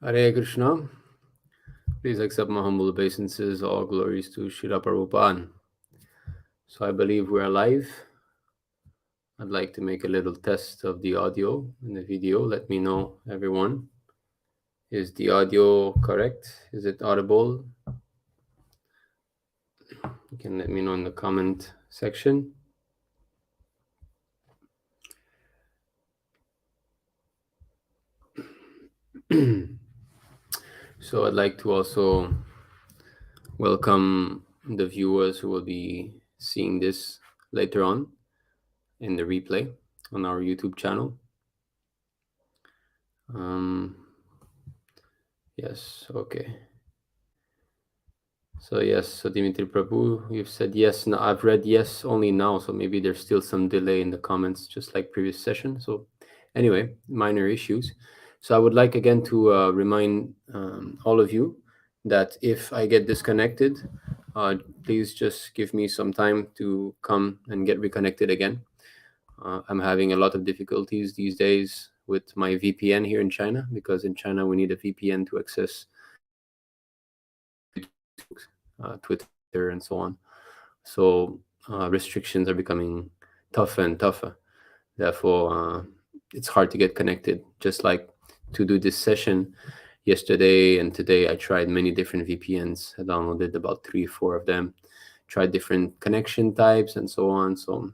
Hare Krishna. Please accept my humble obeisances. All glories to Srila Prabhupada. So I believe we're live. I'd like to make a little test of the audio and the video. Let me know, everyone. Is the audio correct? Is it audible? You can let me know in the comment section. So I'd like to also welcome the viewers who will be seeing this later on in the replay on our YouTube channel. Yes, okay. So yes, so Dimitri Prabhu, you've said yes. Now I've read yes only now, so maybe there's still some delay in the comments, just like previous session. So anyway, minor issues. So I would like again to remind all of you that if I get disconnected, please just give me some time to come and get reconnected again. I'm having a lot of difficulties these days with my VPN here in China, because in China we need a VPN to access Twitter and so on. So restrictions are becoming tougher and tougher. Therefore, it's hard to get connected. Just like to do this session yesterday and today, I tried many different VPNs. I downloaded about 3 or 4 of them, tried different connection types and so on. So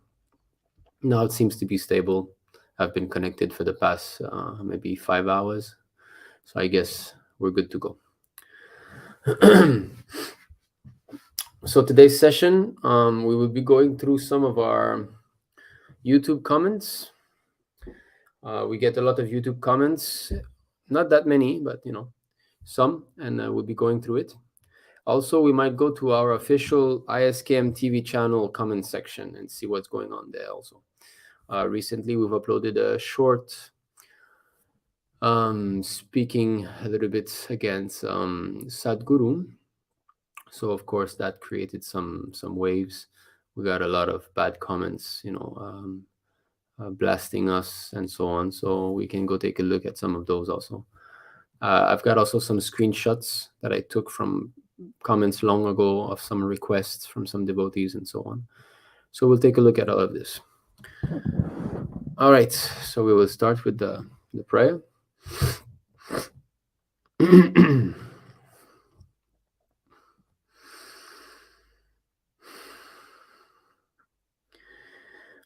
now it seems to be stable. I've been connected for the past maybe 5 hours. So I guess we're good to go. So today's session, we will be going through some of our YouTube comments. We get a lot of YouTube comments, not that many, but some, and we'll be going through it. Also, we might go to our official ISKM TV channel comment section and see what's going on there also. Recently, we've uploaded a short speaking a little bit against Sadhguru. So of course that created some waves. We got a lot of bad comments, blasting us and so on. So we can go take a look at some of those also. I've got also some screenshots that I took from comments long ago of some requests from some devotees and so on. So we'll take a look at all of this. All right, so we will start with the prayer.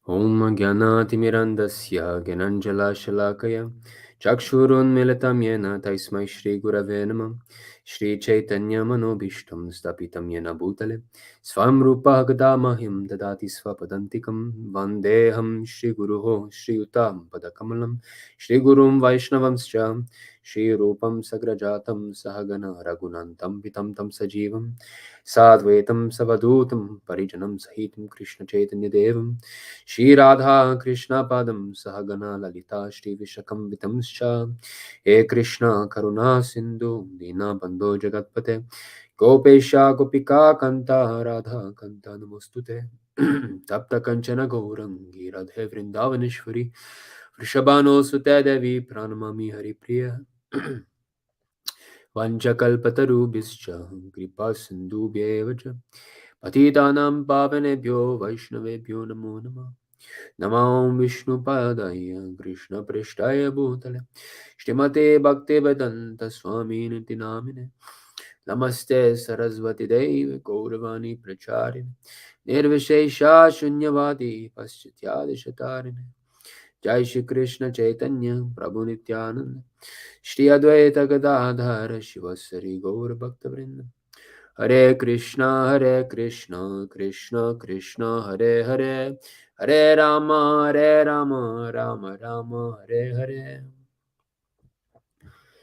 Om Gyanaatimirandasya Gyananjala-shalakaya Chakshurunmilitam Yena Taismai Shri Gurave Namah Shri Chaitanya Manobishtam Stapitam Yena Bhutale Swam Rupa Gadamahim Dadati Swapadantikam Vandeham Shri Guruho Shri Utam Padakamalam Shri Gurum Vaishnavamscha Shri Rupam Sagrajatam Sahagana Raghunantam Pitam Tam Sajivam Sadvaitam Savadutam Parijanam Sahitam Krishna Chaitanya Devam Shri Radha Krishna Padam Sahagana Lalita Shri Vishakam Vitamscha He Krishna Karuna Sindhu Dina Bandho Jagatpate Gopesha Gopika Kanta Radha Kanta Namostute Tapta Kanchana Gaurangi Radhe Vrindavaneshwari Vrishabhano Sute Devi Pranamami Haripriya Vanchakalpatarubhischa Kripa Sindhubhyevacha Patitanam Pavanebhyo Vaishnavebhyo Namo Namah Namam Vishnu Padaya Krishna Prishtaya Bhutale Shrimate Bhaktivedanta Swami Niti Namine Namaste Saraswati Devi Gauravani Pracharine Nirvishesha Shunyavadi Paschathyadi Shatarine Jai Shri Krishna Chaitanya Prabhu Nityananda Shri Advaita Gadadhara Shivasari Gaur Bhaktavrinda Hare Krishna Krishna Krishna Hare Hare Hare Rama Rama Rama Hare Hare.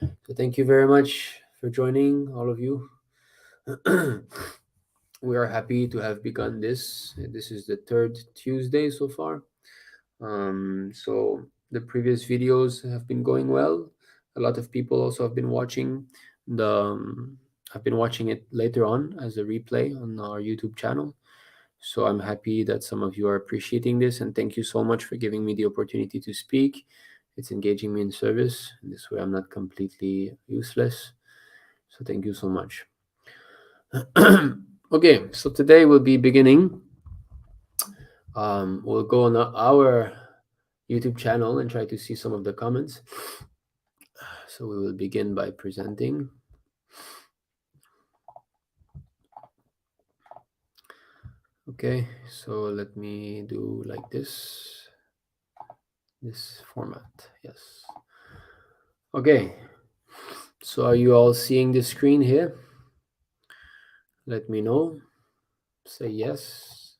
So thank you very much for joining, all of you. We are happy to have begun this. This is the 3rd Tuesday so far. So the previous videos have been going well. A lot of people also have been watching I've been watching it later on as a replay on our YouTube channel. So I'm happy that some of you are appreciating this, and thank you so much for giving me the opportunity to speak. It's engaging me in service. This way I'm not completely useless. So thank you so much. Okay, so today we'll be beginning. We'll go on our YouTube channel and try to see some of the comments. So we will begin by presenting. Okay, so let me do like this format. Yes. Okay, so are you all seeing the screen here? Let me know. Say yes.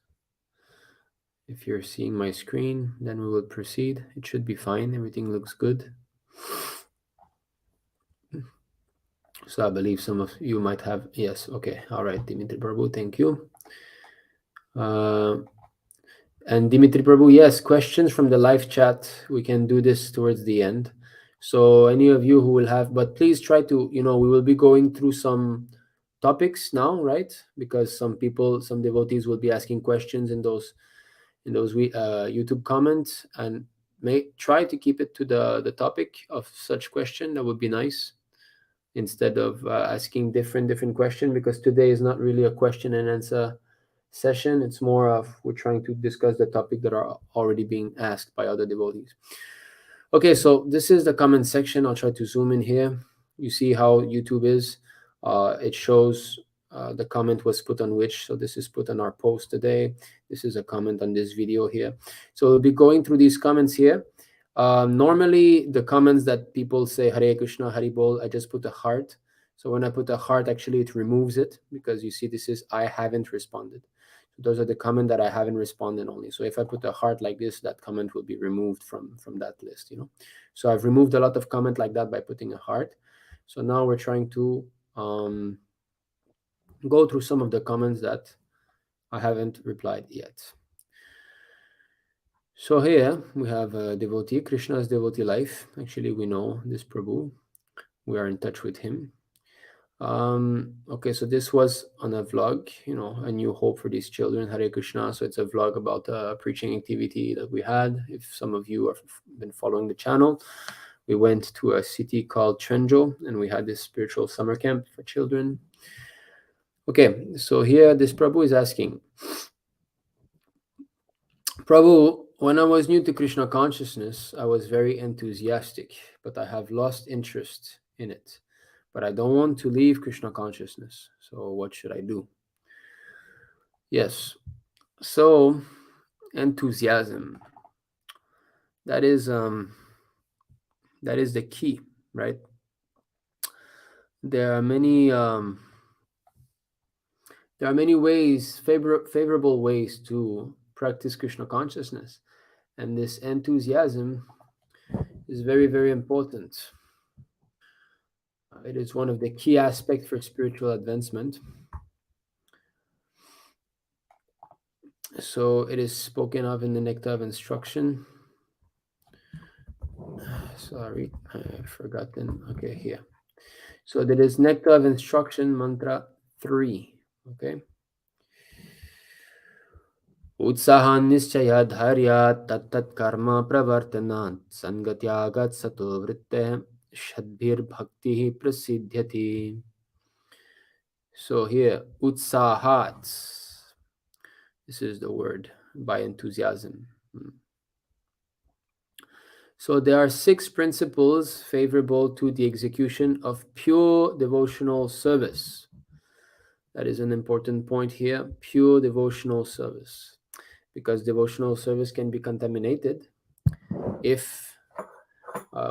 If you're seeing my screen, then we will proceed. It should be fine. Everything looks good. So I believe some of you might have, yes, okay. All right, Dimitri Prabhu, thank you. And Dimitri Prabhu, yes, questions from the live chat. We can do this towards the end. So any of you who will have, but please try to, we will be going through some topics now, right? Because some devotees will be asking questions in those YouTube comments, and try to keep it to the topic of such question. That would be nice, instead of asking different question, because today is not really a question and answer session. It's more of we're trying to discuss the topic that are already being asked by other devotees. Okay, so this is the comment section. I'll try to zoom in here. You see how YouTube is. It shows the comment was put on which. So this is put on our post today. This is a comment on this video here. So we'll be going through these comments here. Normally, the comments that people say Hare Krishna, Hari Bol, I just put a heart. So when I put a heart, actually it removes it, because you see this is I haven't responded. So those are the comment that I haven't responded only. So if I put a heart like this, that comment will be removed from that list. So I've removed a lot of comment like that by putting a heart. So now we're trying to go through some of the comments that I haven't replied yet. So here we have a devotee, Krishna's devotee life. Actually, we know this Prabhu. We are in touch with him. Okay, so this was on a vlog, A New Hope for These Children, Hare Krishna. So it's a vlog about a preaching activity that we had. If some of you have been following the channel, we went to a city called Chenjo, and we had this spiritual summer camp for children. Okay, so here this Prabhu is asking, Prabhu, when I was new to Krishna consciousness, I was very enthusiastic, but I have lost interest in it. But I don't want to leave Krishna consciousness. So what should I do? Yes. So enthusiasm. That is the key, right? There are many ways, favorable ways to practice Krishna consciousness, and this enthusiasm is very, very important. It is one of the key aspects for spiritual advancement. So it is spoken of in the Nectar of Instruction. Sorry, I forgot them. Okay, here. So there is Nectar of Instruction, mantra 3. Okay. Utsahan nischaya dharya tattat karma pravartanat sangatyagat sato vritte shadbhir bhakti prasiddhyati. So here, utsahat. This is the word by enthusiasm. So there are 6 principles favorable to the execution of pure devotional service. That is an important point here, pure devotional service. Because devotional service can be contaminated if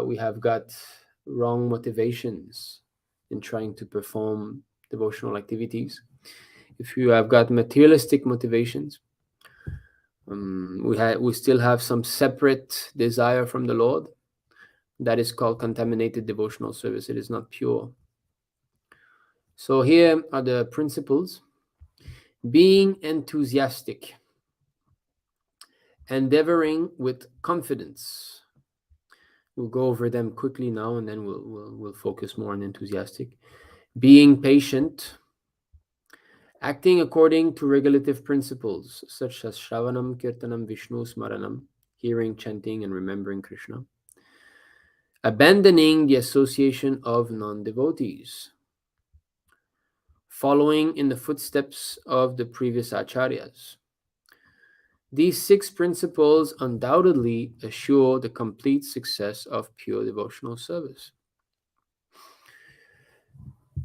we have got wrong motivations in trying to perform devotional activities. If you have got materialistic motivations, we still have some separate desire from the Lord. That is called contaminated devotional service. It is not pure. So here are the principles. Being enthusiastic, endeavoring with confidence. We'll go over them quickly now, and then we'll focus more on enthusiastic. Being patient, acting according to regulative principles such as Shravanam, Kirtanam, Vishnu, Smaranam, hearing, chanting, and remembering Krishna. abandoning the association of non-devotees, following in the footsteps of the previous acharyas. These 6 principles undoubtedly assure the complete success of pure devotional service.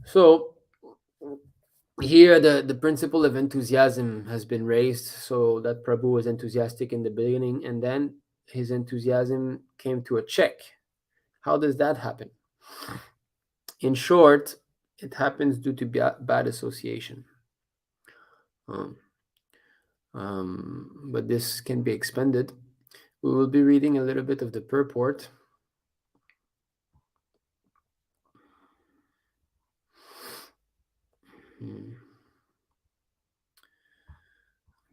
So, here the principle of enthusiasm has been raised, so that Prabhu was enthusiastic in the beginning, and then his enthusiasm came to a check. How does that happen? In short, it happens due to bad association. But this can be expanded. We will be reading a little bit of the purport.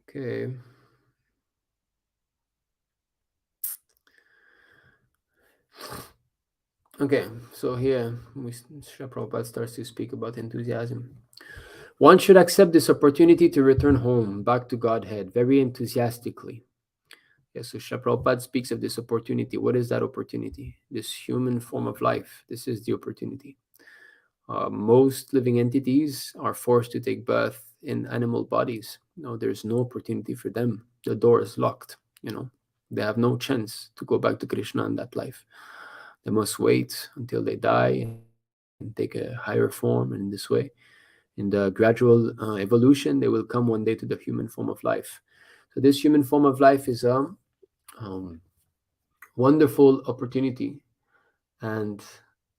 Okay. Okay, so here Srila Prabhupada starts to speak about enthusiasm. One should accept this opportunity to return home, back to Godhead, very enthusiastically. Yes, so Srila Prabhupada speaks of this opportunity. What is that opportunity? This human form of life. This is the opportunity. Most living entities are forced to take birth in animal bodies. No, there's no opportunity for them. The door is locked. They have no chance to go back to Krishna in that life. They must wait until they die and take a higher form, and in this way, in the gradual evolution, they will come one day to the human form of life. So this human form of life is a wonderful opportunity, and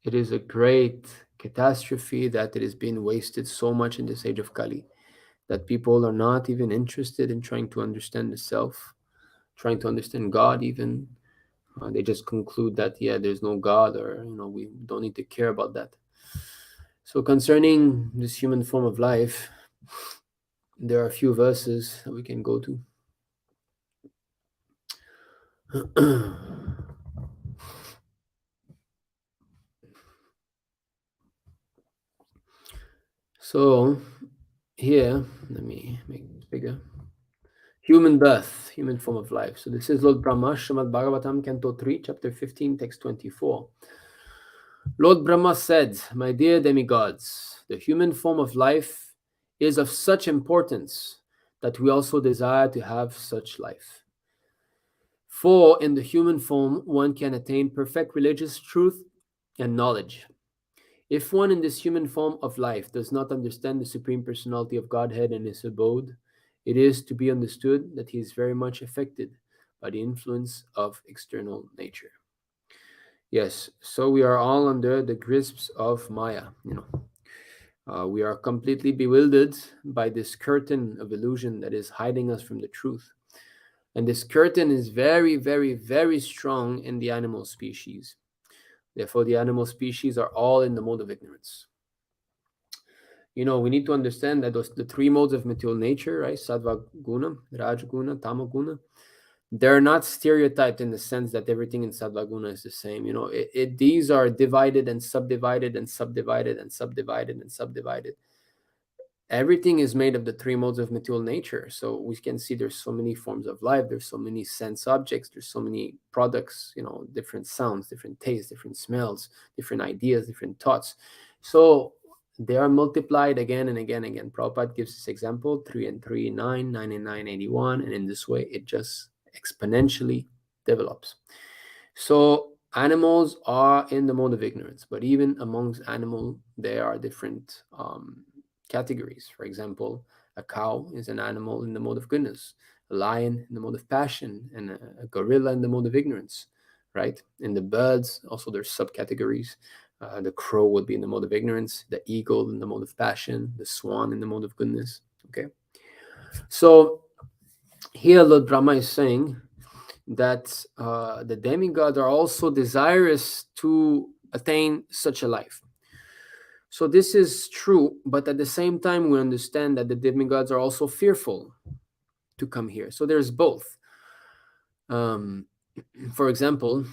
it is a great catastrophe that it has been wasted so much in this age of Kali, that people are not even interested in trying to understand the self, trying to understand God even. They just conclude that, yeah, there's no God, or, we don't need to care about that. So concerning this human form of life, there are a few verses that we can go to. So here, let me make this bigger. Human birth, human form of life. So this is Lord Brahma, Srimad Bhagavatam, Canto 3, Chapter 15, Text 24. Lord Brahma said, "My dear demigods, the human form of life is of such importance that we also desire to have such life. For in the human form, one can attain perfect religious truth and knowledge. If one in this human form of life does not understand the Supreme Personality of Godhead in his abode, it is to be understood that he is very much affected by the influence of external nature." Yes, so we are all under the grasp of Maya. We are completely bewildered by this curtain of illusion that is hiding us from the truth. And this curtain is very, very, very strong in the animal species. Therefore, the animal species are all in the mode of ignorance. We need to understand that the 3 modes of material nature, right? Sattva guna, Raj guna, Tama guna. They're not stereotyped in the sense that everything in Sattva guna is the same. These are divided and subdivided and subdivided and subdivided and subdivided. Everything is made of the 3 modes of material nature. So we can see there's so many forms of life. There's so many sense objects. There's so many products, different sounds, different tastes, different smells, different ideas, different thoughts. So they are multiplied again and again and again. Prabhupada gives this example, 3 and 3, 9, 9 and 9, 81. And in this way, it just exponentially develops. So animals are in the mode of ignorance, but even amongst animals, there are different categories. For example, a cow is an animal in the mode of goodness, a lion in the mode of passion, and a gorilla in the mode of ignorance, right? In the birds, also there's subcategories. The crow would be in the mode of ignorance, the eagle in the mode of passion, the swan in the mode of goodness. Okay. So here Lord Brahma is saying that the demigods are also desirous to attain such a life. So this is true, but at the same time, we understand that the demigods are also fearful to come here. So there's both. For example,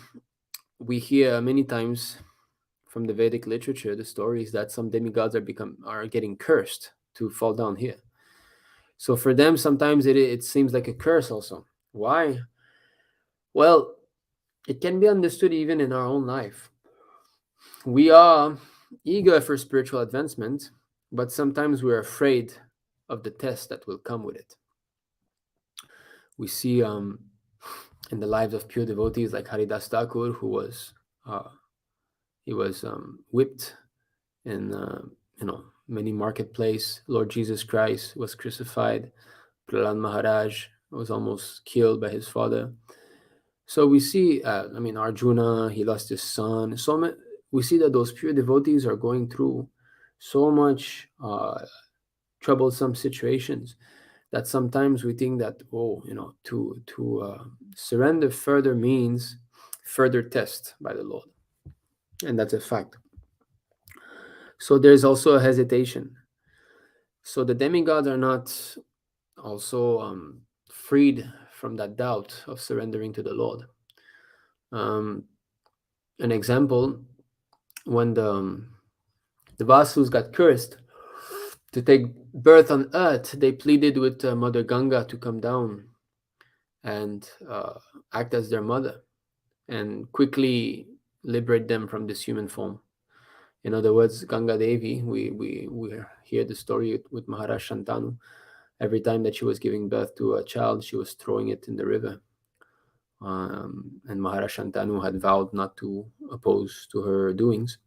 we hear many times from the Vedic literature the stories that some demigods are getting cursed to fall down here. So for them, sometimes it seems like a curse also. Why? Well, it can be understood even in our own life. we are eager for spiritual advancement, but sometimes we're afraid of the test that will come with it. We see in the lives of pure devotees like Haridas Thakur, who was he was whipped in many marketplace. Lord Jesus Christ was crucified. Prahlad Maharaj was almost killed by his father. So we see, Arjuna, he lost his son. We see that those pure devotees are going through so much troublesome situations that sometimes we think that to surrender further means further test by the Lord, and that's a fact. So there's also a hesitation. So the demigods are not also freed from that doubt of surrendering to the Lord. An example, when the Vasus got cursed to take birth on earth, they pleaded with Mother Ganga to come down and act as their mother and quickly liberate them from this human form. In other words, Ganga Devi, we hear the story with Maharaj Shantanu. Every time that she was giving birth to a child, she was throwing it in the river. And Maharaj Shantanu had vowed not to oppose to her doings.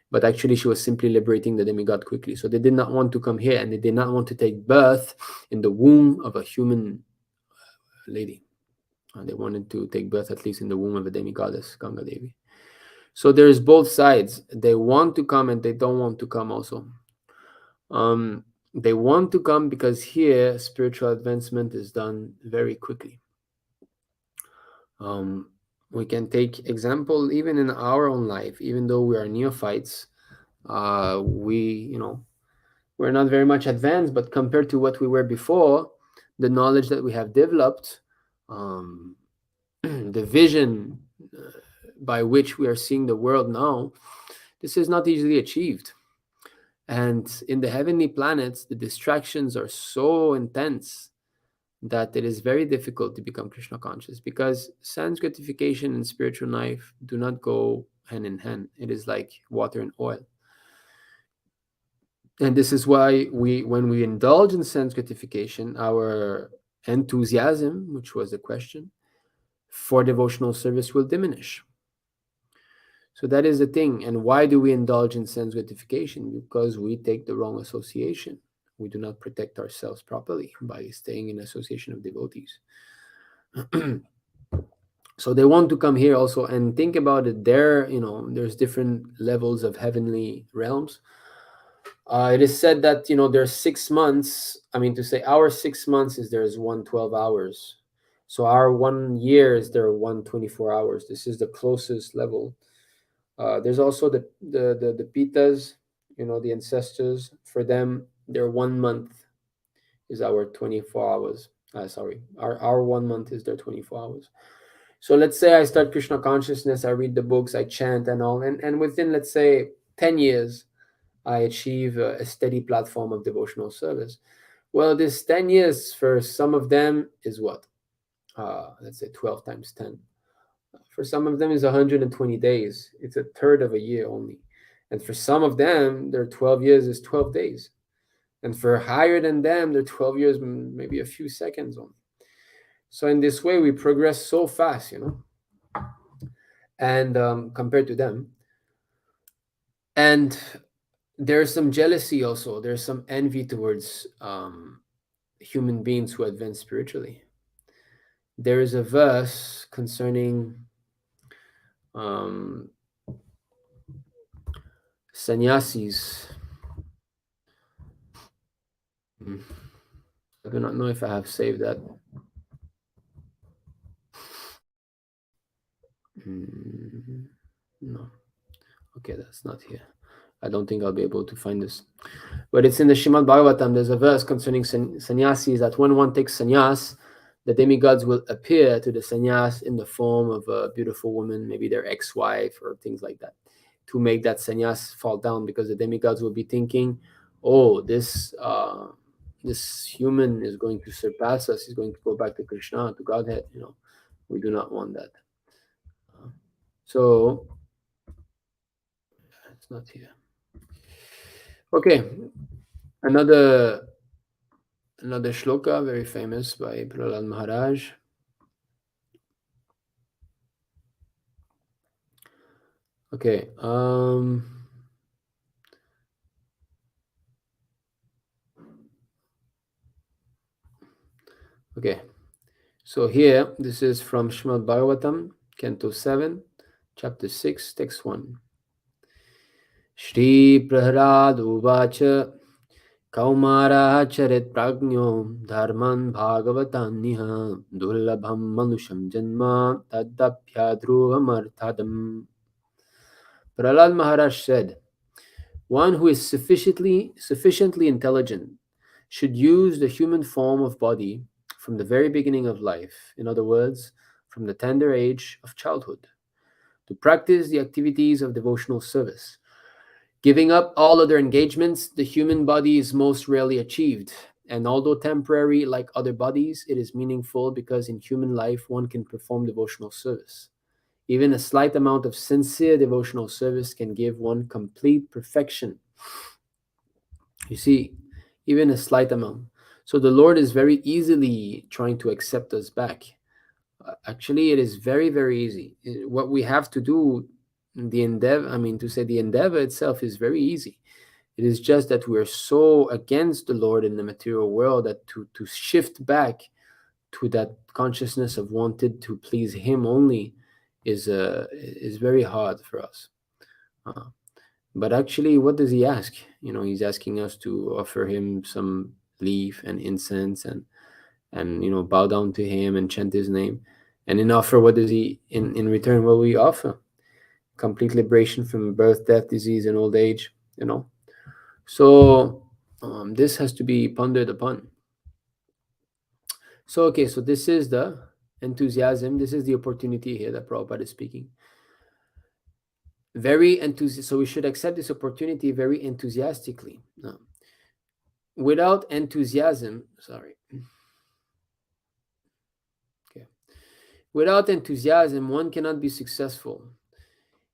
But actually, she was simply liberating the demigod quickly. So they did not want to come here, and they did not want to take birth in the womb of a human lady. They wanted to take birth at least in the womb of a demigoddess, Ganga Devi. So there's both sides. They want to come and they don't want to come also. They want to come because here spiritual advancement is done very quickly. We can take example even in our own life. Even though we are neophytes, we're not very much advanced, but compared to what we were before, the knowledge that we have developed, the vision by which we are seeing the world now, this is not easily achieved. And in the heavenly planets, the distractions are so intense that it is very difficult to become Krishna conscious, because sense gratification and spiritual life do not go hand in hand. It is like water and oil. And this is why when we indulge in sense gratification, our enthusiasm, which was the question, for devotional service will diminish. So that is the thing. And why do we indulge in sense gratification? Because we take the wrong association. We do not protect ourselves properly by staying in association of devotees. So they want to come here also and think about it. There's different levels of heavenly realms. It is said that there's 6 months. To say our 6 months is there's 112 hours. So our 1 year is there 124 hours. This is the closest level. There's also the Pitas, the ancestors. For them, their 1 month is our 24 hours. Our 1 month is their 24 hours. So let's say I start Krishna consciousness, I read the books, I chant and all, and within, let's say, 10 years, I achieve a steady platform of devotional service. Well, this 10 years for some of them is what? Let's say 12 times 10. For some of them is 120 days. It's a third of a year only. And for some of them, their 12 years is 12 days. And for higher than them, their 12 years, maybe a few seconds only. So in this way, we progress so fast, and compared to them. And there's some jealousy also. There's some envy towards human beings who advance spiritually. There is a verse concerning sannyasis. I do not know if I have saved that. No. Okay, that's not here. I don't think I'll be able to find this. But it's in the Srimad Bhagavatam. There's a verse concerning sannyasis that when one takes sannyas, the demigods will appear to the sannyas in the form of a beautiful woman, maybe their ex-wife or things like that, to make that sannyas fall down, because the demigods will be thinking, oh, this human is going to surpass us. He's going to go back to Krishna, to Godhead. We do not want that. So not here. Okay, another shloka, very famous by Prahlad Maharaj. Okay, okay. So here, this is from Srimad Bhagavatam, Canto 7, Chapter 6, Text 1. Shri Prahlad Uvacha Kaumara Charit Pragno Dharman Bhagavataniha Dullabham Manusham Janma Tadapyadruvam Arthadam. Prahlad Maharaj said, one who is sufficiently intelligent should use the human form of body from the very beginning of life, in other words, from the tender age of childhood, to practice the activities of devotional service. Giving up all other engagements, the human body is most rarely achieved, and although temporary like other bodies, it is meaningful because in human life one can perform devotional service. Even a slight amount of sincere devotional service can give one complete perfection. You see, even a slight amount. So the Lord is very easily trying to accept us back. Actually, it is very, very easy. What we have to do, the endeavor itself is very easy. It is just that we're so against the Lord in the material world that to shift back to that consciousness of wanted to please Him only is very hard for us. But actually, what does He ask? He's asking us to offer Him some leaf and incense and bow down to Him and chant His name. And in offer, what does He in return? What we offer? Complete liberation from birth, death, disease, and old age. So this has to be pondered upon. So okay, so this is the enthusiasm. This is the opportunity here that Prabhupada is speaking. Very enthusiastic. So we should accept this opportunity very enthusiastically. No. Without enthusiasm, without enthusiasm, one cannot be successful.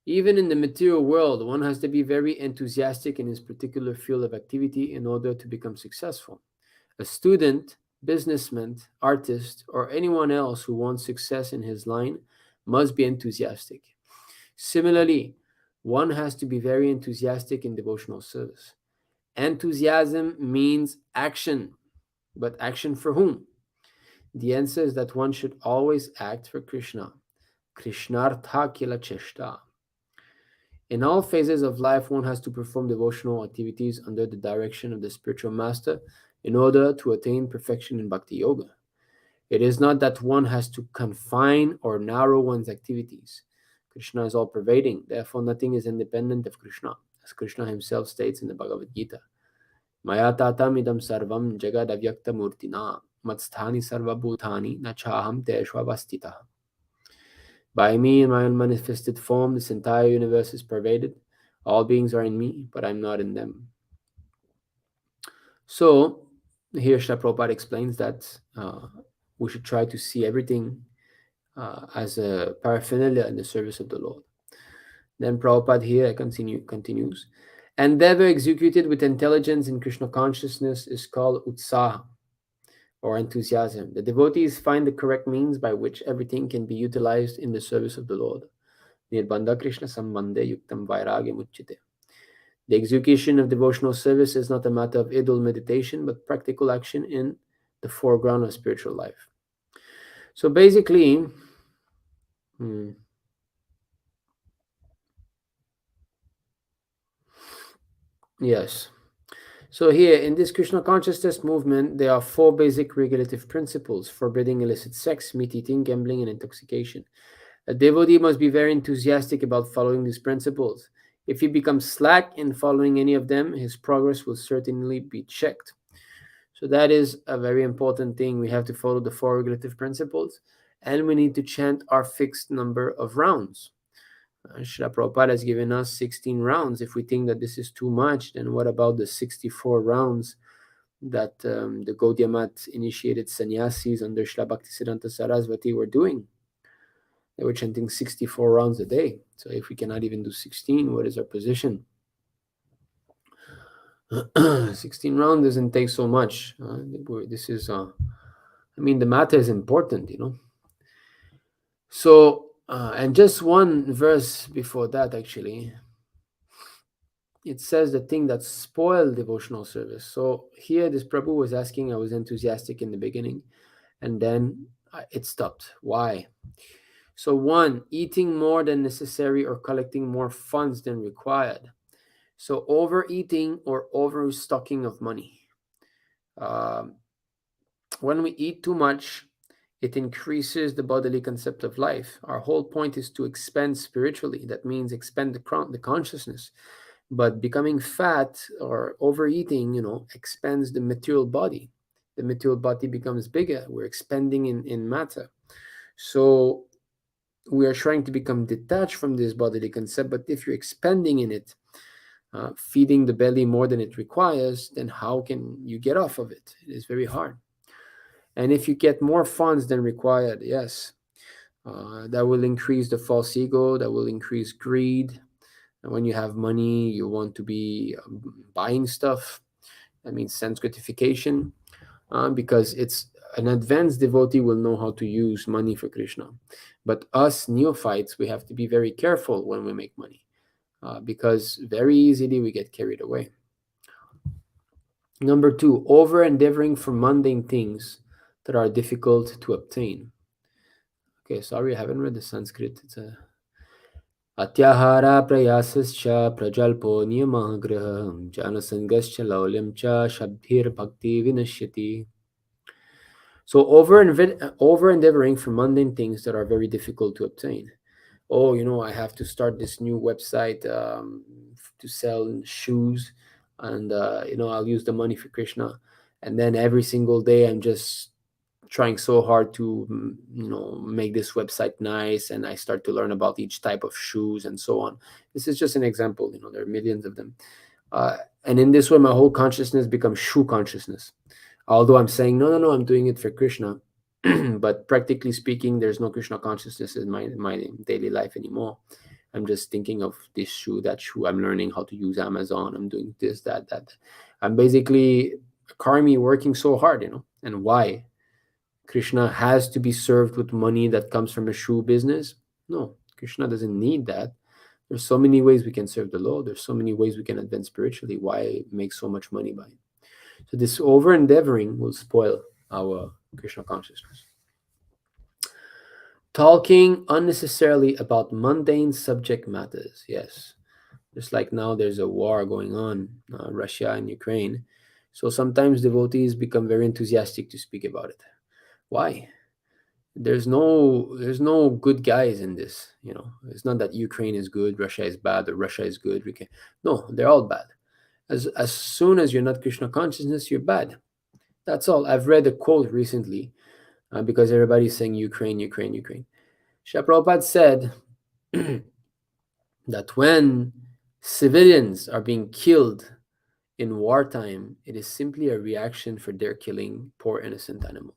Even in the material world, one has to be very enthusiastic in his particular field of activity in order to become successful. A student, businessman, artist, or anyone else who wants success in his line must be enthusiastic. Similarly, one has to be very enthusiastic in devotional service. Enthusiasm means action, but action for whom? The answer is that one should always act for Krishna. Krishnartha kila cheshta. In all phases of life, one has to perform devotional activities under the direction of the spiritual master in order to attain perfection in Bhakti Yoga. It is not that one has to confine or narrow one's activities. Krishna is all-pervading, therefore nothing is independent of Krishna, as Krishna himself states in the Bhagavad Gita. Maya tatam idam sarvam jagad avyakta murtina matsthani sarva bhutani nachaham teshva vastita. By me, in my unmanifested form, this entire universe is pervaded. All beings are in me, but I'm not in them. So, here Srila Prabhupada explains that we should try to see everything as a paraphernalia in the service of the Lord. Then Prabhupada here continues. Endeavor executed with intelligence in Krishna consciousness is called utsaha, or enthusiasm. The devotees find the correct means by which everything can be utilized in the service of the Lord. Nirbandha Krishna sambandhe yuktam vairagya muchyate. The execution of devotional service is not a matter of idle meditation, but practical action in the foreground of spiritual life. So basically, yes. So here, in this Krishna consciousness movement, there are 4 basic regulative principles: forbidding illicit sex, meat eating, gambling, and intoxication. A devotee must be very enthusiastic about following these principles. If he becomes slack in following any of them, his progress will certainly be checked. So that is a very important thing. We have to follow the 4 regulative principles, and we need to chant our fixed number of rounds. Srila Prabhupada has given us 16 rounds. If we think that this is too much, then what about the 64 rounds that the Gaudiya Math initiated sannyasis under Srila Bhaktivedanta Saraswati were doing? They were chanting 64 rounds a day. So if we cannot even do 16, what is our position? 16 rounds doesn't take so much. This is, I mean, the matter is important, So, and just one verse before that, actually, it says the thing that spoiled devotional service. So here, this Prabhu was asking, I was enthusiastic in the beginning, and then it stopped. Why? So, one, eating more than necessary or collecting more funds than required. So, overeating or overstocking of money. Um, when we eat too much, it increases the bodily concept of life. Our whole point is to expand spiritually. That means expand the consciousness. But becoming fat or overeating, expands the material body. The material body becomes bigger. We're expanding in matter. So we are trying to become detached from this bodily concept. But if you're expanding in it, feeding the belly more than it requires, then how can you get off of it? It is very hard. And if you get more funds than required, yes, that will increase the false ego, that will increase greed. And when you have money, you want to be buying stuff. That means sense gratification, because it's an advanced devotee will know how to use money for Krishna. But us neophytes, we have to be very careful when we make money, because very easily we get carried away. Number two, over endeavoring for mundane things that are difficult to obtain. Okay, sorry, I haven't read the Sanskrit. It's a Atyahara prayasascha prajalpo niyamah graham janasangascha laulyam cha shabdhir bhakti vinashyati. So over endeavoring for mundane things that are very difficult to obtain. Oh, I have to start this new website to sell shoes, and I'll use the money for Krishna, and then every single day I'm just trying so hard to make this website nice, and I start to learn about each type of shoes and so on. This is just an example. There are millions of them, and in this way my whole consciousness becomes shoe consciousness, although I'm saying no, I'm doing it for Krishna. But practically speaking, there's no Krishna consciousness in my daily life anymore. I'm just thinking of this shoe, that shoe. I'm learning how to use Amazon. I'm doing this, that. I'm basically karmi working so hard, and why? Krishna has to be served with money that comes from a shoe business? No, Krishna doesn't need that. There's so many ways we can serve the Lord. There's so many ways we can advance spiritually. Why make so much money by it? So this over endeavoring will spoil our Krishna consciousness. Talking unnecessarily about mundane subject matters. Yes. Just like now there's a war going on, Russia and Ukraine. So sometimes devotees become very enthusiastic to speak about it. Why? There's no good guys in this. It's not that Ukraine is good, Russia is bad, or Russia is good. No, they're all bad. As soon as you're not Krishna consciousness, you're bad. That's all. I've read a quote recently, because everybody's saying Ukraine, Ukraine, Ukraine. Srila Prabhupada said that when civilians are being killed in wartime, it is simply a reaction for their killing poor innocent animals.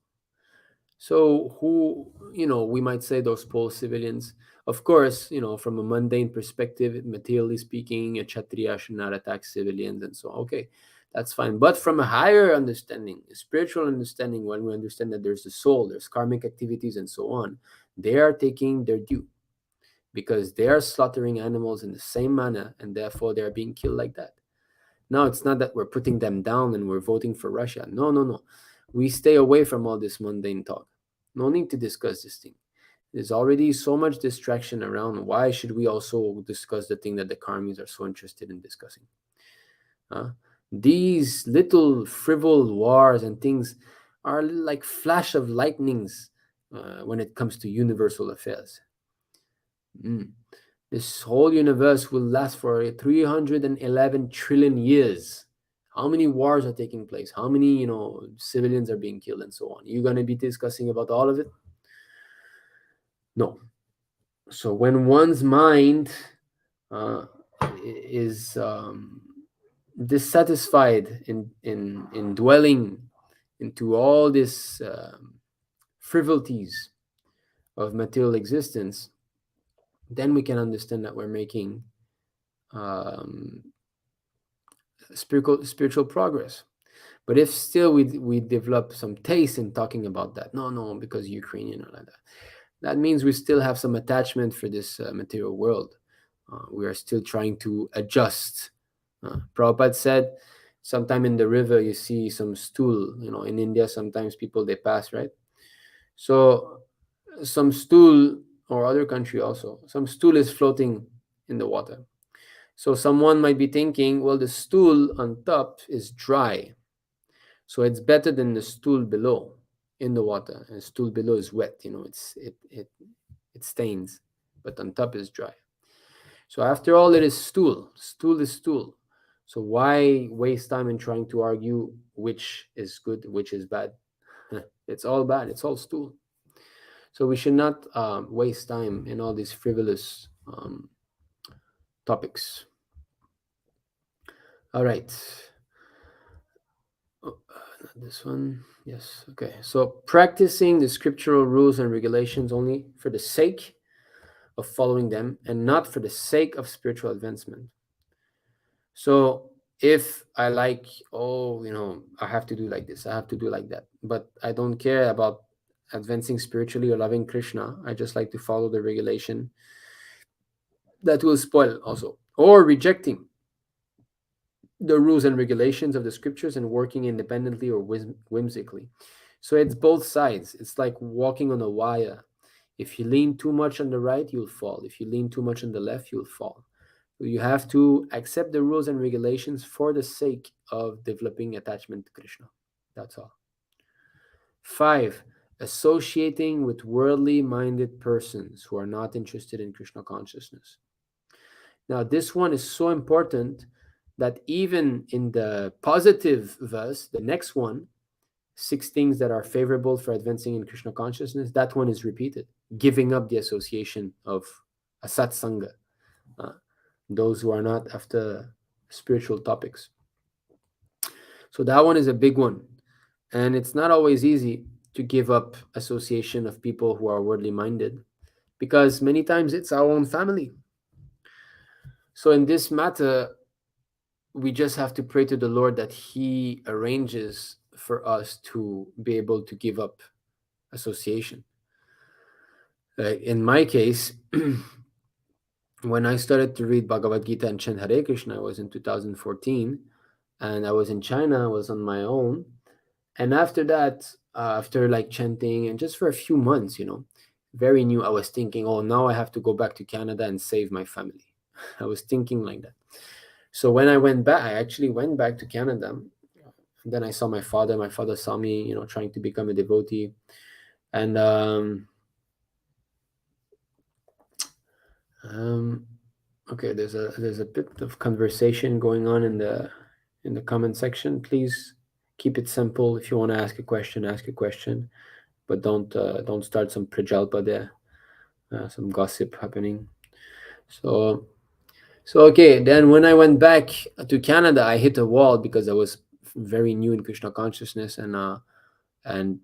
So who, we might say those poor civilians, of course, from a mundane perspective, materially speaking, a Kshatriya should not attack civilians and so on. Okay, that's fine. But from a higher understanding, a spiritual understanding, when we understand that there's the soul, there's karmic activities and so on, they are taking their due, because they are slaughtering animals in the same manner, and therefore they are being killed like that. Now, it's not that we're putting them down and we're voting for Russia. No. We stay away from all this mundane talk. No need to discuss this thing. There's already so much distraction around. Why should we also discuss the thing that the karmis are so interested in discussing? These little frivol wars and things are like flash of lightnings when it comes to universal affairs. This whole universe will last for 311 trillion years. How many wars are taking place? How many, civilians are being killed and so on? You're going to be discussing about all of it? No. So when one's mind is dissatisfied in dwelling into all this frivolities of material existence, then we can understand that we're making spiritual progress. But if still we develop some taste in talking about that, no, because Ukrainian or like that means we still have some attachment for this material world. We are still trying to adjust. Prabhupada said, sometime in the river you see some stool. In India sometimes people they pass, right? So some stool, or other country also, some stool is floating in the water. So someone might be thinking, well, the stool on top is dry, so it's better than the stool below in the water. And the stool below is wet, it stains, but on top is dry. So after all, it is stool. Stool is stool. So why waste time in trying to argue which is good, which is bad? It's all bad. It's all stool. So we should not waste time in all these frivolous topics. All right. Oh, not this one. Yes. Okay. So practicing the scriptural rules and regulations only for the sake of following them and not for the sake of spiritual advancement. So if I like, I have to do like this, I have to do like that, but I don't care about advancing spiritually or loving Krishna, I just like to follow the regulation, that will spoil also. Or rejecting the rules and regulations of the scriptures and working independently or whimsically. So it's both sides. It's like walking on a wire. If you lean too much on the right, you'll fall. If you lean too much on the left, you'll fall. So you have to accept the rules and regulations for the sake of developing attachment to Krishna. That's all. 5, associating with worldly minded persons who are not interested in Krishna consciousness. Now, this one is so important that even in the positive verse, the next one, 6 things that are favorable for advancing in Krishna consciousness, that one is repeated. Giving up the association of a satsanga, those who are not after spiritual topics. So that one is a big one. And it's not always easy to give up association of people who are worldly minded, because many times it's our own family. So in this matter, we just have to pray to the Lord that He arranges for us to be able to give up association. In my case, when I started to read Bhagavad Gita and chant Hare Krishna, I was in 2014, and I was in China, I was on my own. And after that, after like chanting and just for a few months, very new, I was thinking, oh, now I have to go back to Canada and save my family. I was thinking like that. So when I went back, I actually went back to Canada. Then I saw my father. My father saw me, trying to become a devotee. And okay, there's a bit of conversation going on in the comment section. Please keep it simple. If you want to ask a question, but don't start some prajalpa there, some gossip happening. So okay, then when I went back to Canada, I hit a wall because I was very new in Krishna consciousness, and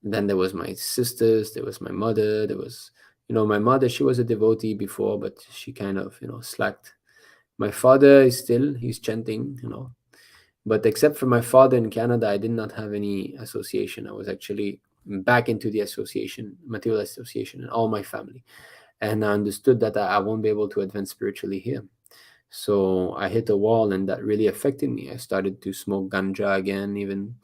then there was my sisters, there was my mother, there was, my mother, she was a devotee before, but she kind of, slacked. My father is still, he's chanting, but except for my father in Canada, I did not have any association. I was actually back into the association, material association, and all my family. And I understood that I won't be able to advance spiritually here. So I hit a wall, and that really affected me. I started to smoke ganja again, even,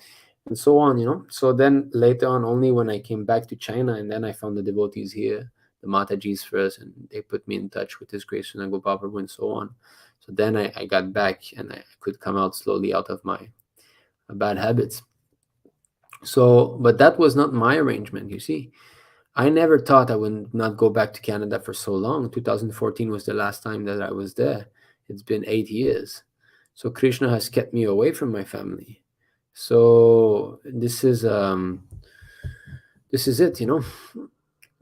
and so on. So then later on, only when I came back to China, and then I found the devotees here, the Matajis first, and they put me in touch with His Grace and Gopal Prabhu and so on. So then I got back, and I could come out slowly out of my bad habits. So, but that was not my arrangement, you see. I never thought I would not go back to Canada for so long. 2014 was the last time that I was there. It's been 8 years. So Krishna has kept me away from my family. So this is it,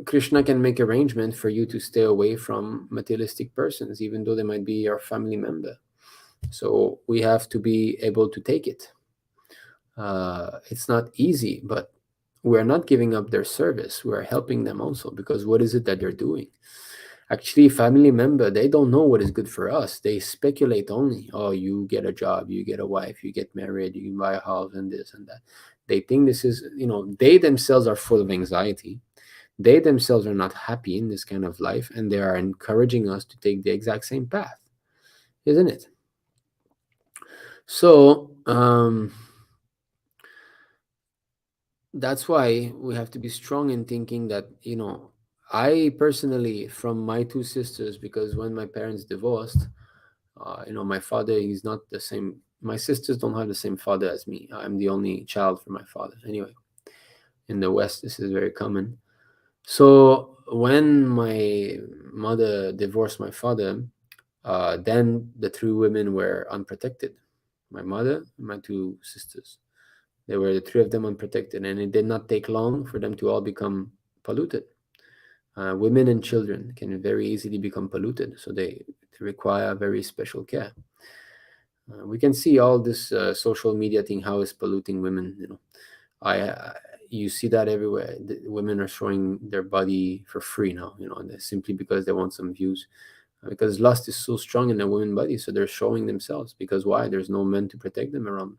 Krishna can make arrangement for you to stay away from materialistic persons, even though they might be your family member. So we have to be able to take it. It's not easy, but we're not giving up their service. We're helping them also, because what is it that they're doing? Actually, family member, they don't know what is good for us. They speculate only. Oh, you get a job, you get a wife, you get married, you can buy a house and this and that. They think this is, they themselves are full of anxiety. They themselves are not happy in this kind of life, and they are encouraging us to take the exact same path, isn't it? So, that's why we have to be strong in thinking that, I personally, from my two sisters, because when my parents divorced, my father, he's not the same. My sisters don't have the same father as me. I'm the only child from my father. Anyway, in the West, this is very common. So when my mother divorced my father, then the three women were unprotected. My mother and my two sisters. They were the three of them unprotected, and it did not take long for them to all become polluted. Women and children can very easily become polluted, so they require very special care. We can see all this social media thing, how it's polluting women. You see that everywhere. The women are showing their body for free now, simply because they want some views. Because lust is so strong in the women body, so they're showing themselves. Because why? There's no men to protect them around.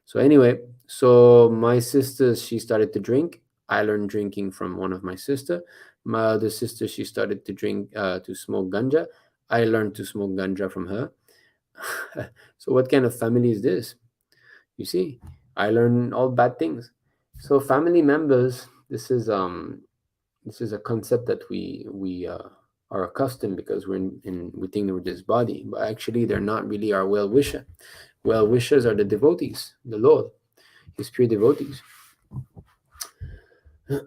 So anyway, so my sister, she started to drink. I learned drinking from one of my sister. My other sister, she started to drink, to smoke ganja. I learned to smoke ganja from her. So what kind of family is this? You see, I learned all bad things. So family members, this is a concept that we are accustomed, because we think we're this body, but actually they're not really our well wisher. Well wishers are the devotees, the Lord, His pure devotees.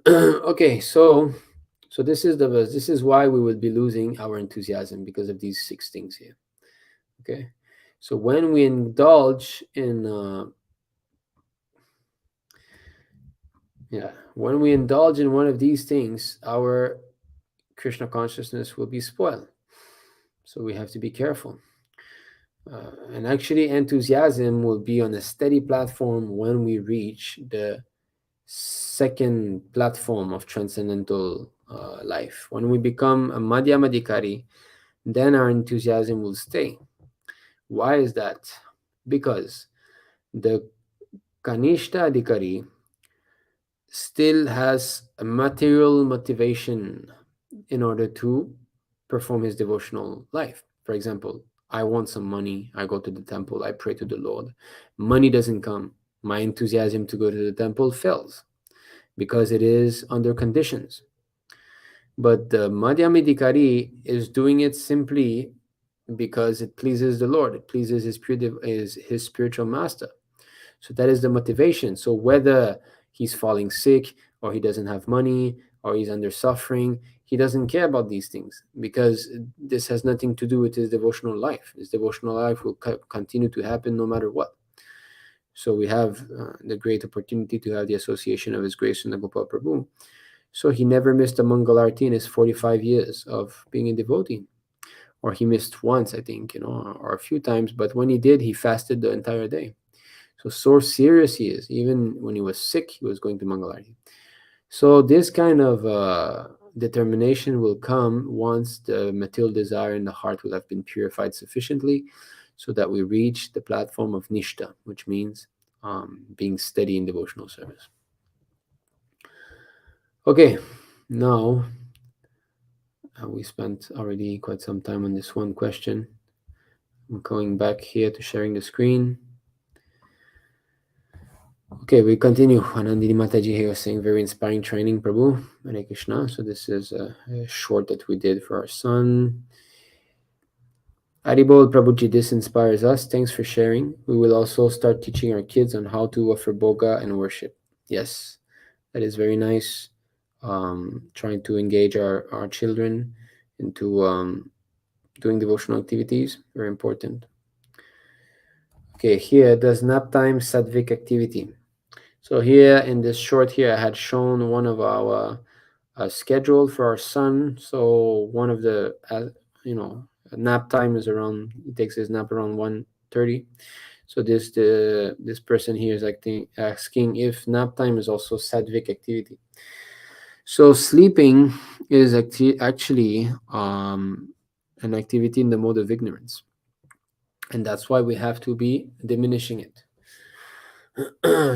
Okay, so this is the verse. This is why we will be losing our enthusiasm, because of these 6 things here. Okay, so when we indulge in when we indulge in one of these things, our Krishna consciousness will be spoiled. So we have to be careful. And actually, enthusiasm will be on a steady platform when we reach the second platform of transcendental life. When we become a Madhyamadikari, then our enthusiasm will stay. Why is that? Because the Kanishta Adhikari still has a material motivation in order to perform his devotional life. For example, I want some money, I go to the temple, I pray to the Lord. Money doesn't come. My enthusiasm to go to the temple fails because it is under conditions. But the Madhyamidikari is doing it simply because it pleases the Lord, it pleases his spiritual master. So that is the motivation. So whether he's falling sick, or he doesn't have money, or he's under suffering, he doesn't care about these things, because this has nothing to do with his devotional life. His devotional life will continue to happen no matter what. So we have the great opportunity to have the association of His Grace in the Gopal Prabhu. So he never missed a Mangal Arati in his 45 years of being a devotee. Or he missed once, I think, or a few times. But when he did, he fasted the entire day. So serious he is. Even when he was sick, he was going to Mangal Arati. So this kind of determination will come once the material desire in the heart will have been purified sufficiently, so that we reach the platform of Nishta, which means being steady in devotional service. Okay, now we spent already quite some time on this one question. I'm going back here to sharing the screen. Okay, we continue. Anandini Mataji here was saying, very inspiring training, Prabhu. Hare Krishna. So this is a short that we did for our son. Haribol Prabhuji, this inspires us. Thanks for sharing. We will also start teaching our kids on how to offer boga and worship. Yes, that is very nice. Trying to engage our children into doing devotional activities, very important. Okay, here, does nap time sattvic activity? So here in this short here, I had shown one of our schedule for our son. So one of the, nap time is around, he takes his nap around 1:30. So this person here is asking if nap time is also sattvic activity. So sleeping is actually an activity in the mode of ignorance, and that's why we have to be diminishing it.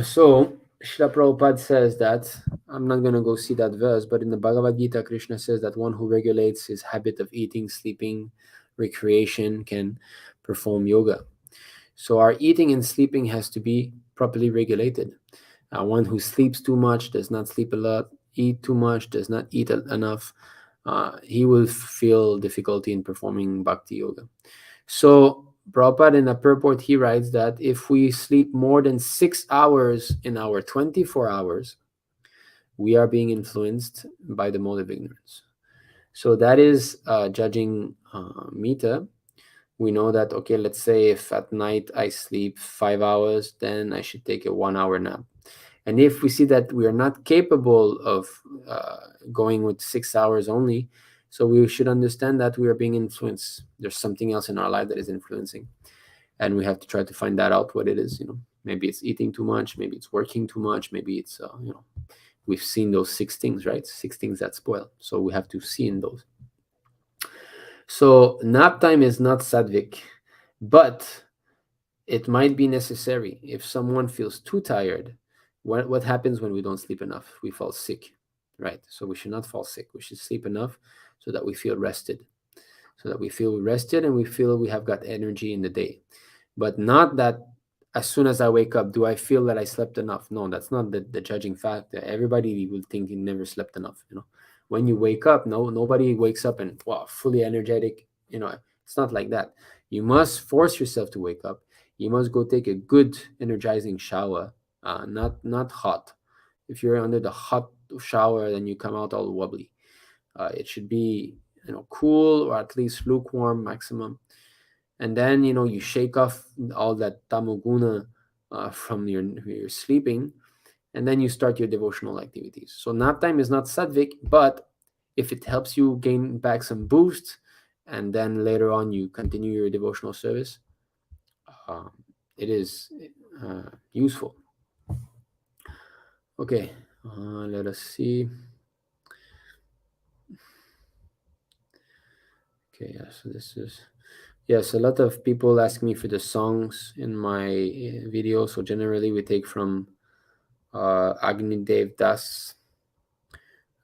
So Srila Prabhupada says that, I'm not going to go see that verse, but in the Bhagavad Gita, Krishna says that one who regulates his habit of eating, sleeping, recreation can perform yoga. So our eating and sleeping has to be properly regulated. One who sleeps too much, does not sleep a lot, eat too much, does not eat enough, he will feel difficulty in performing bhakti yoga. So Prabhupada in a purport, he writes that if we sleep more than 6 hours in our 24 hours, we are being influenced by the mode of ignorance. So that is judging meter. We know that, okay, let's say if at night I sleep 5 hours, then I should take a 1 hour nap. And if we see that we are not capable of going with 6 hours only, so we should understand that we are being influenced. There's something else in our life that is influencing, and we have to try to find that out, what it is. Maybe it's eating too much, maybe it's working too much, maybe it's we've seen those 6 things, right? 6 things that spoil. So we have to see in those. So nap time is not sadvik, but it might be necessary if someone feels too tired. What happens when we don't sleep enough? We fall sick, right? So we should not fall sick. We should sleep enough so that we feel rested, and we feel we have got energy in the day. But not that as soon as I wake up, do I feel that I slept enough? No, that's not the judging factor. Everybody will think he never slept enough. When you wake up, nobody wakes up and wow, fully energetic. It's not like that. You must force yourself to wake up. You must go take a good energizing shower, not hot. If you're under the hot shower, then you come out all wobbly. It should be cool, or at least lukewarm maximum. And then you shake off all that tamoguna from your sleeping, and then you start your devotional activities. So nap time is not sadvik, but if it helps you gain back some boost, and then later on you continue your devotional service, um, it is useful. Okay, let us see. Okay, yeah, so this is, yes, a lot of people ask me for the songs in my video. So generally we take from Agnidev Das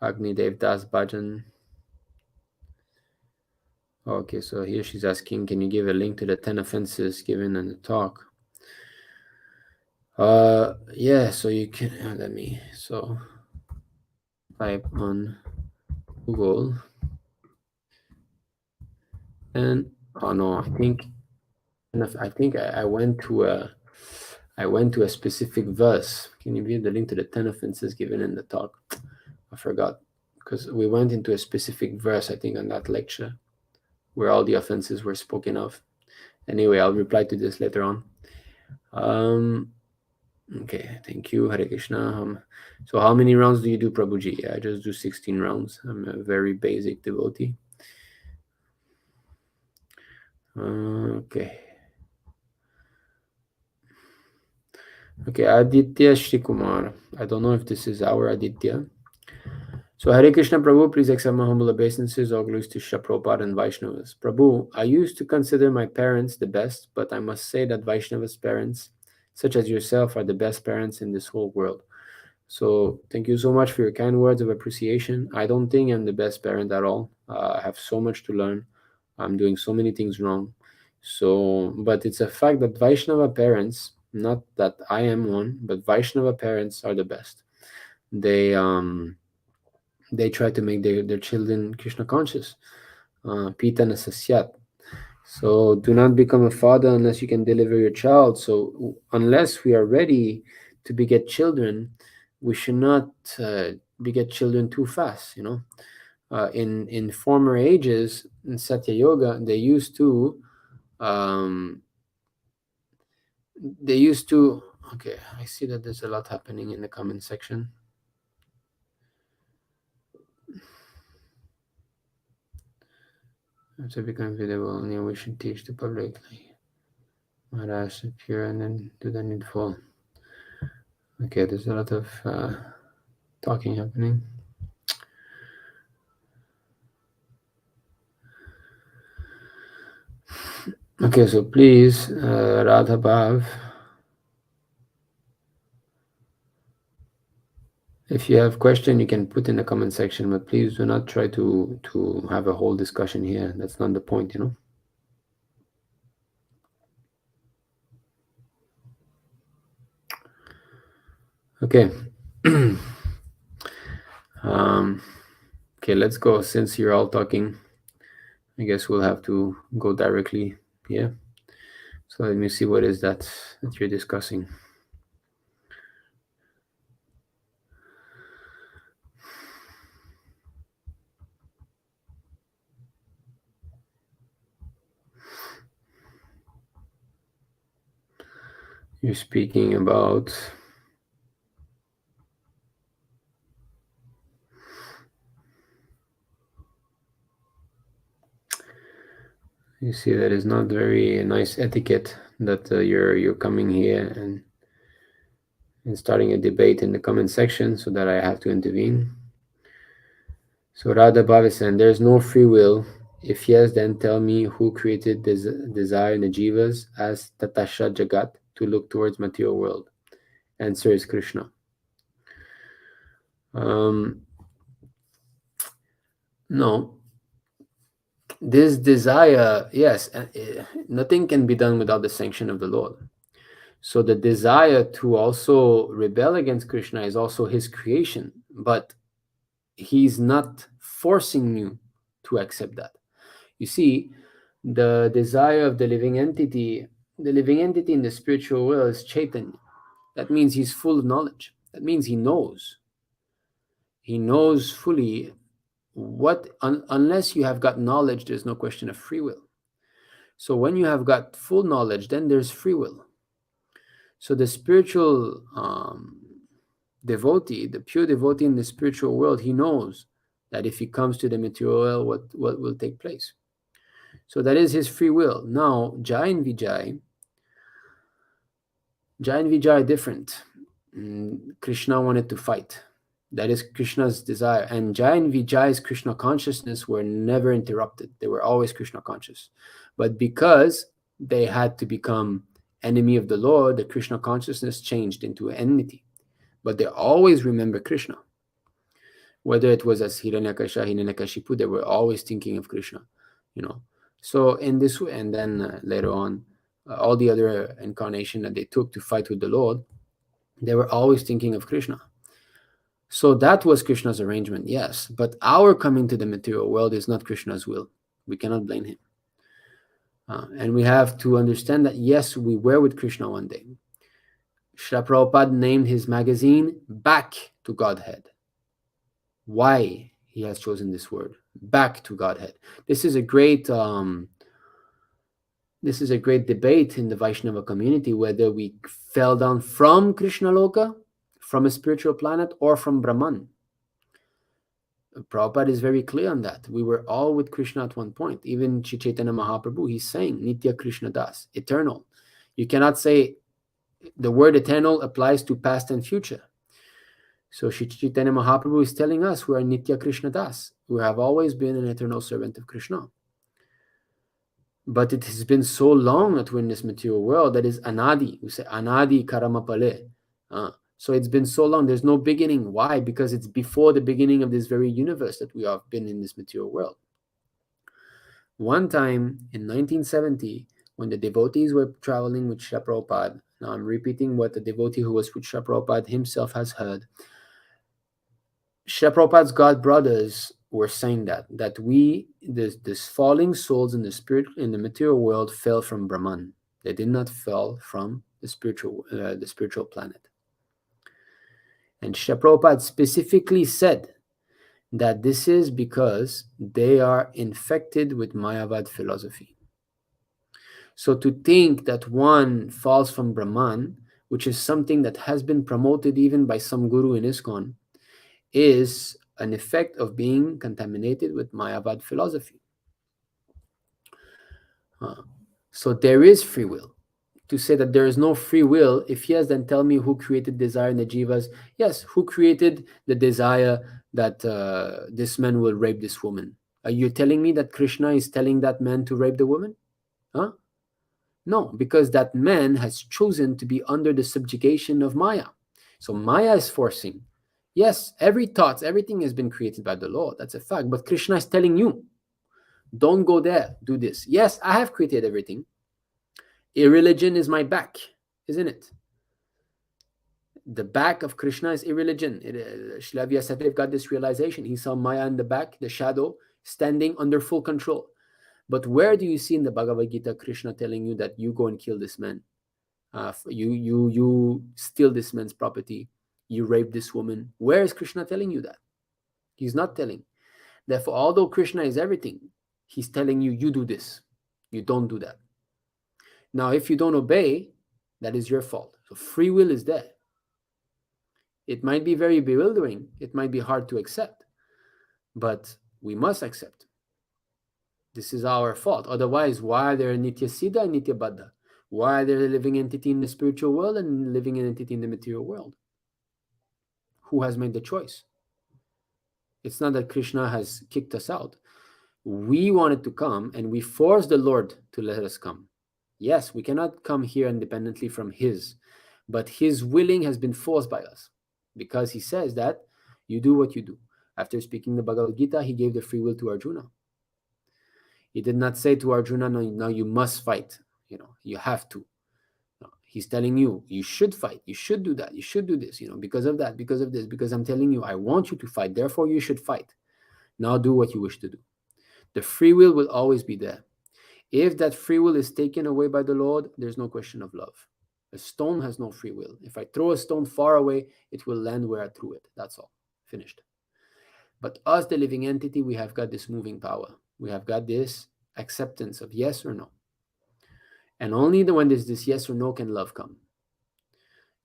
Bhajan. Okay, so here she's asking, can you give a link to the 10 offenses given in the talk? Yeah, so you can, so type on Google, and oh no, I think I went to a specific verse. Can you give the link to the 10 offenses given in the talk? I forgot, because we went into a specific verse, I think, on that lecture, where all the offenses were spoken of. Anyway, I'll reply to this later on. Okay, thank you, Hare Krishna. So how many rounds do you do, Prabhuji? I just do 16 rounds. I'm a very basic devotee. Okay. Okay, Aditya Shri Kumar. I don't know if this is our Aditya. So Hare Krishna Prabhu, please accept my humble obeisances. All glories to Shri Prabhupada and Vaishnavas. Prabhu, I used to consider my parents the best, but I must say that Vaishnavas' parents, such as yourself, are the best parents in this whole world. So thank you so much for your kind words of appreciation. I don't think I'm the best parent at all. I have so much to learn. I'm doing so many things wrong. So, but it's a fact that Vaishnava parents, not that I am one, but Vaishnava parents are the best. They try to make their children Krishna conscious. Pita na sasyat. So do not become a father unless you can deliver your child. So unless we are ready to beget children, we should not beget children too fast. In former ages in Satya Yoga, they used to. Okay, I see that there's a lot happening in the comment section. To become visible, we should teach the publicly. Maharaj appear and then do the needful. Okay, there's a lot of talking happening. Okay, so please, Radha Bhav, if you have question, you can put in the comment section, but please do not try to have a whole discussion here. That's not the point, you know. Okay. Okay, let's go. Since you're all talking, I guess we'll have to go directly here. So let me see what is that you're discussing. You're speaking about you see that is not very nice etiquette that you're coming here and starting a debate in the comment section so that I have to intervene. So Radha Bhavisan, there's no free will. If yes, then tell me who created this desire in the jivas as Tatasha Jagat to look towards material world. Answer is Krishna. No, this desire, yes, nothing can be done without the sanction of the Lord. So the desire to also rebel against Krishna is also his creation, but he's not forcing you to accept that. You see, the desire of the living entity in the spiritual world is Chaitanya. That means he's full of knowledge. That means he knows. He knows fully what, unless you have got knowledge, there's no question of free will. So when you have got full knowledge, then there's free will. So the spiritual devotee, the pure devotee in the spiritual world, he knows that if he comes to the material world, what will take place. So that is his free will. Now, Jai and Vijay are different. Krishna wanted to fight. That is Krishna's desire. And Jai and Vijay's Krishna consciousness were never interrupted. They were always Krishna conscious. But because they had to become enemy of the Lord, the Krishna consciousness changed into enmity. But they always remember Krishna. Whether it was as Hiranyakashipu, they were always thinking of Krishna, you know. So in this way, and then later on, all the other incarnation that they took to fight with the Lord, they were always thinking of Krishna. So that was Krishna's arrangement, yes. But our coming to the material world is not Krishna's will. We cannot blame him. And we have to understand that, yes, we were with Krishna one day. Srila Prabhupada named his magazine Back to Godhead. Why he has chosen this word, back to Godhead? This is a great debate in the Vaishnava community, whether we fell down from Krishna Loka, from a spiritual planet, or from Brahman. Prabhupada is very clear on that. We were all with Krishna at one point. Even Sri Chaitanya Mahaprabhu, he's saying Nitya Krishna Das, eternal. You cannot say the word eternal applies to past and future. So Sri Chaitanya Mahaprabhu is telling us we are Nitya Krishna Das. We have always been an eternal servant of Krishna. But it has been so long that we're in this material world that is anadi. We say anadi karamapale. So it's been so long. There's no beginning. Why? Because it's before the beginning of this very universe that we have been in this material world. One time in 1970, when the devotees were traveling with Srila Prabhupada, now I'm repeating what the devotee who was with Srila Prabhupada himself has heard. Srila Prabhupada's God brothers were saying that we, this falling souls in the spirit, in the material world, fell from Brahman. They did not fall from the spiritual planet. And Srila Prabhupada specifically said that this is because they are infected with Mayavad philosophy. So to think that one falls from Brahman, which is something that has been promoted even by some guru in ISKCON, is an effect of being contaminated with Mayavad philosophy. So there is free will. To say that there is no free will, if yes, then tell me who created desire in the jivas. Yes, who created the desire that this man will rape this woman? Are you telling me that Krishna is telling that man to rape the woman? Huh? No, because that man has chosen to be under the subjugation of Maya. So Maya is forcing. Yes, every thought, everything has been created by the Lord. That's a fact. But Krishna is telling you, don't go there, do this. Yes, I have created everything. Irreligion is my back, isn't it? The back of Krishna is irreligion. Srila Vyasadeva got this realization. He saw Maya in the back, the shadow, standing under full control. But where do you see in the Bhagavad Gita Krishna telling you that you go and kill this man? You steal this man's property. You rape this woman. Where is Krishna telling you that? He's not telling. Therefore, although Krishna is everything, he's telling you, you do this. You don't do that. Now, if you don't obey, that is your fault. So free will is there. It might be very bewildering. It might be hard to accept. But we must accept. This is our fault. Otherwise, why are there Nitya Siddha and Nitya Baddha? Why are there a living entity in the spiritual world and living entity in the material world? Who has made the choice? It's not that Krishna has kicked us out. We wanted to come and we forced the Lord to let us come. Yes, we cannot come here independently from His, but His willing has been forced by us because He says that you do what you do. After speaking the Bhagavad Gita, He gave the free will to Arjuna. He did not say to Arjuna, no, now you must fight. You have to. No, he's telling you, you should fight. You should do that. You should do this, because of that, because of this, because I'm telling you, I want you to fight. Therefore, you should fight. Now do what you wish to do. The free will always be there. If that free will is taken away by the Lord, there's no question of love. A stone has no free will. If I throw a stone far away, it will land where I threw it. That's all. Finished. But us, the living entity, we have got this moving power. We have got this acceptance of yes or no. And only when there's this yes or no can love come.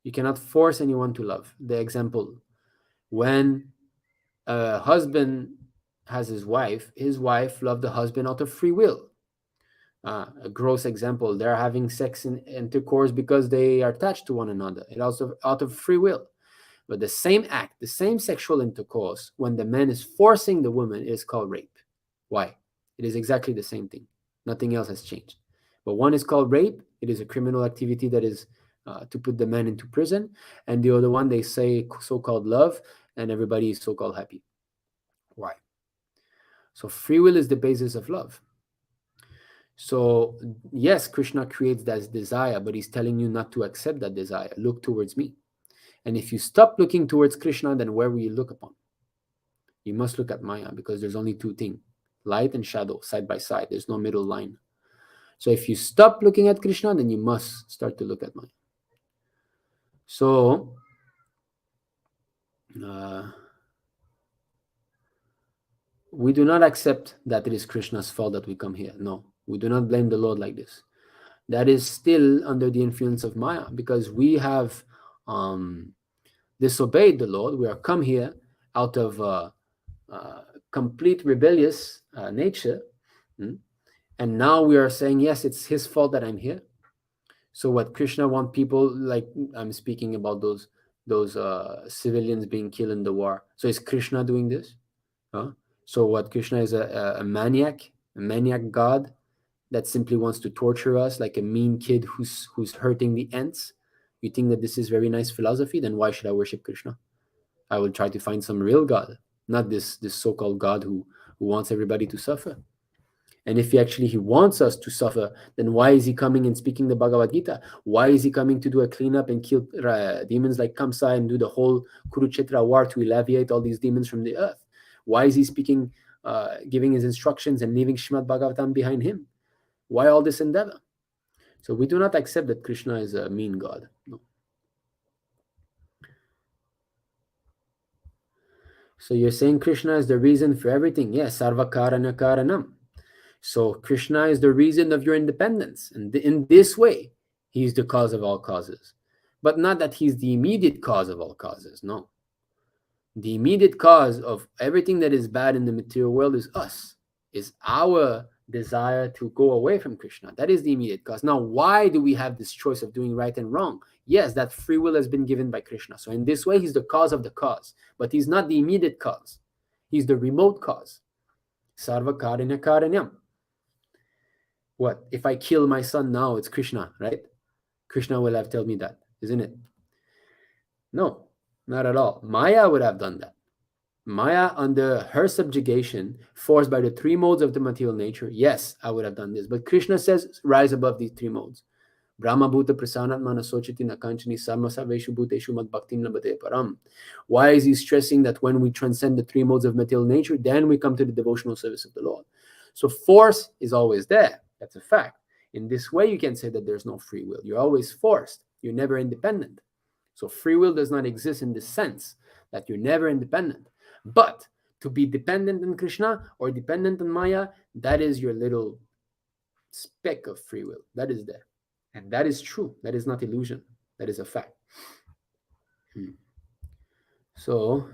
You cannot force anyone to love. The example, when a husband has his wife loved the husband out of free will. A gross example, they're having sex in intercourse because they are attached to one another. It also out of free will. But the same act, the same sexual intercourse, when the man is forcing the woman, is called rape. Why? It is exactly the same thing. Nothing else has changed. But one is called rape. It is a criminal activity that is to put the man into prison. And the other one, they say so-called love, and everybody is so-called happy. Why? So free will is the basis of love. So yes, Krishna creates that desire, but he's telling you not to accept that desire. Look towards me. And if you stop looking towards Krishna, then where will you look upon? You must look at Maya, because there's only two things, light and shadow, side by side. There's no middle line. So if you stop looking at Krishna, then you must start to look at Maya. So we do not accept that it is Krishna's fault that we come here. No, we do not blame the Lord like this. That is still under the influence of Maya, because we have disobeyed the Lord. We are come here out of complete rebellious nature. And now we are saying, yes, it's his fault that I'm here. So what Krishna want people, like I'm speaking about those civilians being killed in the war. So is Krishna doing this? So what, Krishna is a maniac God that simply wants to torture us like a mean kid who's hurting the ants? You think that this is very nice philosophy? Then why should I worship Krishna? I will try to find some real God, not this so-called God who wants everybody to suffer. And if he wants us to suffer, then why is he coming and speaking the Bhagavad Gita? Why is he coming to do a cleanup and kill demons like Kamsa and do the whole Kurukshetra war to alleviate all these demons from the earth? Why is he speaking, giving his instructions and leaving Srimad Bhagavatam behind him? Why all this endeavor? So we do not accept that Krishna is a mean God. No. So you're saying Krishna is the reason for everything. Yes, sarva karana karanam. So Krishna is the reason of your independence. And in this way, he's the cause of all causes. But not that he's the immediate cause of all causes. No. The immediate cause of everything that is bad in the material world is us. Is our desire to go away from Krishna. That is the immediate cause. Now, why do we have this choice of doing right and wrong? Yes, that free will has been given by Krishna. So in this way, he's the cause of the cause. But he's not the immediate cause. He's the remote cause. Sarva karana karanyam. What? If I kill my son now, it's Krishna, right? Krishna will have told me that, isn't it? No, not at all. Maya would have done that. Maya, under her subjugation, forced by the three modes of the material nature, yes, I would have done this. But Krishna says, rise above these three modes. Brahma Bhuta Prasanat Manasochiti Nakanchani Samasaveshu Bhuteshu Mad Bhaktim Labate Param. Why is he stressing that when we transcend the three modes of material nature, then we come to the devotional service of the Lord? So force is always there. That's a fact. In this way, you can say that there's no free will. You're always forced. You're never independent. So free will does not exist in the sense that you're never independent. But to be dependent on Krishna or dependent on Maya, that is your little speck of free will. That is there. And that is true. That is not illusion. That is a fact. So,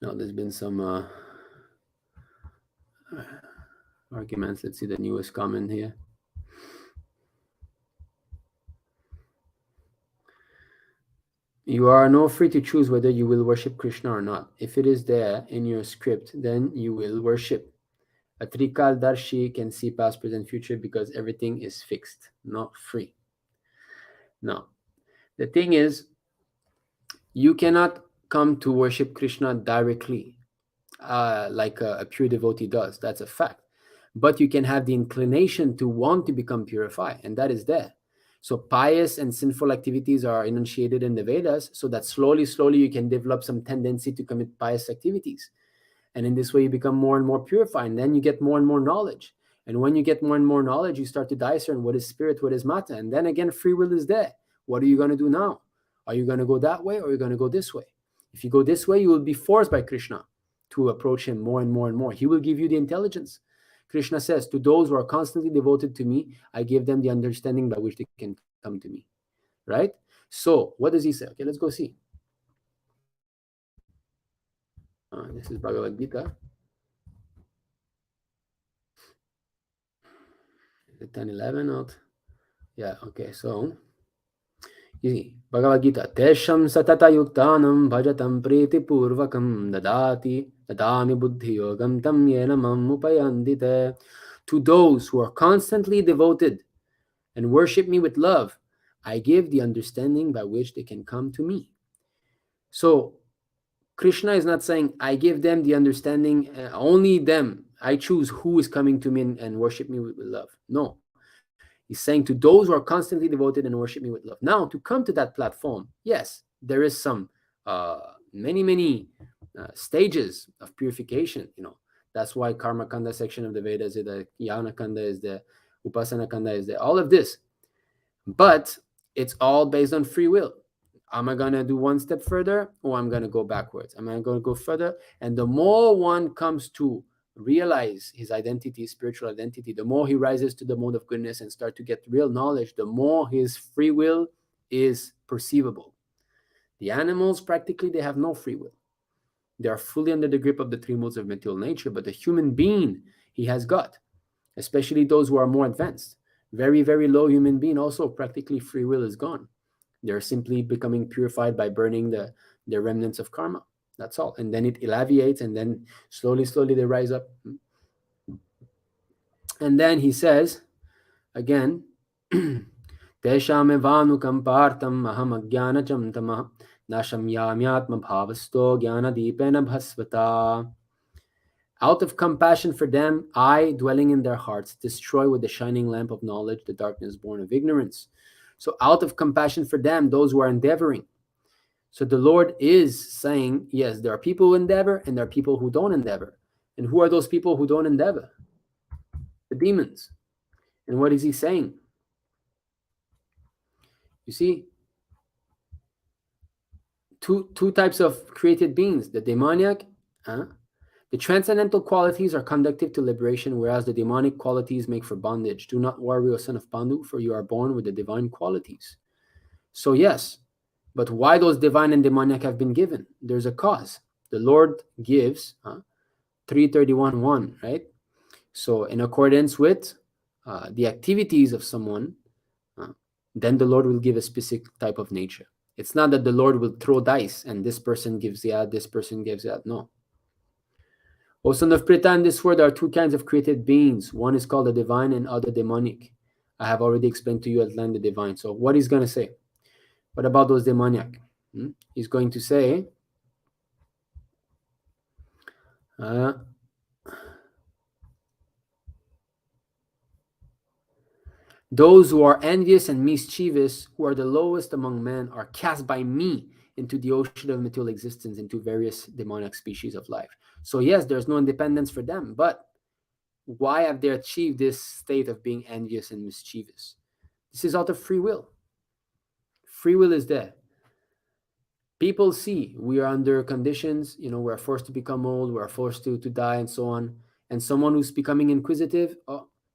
now there's been some arguments. Let's see the newest comment here. You are no free to choose whether you will worship Krishna or not. If it is there in your script, then you will worship. A Trikaldarshi can see past, present, future because everything is fixed, not free. Now, the thing is, you cannot come to worship Krishna directly like a pure devotee does. That's a fact. But you can have the inclination to want to become purified, and that is there. So pious and sinful activities are enunciated in the Vedas so that slowly you can develop some tendency to commit pious activities. And in this way, you become more and more purified, and then you get more and more knowledge. And when you get more and more knowledge, you start to discern what is spirit, what is matter. And then again, free will is there. What are you going to do now? Are you going to go that way or are you going to go this way? If you go this way, you will be forced by Krishna to approach him more and more and more. He will give you the intelligence. Krishna says, to those who are constantly devoted to me, I give them the understanding by which they can come to me. Right? So, what does he say? Okay, let's go see. This is Bhagavad Gita. Is it 10, 11 out? Yeah, okay, so you see, Bhagavad Gita, Tesham satata yuktanam bhajatam priti purvakam dadami buddhi yogam tam yena mam upayandite. To those who are constantly devoted and worship me with love, I give the understanding by which they can come to me. So Krishna is not saying, I give them the understanding, only them. I choose who is coming to me and worship me with love. No. He's saying to those who are constantly devoted and worship me with love. Now, to come to that platform, yes, there is some many stages of purification. That's why Karma Kanda section of the Vedas is the Jnana Kanda is the Upasana Kanda is there. All of this, but it's all based on free will. Am I going to do one step further or I'm going to go backwards? Am I going to go further? And the more one comes to realize his identity, spiritual identity, the more he rises to the mode of goodness and start to get real knowledge, the more his free will is perceivable. The animals, practically, they have no free will. They are fully under the grip of the three modes of material nature, but the human being, he has got, especially those who are more advanced. Very, very low human being, also practically free will is gone. They're simply becoming purified by burning the remnants of karma. That's all. And then it alleviates, and then slowly they rise up. And then he says, again, Tesham evanukam partam aham ajnanacham tamah nasham yamyatma bhavasto jnana deepena bhasvata. Out of compassion for them, I, dwelling in their hearts, destroy with the shining lamp of knowledge the darkness born of ignorance. So out of compassion for them, those who are endeavoring. So the Lord is saying, yes, there are people who endeavor and there are people who don't endeavor. And who are those people who don't endeavor? The demons. And what is he saying? You see, two types of created beings, the demoniac. The transcendental qualities are conducive to liberation, whereas the demonic qualities make for bondage. Do not worry, O son of Pandu, for you are born with the divine qualities. So yes, but why those divine and demoniac have been given? There's a cause. The Lord gives 331:1, right? So in accordance with the activities of someone, then the Lord will give a specific type of nature. It's not that the Lord will throw dice and this person gives that, this person gives that. No. O son of Prita, in this world there are two kinds of created beings. One is called the divine and other demonic. I have already explained to you at length the divine. So what he's going to say? What about those demoniac? He's going to say, those who are envious and mischievous, who are the lowest among men, are cast by me into the ocean of material existence, into various demonic species of life. So yes, there's no independence for them, but why have they achieved this state of being envious and mischievous? This is out of free will. Free will is there. People see we are under conditions, we're forced to become old, we're forced to die, and so on. And someone who's becoming inquisitive,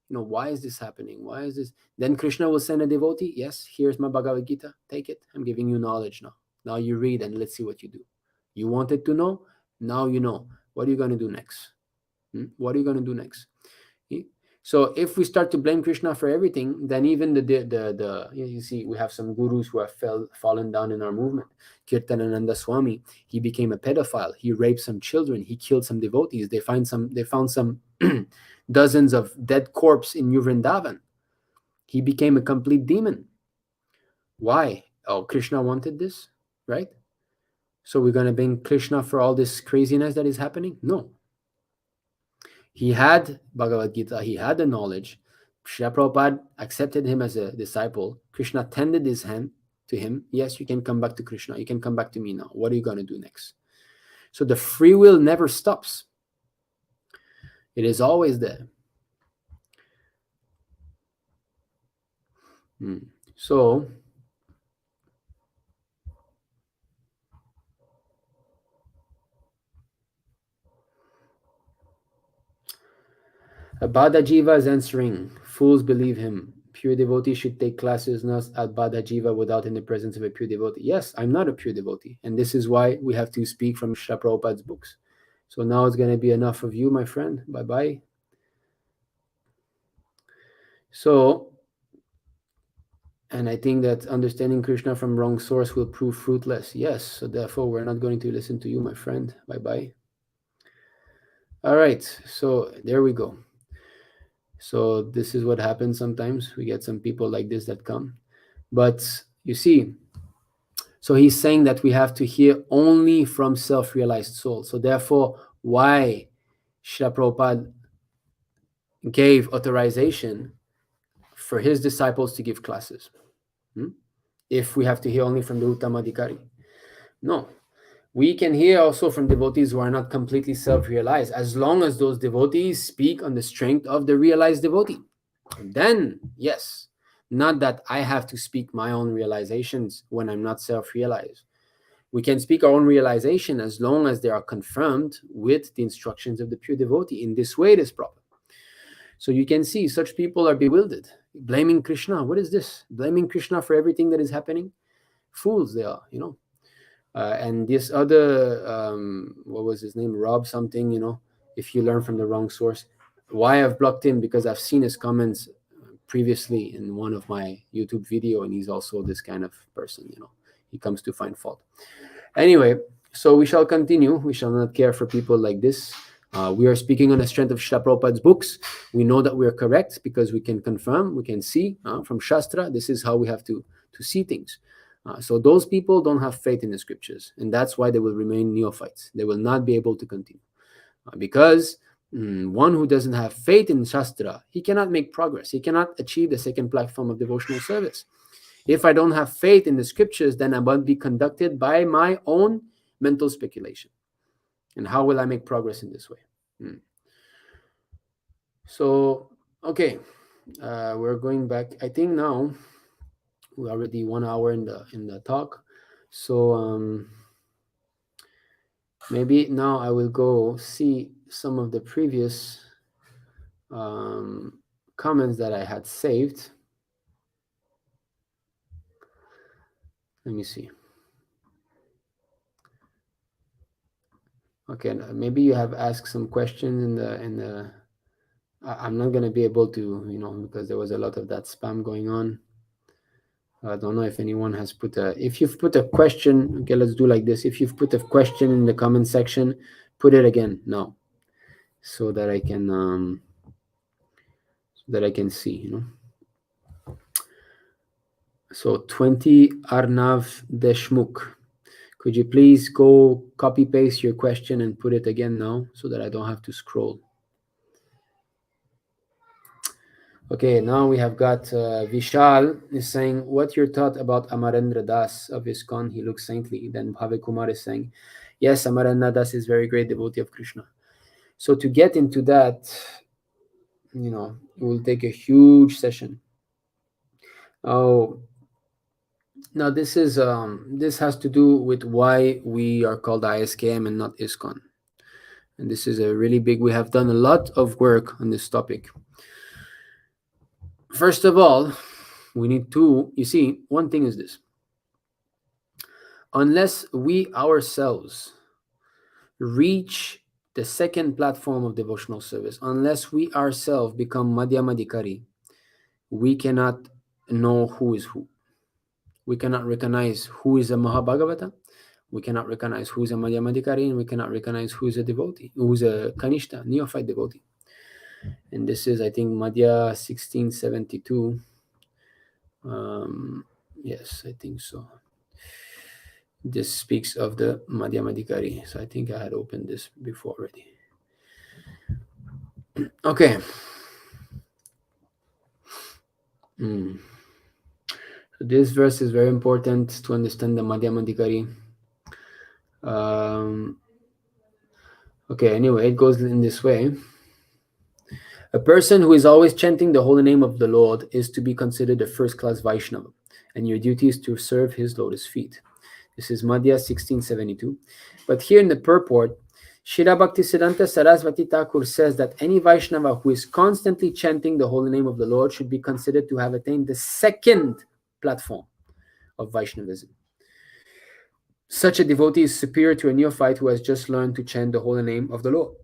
why is this happening? Why is this? Then Krishna will send a devotee. Yes, here's my Bhagavad Gita. Take it. I'm giving you knowledge now. Now you read and let's see what you do. You wanted to know? Now you know. What are you going to do next? What are you going to do next? So if we start to blame Krishna for everything, then even you see, we have some gurus who have fallen down in our movement. Kirtanananda Swami, he became a pedophile. He raped some children. He killed some devotees. They found some dozens of dead corpses in New Vrindavan. He became a complete demon. Why? Oh, Krishna wanted this, right? So we're going to blame Krishna for all this craziness that is happening? No. He had Bhagavad Gita, he had the knowledge. Srila Prabhupada accepted him as a disciple. Krishna tended his hand to him. Yes, you can come back to Krishna. You can come back to me now. What are you going to do next? So the free will never stops. It is always there. So, Abhada Jiva is answering. Fools believe him. Pure devotee should take classes not at Bhada Jiva without in the presence of a pure devotee. Yes, I'm not a pure devotee. And this is why we have to speak from Srila Prabhupada's books. So now it's going to be enough of you, my friend. Bye-bye. So, and I think that understanding Krishna from wrong source will prove fruitless. Yes, so therefore we're not going to listen to you, my friend. Bye-bye. All right, so there we go. So this is what happens sometimes. We get some people like this that come. But you see, so he's saying that we have to hear only from self-realized soul. So therefore, why Srila Prabhupada gave authorization for his disciples to give classes? If we have to hear only from the Uttamadhikari. No. We can hear also from devotees who are not completely self-realized, as long as those devotees speak on the strength of the realized devotee. Then, yes, not that I have to speak my own realizations when I'm not self-realized. We can speak our own realization as long as they are confirmed with the instructions of the pure devotee. In this way, it is proper. So you can see such people are bewildered, blaming Krishna. What is this? Blaming Krishna for everything that is happening? Fools they are, and this other, what was his name? Rob something, if you learn from the wrong source. Why I've blocked him? Because I've seen his comments previously in one of my YouTube video, and he's also this kind of person, he comes to find fault. Anyway, so we shall continue. We shall not care for people like this. We are speaking on the strength of Srila Prabhupada's books. We know that we are correct because we can confirm, we can see from Shastra. This is how we have to see things. So those people don't have faith in the scriptures, and that's why they will remain neophytes. They will not be able to continue. Because one who doesn't have faith in Shastra, he cannot make progress. He cannot achieve the second platform of devotional service. If I don't have faith in the scriptures, then I won't be conducted by my own mental speculation. And how will I make progress in this way? So, okay, we're going back. I think now we're already 1 hour in the talk. So maybe now I will go see some of the previous comments that I had saved. Let me see. Okay, maybe you have asked some questions in the I'm not going to be able to, because there was a lot of that spam going on. I don't know if anyone has if you've put a question, okay, let's do like this. If you've put a question in the comment section, put it again now. so that I can see, So 20 Arnav Deshmukh. Could you please go copy paste your question and put it again now so that I don't have to scroll? Okay, now we have got Vishal is saying, what your thought about Amarendra Das of ISKCON? He looks saintly. Then Bhave Kumar is saying, yes, Amarendra Das is very great devotee of Krishna. So to get into that, it will take a huge session. Oh, now this has to do with why we are called ISKM and not ISKCON. And this is a really big, we have done a lot of work on this topic. First of all, we need to, one thing is this. Unless we ourselves reach the second platform of devotional service, unless we ourselves become Madhyamadikari, we cannot know who is who. We cannot recognize who is a Mahabhagavata, we cannot recognize who is a Madhyamadikari, and we cannot recognize who is a devotee, who is a Kanishta, neophyte devotee. And this is, I think, Madhya 1672. Yes, I think so. This speaks of the Madhyamadikari. So I think I had opened this before already. Okay. So this verse is very important to understand the Madhyamadikari. Okay, anyway, it goes in this way. A person who is always chanting the holy name of the Lord is to be considered a first-class Vaishnava, and your duty is to serve his lotus feet. This is Madhya 1672. But here in the purport, Srila Bhaktivedanta Saraswati Thakur says that any Vaishnava who is constantly chanting the holy name of the Lord should be considered to have attained the second platform of Vaishnavism. Such a devotee is superior to a neophyte who has just learned to chant the holy name of the Lord.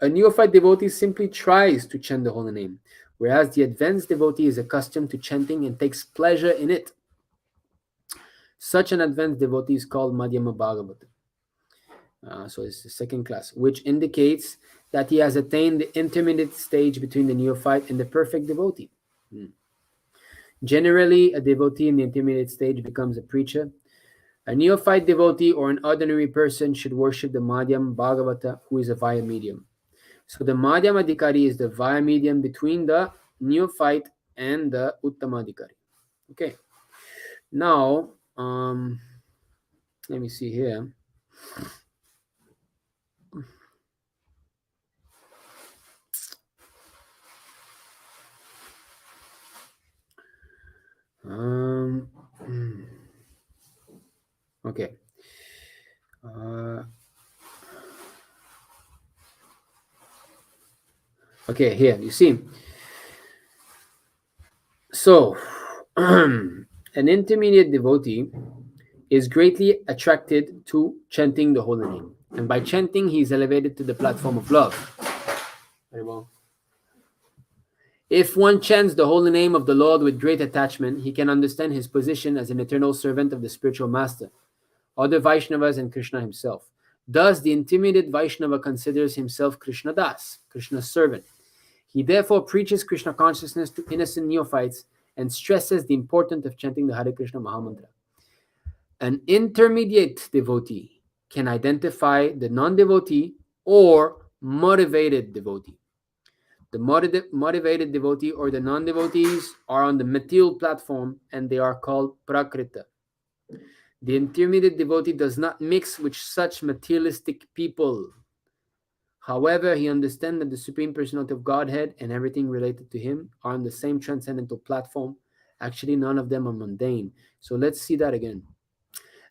A neophyte devotee simply tries to chant the holy name, whereas the advanced devotee is accustomed to chanting and takes pleasure in it. Such an advanced devotee is called Madhyama Bhagavata. So it's the second class, which indicates that he has attained the intermediate stage between the neophyte and the perfect devotee. Generally, a devotee in the intermediate stage becomes a preacher. A neophyte devotee or an ordinary person should worship the Madhyam Bhagavata, who is a vaya medium. So the Madhyamadikari is the vaya medium between the neophyte and the Uttamadikari. Okay. Now, let me see here. Okay. Okay, here, you see. So, an intermediate devotee is greatly attracted to chanting the holy name. And by chanting, he is elevated to the platform of love. Very well. If one chants the holy name of the Lord with great attachment, he can understand his position as an eternal servant of the spiritual master, other Vaishnavas, and Krishna himself. Thus, the intermediate Vaishnava considers himself Krishna Das, Krishna's servant. He therefore preaches Krishna consciousness to innocent neophytes and stresses the importance of chanting the Hare Krishna Mahamantra. An intermediate devotee can identify the non-devotee or motivated devotee. The motivated devotee or the non-devotees are on the material platform and they are called prakrita. The intermediate devotee does not mix with such materialistic people. However, he understands that the Supreme Personality of Godhead and everything related to him are on the same transcendental platform. Actually, none of them are mundane. So let's see that again.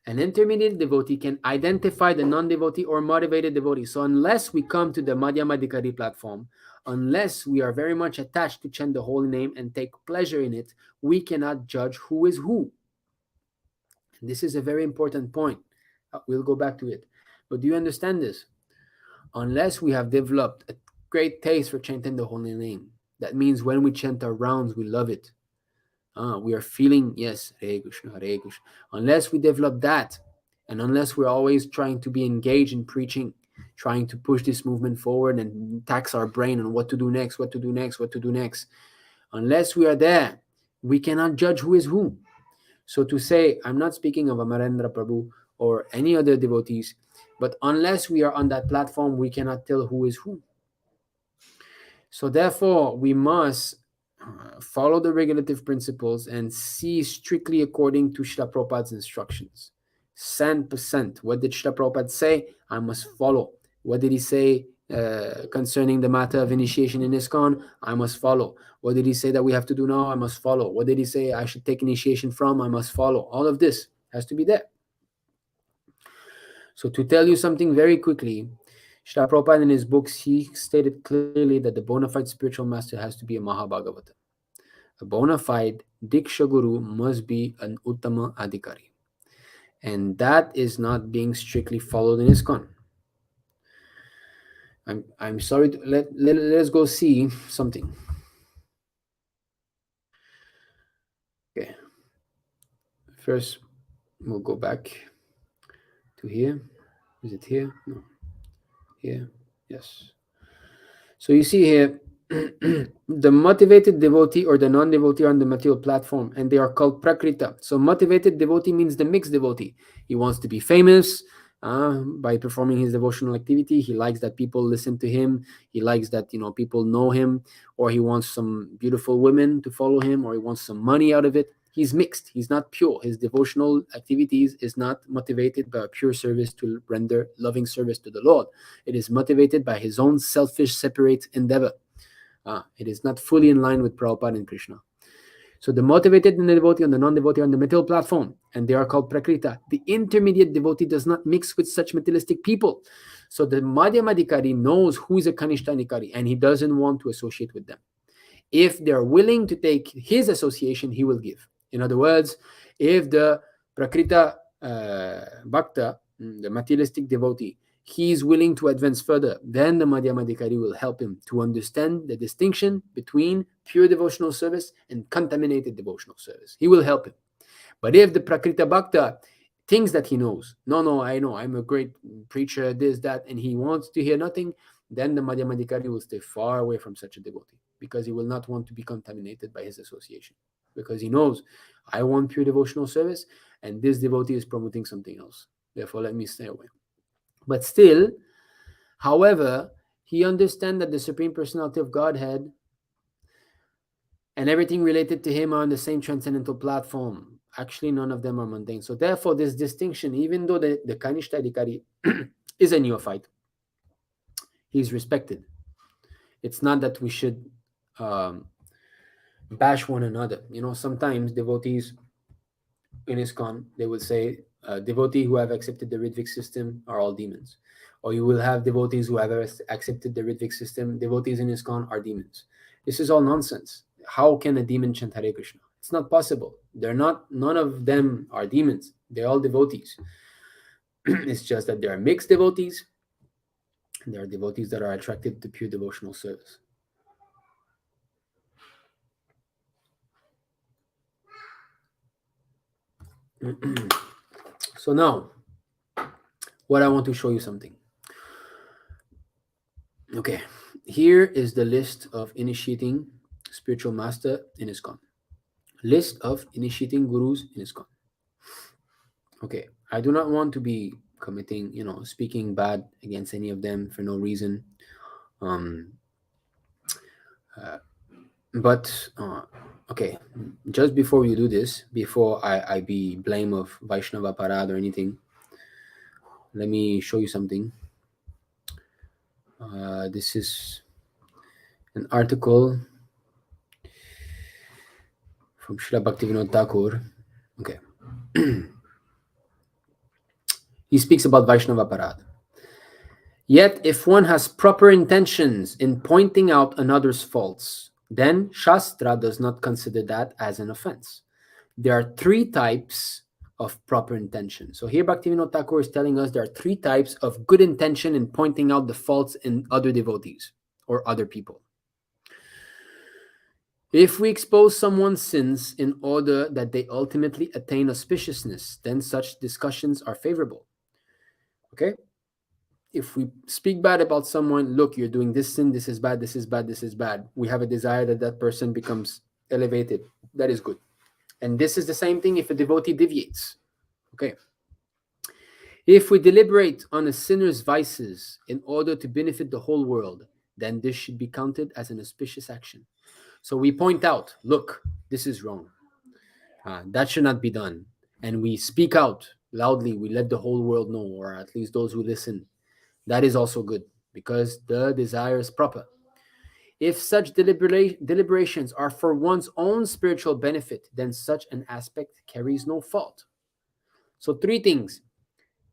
An intermediate devotee can identify the non-devotee or motivated devotee. So unless we come to the Madhyamadikari platform, unless we are very much attached to chant the holy name and take pleasure in it, we cannot judge who is who. And this is a very important point. We'll go back to it. But do you understand this? Unless we have developed a great taste for chanting the holy name, that means when we chant our rounds, we love it. We are feeling, yes, Hare Krishna, Hare Krishna. Unless we develop that, and unless we're always trying to be engaged in preaching, trying to push this movement forward and tax our brain on what to do next, what to do next, what to do next. Unless we are there, we cannot judge who is who. So to say, I'm not speaking of Amarendra Prabhu or any other devotees, but unless we are on that platform, we cannot tell who is who. So therefore, we must follow the regulative principles and see strictly according to Srila Prabhupada's instructions. 100%. What did Srila Prabhupada say? I must follow. What did he say concerning the matter of initiation in ISKCON? I must follow. What did he say that we have to do now? I must follow. What did he say I should take initiation from? I must follow. All of this has to be there. So to tell you something very quickly, Srila Prabhupada in his books, he stated clearly that the bona fide spiritual master has to be a Mahabhagavata. A bona fide Diksha Guru must be an Uttama Adhikari. And that is not being strictly followed in ISKCON. I'm sorry, let's go see something. Okay. First, we'll go back to here. Is it here? No. Here. Yes. So you see here, the motivated devotee or the non-devotee are on the material platform, and they are called prakrita. So motivated devotee means the mixed devotee. He wants to be famous by performing his devotional activity. He likes that people listen to him. He likes that people know him, or he wants some beautiful women to follow him, or he wants some money out of it. He's mixed. He's not pure. His devotional activities is not motivated by a pure service to render loving service to the Lord. It is motivated by his own selfish, separate endeavor. It is not fully in line with Prabhupada and Krishna. So the motivated and the devotee and the non-devotee are on the material platform, and they are called prakrita. The intermediate devotee does not mix with such materialistic people. So the Madhyamadikari knows who is a Kanishtanikari, and he doesn't want to associate with them. If they're willing to take his association, he will give. In other words, if the prakrita bhakta, the materialistic devotee, he is willing to advance further, then the Madhyamadikari will help him to understand the distinction between pure devotional service and contaminated devotional service. He will help him. But if the Prakrita Bhakta thinks that he knows, no, I know, I'm a great preacher, this, that, and he wants to hear nothing, then the Madhyamadikari will stay far away from such a devotee, because he will not want to be contaminated by his association. Because he knows, I want pure devotional service, and this devotee is promoting something else. Therefore, let me stay away. But still, however, he understands that the Supreme Personality of Godhead and everything related to him are on the same transcendental platform. Actually, none of them are mundane. So therefore, this distinction, even though the Kanishta Adhikari is a neophyte, he's respected. It's not that we should bash one another. Sometimes devotees in ISKCON, they will say, devotees who have accepted the Ritvik system are all demons. Or you will have devotees who have accepted the Ritvik system. Devotees in ISKCON are demons. This is all nonsense. How can a demon chant Hare Krishna? It's not possible. None of them are demons. They're all devotees. It's just that there are mixed devotees. And there are devotees that are attracted to pure devotional service. So now, what I want to show you something. Okay, here is the list of initiating spiritual master in ISKCON. List of initiating gurus in ISKCON. Okay, I do not want to be committing, speaking bad against any of them for no reason. Okay, just before you do this, before I be blame of Vaishnava Parad or anything, let me show you something. This is an article from Srila Bhaktivedanta Thakur. Okay. He speaks about Vaishnava Parad. Yet, if one has proper intentions in pointing out another's faults, then Shastra does not consider that as an offense. There are 3 types of proper intention. So here Bhaktivedanta Thakur is telling us there are 3 types of good intention in pointing out the faults in other devotees or other people. If we expose someone's sins in order that they ultimately attain auspiciousness, then such discussions are favorable. Okay? If we speak bad about someone, look, you're doing this sin, this is bad, this is bad, this is bad. We have a desire that that person becomes elevated. That is good. And this is the same thing if a devotee deviates. Okay. If we deliberate on a sinner's vices in order to benefit the whole world, then this should be counted as an auspicious action. So we point out, look, this is wrong. That should not be done. And we speak out loudly. We let the whole world know, or at least those who listen. That is also good because the desire is proper. If such deliberations are for one's own spiritual benefit, then such an aspect carries no fault. So, three things: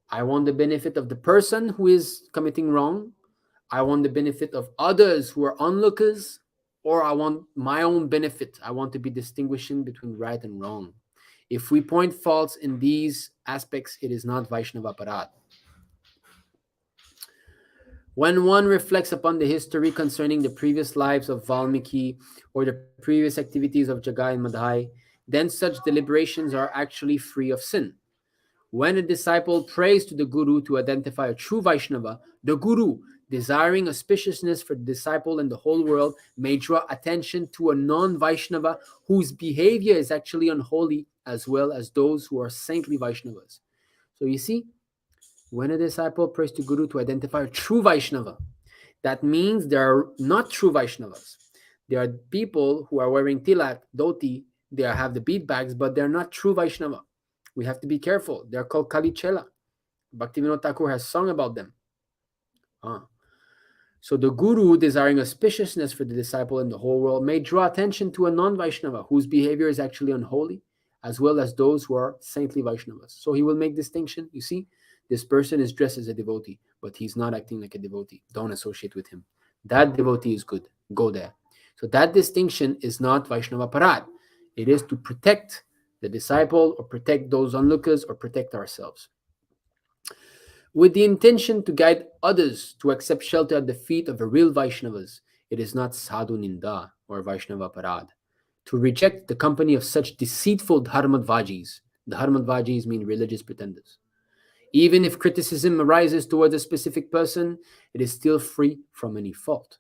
I want the benefit of the person who is committing wrong, I want the benefit of others who are onlookers, or I want my own benefit. I want to be distinguishing between right and wrong. If we point faults in these aspects, it is not Vaishnava Parad. When one reflects upon the history concerning the previous lives of Valmiki or the previous activities of Jagai and Madhai, then such deliberations are actually free of sin. When a disciple prays to the Guru to identify a true Vaishnava, the Guru, desiring auspiciousness for the disciple and the whole world, may draw attention to a non-Vaishnava whose behavior is actually unholy, as well as those who are saintly Vaishnavas. So you see, when a disciple prays to Guru to identify a true Vaishnava, that means there are not true Vaishnavas. There are people who are wearing tilak, dhoti, they have the bead bags, but they're not true Vaishnava. We have to be careful. They're called Kalichela. Bhaktivedanta Thakur has sung about them. So the Guru, desiring auspiciousness for the disciple and the whole world, may draw attention to a non-Vaishnava whose behavior is actually unholy, as well as those who are saintly Vaishnavas. So he will make distinction. You see, this person is dressed as a devotee, but he's not acting like a devotee. Don't associate with him. That devotee is good. Go there. So that distinction is not Vaishnava Parad. It is to protect the disciple or protect those onlookers or protect ourselves. With the intention to guide others to accept shelter at the feet of the real Vaishnavas, it is not sadhu ninda or Vaishnava Parad. To reject the company of such deceitful dharmadvajis, dharmadvajis mean religious pretenders. Even if criticism arises towards a specific person, it is still free from any fault.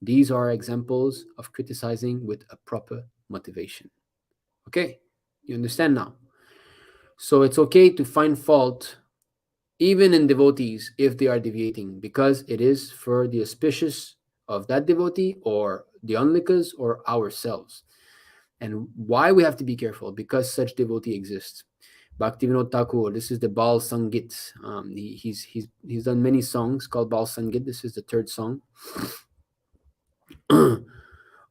These are examples of criticizing with a proper motivation. Okay, you understand now? So it's okay to find fault even in devotees if they are deviating, because it is for the auspicious of that devotee or the onlookers or ourselves. And why we have to be careful? Because such devotee exists. Bhaktivedanta Thakur, this is the Bal Sangit. He's done many songs called Bal Sangit. This is the third song.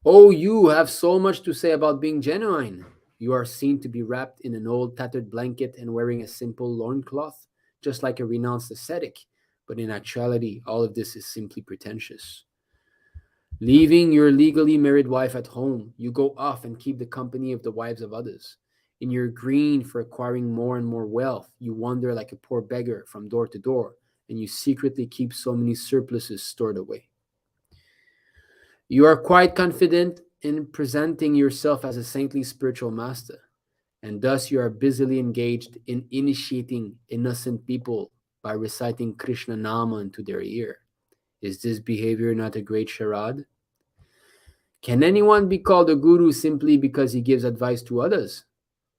Oh, you have so much to say about being genuine. You are seen to be wrapped in an old tattered blanket and wearing a simple loincloth, just like a renounced ascetic. But in actuality, all of this is simply pretentious. Leaving your legally married wife at home, you go off and keep the company of the wives of others. In your greed for acquiring more and more wealth, you wander like a poor beggar from door to door, and you secretly keep so many surpluses stored away. You are quite confident in presenting yourself as a saintly spiritual master, and thus you are busily engaged in initiating innocent people by reciting Krishna Nama into their ear. Is this behavior not a great charade? Can anyone be called a guru simply because he gives advice to others?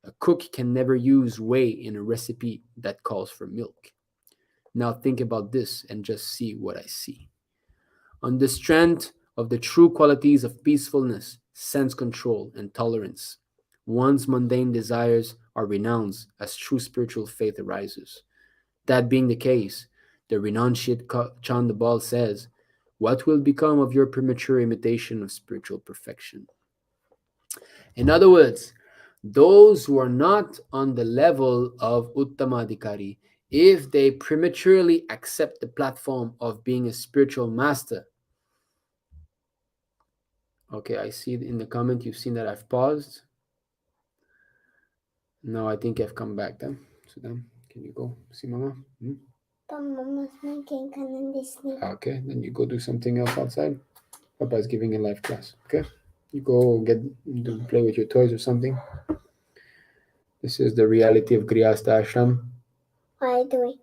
A cook can never use whey in a recipe that calls for milk. Now think about this and just see what I see. On the strength of the true qualities of peacefulness, sense control, and tolerance, one's mundane desires are renounced as true spiritual faith arises. That being the case, the renunciate Chandabal says, what will become of your premature imitation of spiritual perfection? In other words, those who are not on the level of Uttamadhikari, if they prematurely accept the platform of being a spiritual master. Okay, I see in the comment you've seen that I've paused. No, I think I've come back then. So then, can you go see Mama? But Mama's making candy snake. Okay, then you go do something else outside. Papa's giving a live class. Okay, you go play with your toys or something. This is the reality of Grihastha Ashram. Why do we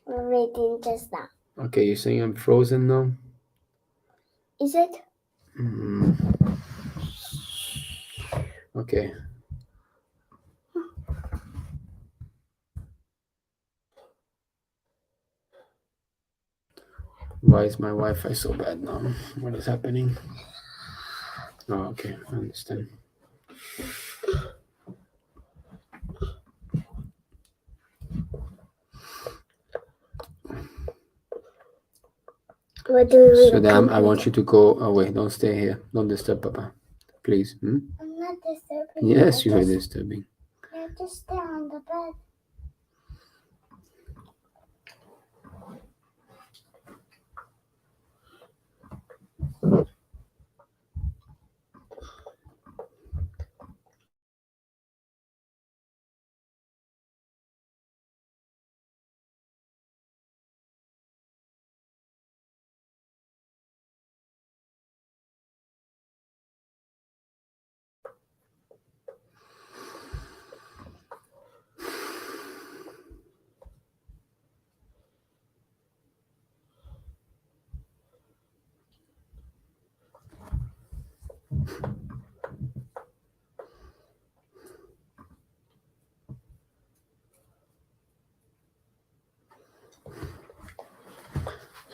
reading just now? Okay, you're saying I'm frozen now? Is it? Okay. Why is my Wi-Fi so bad now? What is happening? Oh, okay, I understand. What do we So then I want you to go away. Don't stay here. Don't disturb Papa. Please. I'm not disturbing. Yes, you are disturbing. Yeah, just stay on the bed.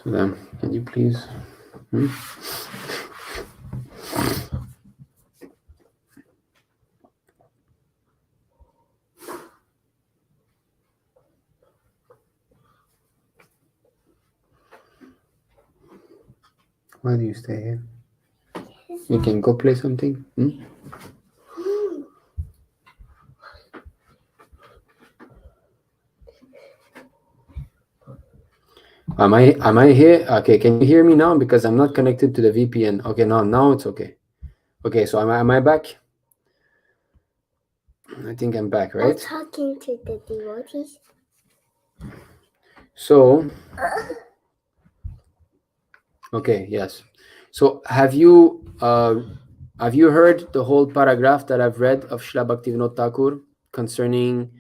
So then, can you please? Why do you stay here? You can go play something. Am I here? Okay, can you hear me now? Because I'm not connected to the VPN. Okay, now it's okay. Okay, so am I back? I think I'm back, right? I'm talking to the devotees. So, okay, yes. So have you heard the whole paragraph that I've read of Srila Bhaktivedanta Thakur concerning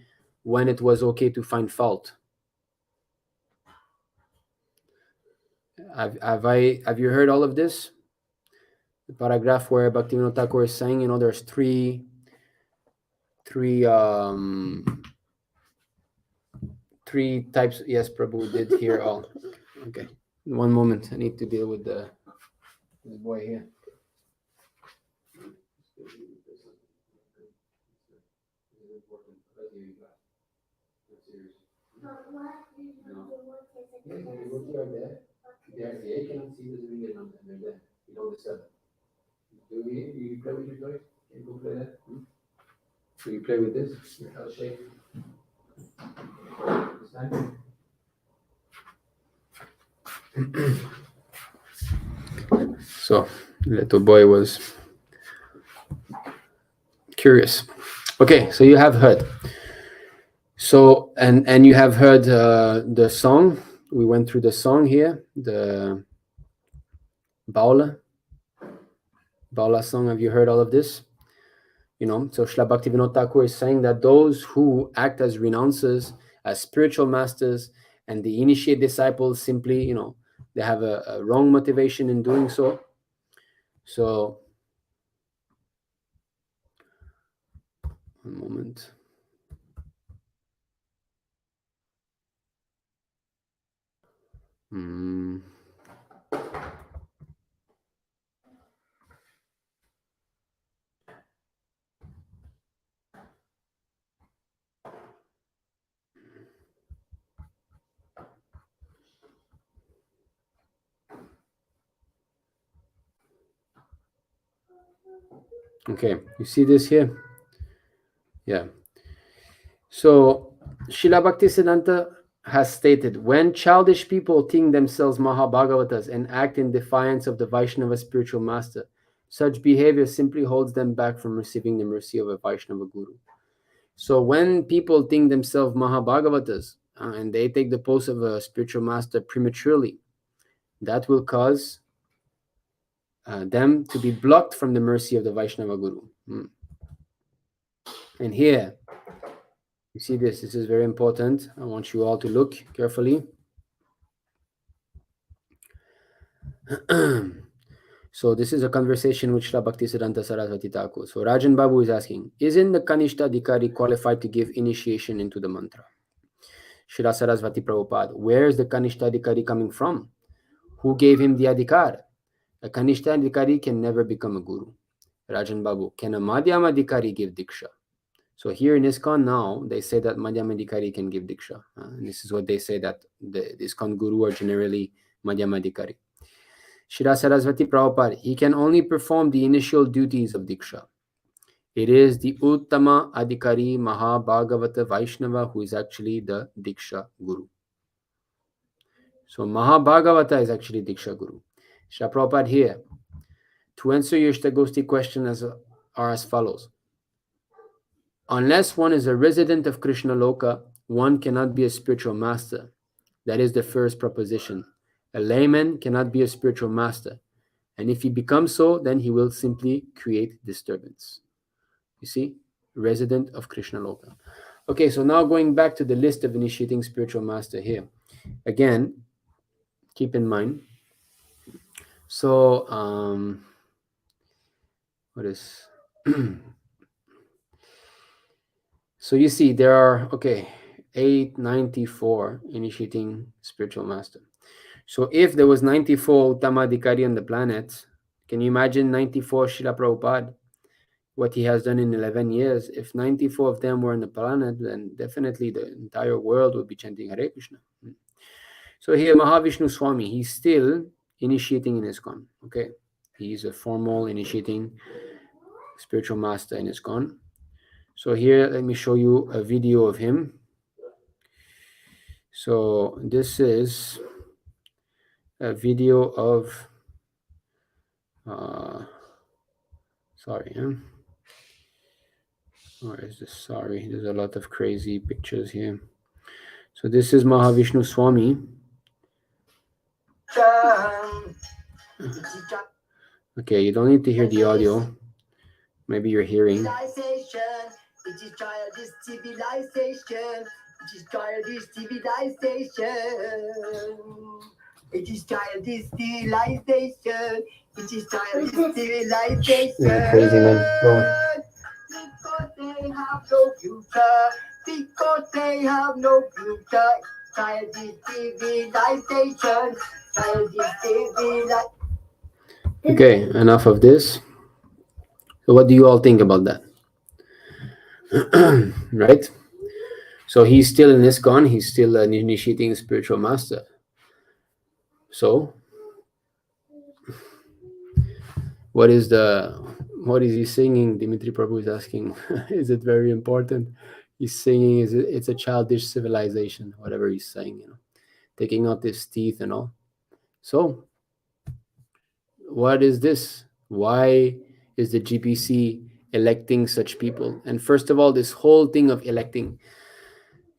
when it was okay to find fault? Have you heard all of this? The paragraph where Bhaktivedanta Thakur is saying, there's three types. Yes, Prabhu did hear all. Okay, one moment. I need to deal with this boy here. Yes, the devotee are there. They cannot see, doesn't mean they're not there. They're there. You don't disturb them. Do you play with your toys? Can you go play that? Do you play with this? I'll shake. So, little boy was curious. Okay, so you have heard. So, and you have heard the song. We went through the song here, the Baula song. Have you heard all of this? So Srila Bhaktivedanta Thakur is saying that those who act as renouncers, as spiritual masters, and the initiate disciples simply, they have a wrong motivation in doing so. So, one moment. Okay, you see this here? Yeah. So, Srila Bhaktisiddhanta has stated, when childish people think themselves Mahabhagavatas and act in defiance of the Vaishnava spiritual master, such behavior simply holds them back from receiving the mercy of a Vaishnava guru. So when people think themselves Mahabhagavatas and they take the post of a spiritual master prematurely, that will cause them to be blocked from the mercy of the Vaishnava guru. And here, you see this. This is very important. I want you all to look carefully. So this is a conversation with Srila Bhaktisiddhanta Saraswati Thakur. So Rajan Babu is asking, isn't the Kanishta Adhikari qualified to give initiation into the mantra? Srila Saraswati Prabhupada, where is the Kanishta Adhikari coming from? Who gave him the Adhikar? A Kanishta Adhikari can never become a guru. Rajan Babu, can a Madhyama Adhikari give Diksha? So here in ISKCON now, they say that Madhyama Adhikari can give Diksha. And this is what they say, that the ISKCON Guru are generally Madhyama Adhikari. Srila Saraswati Prabhupada, he can only perform the initial duties of Diksha. It is the Uttama Adhikari Mahabhagavata Vaishnava who is actually the Diksha Guru. So Mahabhagavata is actually Diksha Guru. Srila Prabhupada here, to answer your Ishtagosti question are as follows. Unless one is a resident of Krishna Loka, one cannot be a spiritual master. That is the first proposition. A layman cannot be a spiritual master. And if he becomes so, then he will simply create disturbance. You see? Resident of Krishna Loka. Okay, so now going back to the list of initiating spiritual master here. Again, keep in mind. So, what is... So you see, there are, 894 initiating spiritual master. So if there was 94 Uttama Adhikari on the planet, can you imagine 94 Srila Prabhupada, what he has done in 11 years? If 94 of them were on the planet, then definitely the entire world would be chanting Hare Krishna. So here, Mahavishnu Swami, he's still initiating in ISKCON. Okay, he's a formal initiating spiritual master in ISKCON. So here, let me show you a video of him. So this is a video of, where is this? Sorry, there's a lot of crazy pictures here. So this is Mahavishnu Swami. Okay, you don't need to hear the audio. Maybe you're hearing. It is childish civilization. It is childish civilization. It is childish civilization. It is childish civilization. Yeah, crazy man. Because they have no future. Because they have no future. Childish civilization. Childish civilization. Okay, enough of this. So what do you all think about that? Right? So he's still in ISKCON, he's still an initiating spiritual master. So what is he singing? Dimitri Prabhu is asking. Is it very important? He's singing, it's a childish civilization, whatever he's saying, taking out his teeth and all. So what is this? Why is the GPC electing such people? And first of all, this whole thing of electing,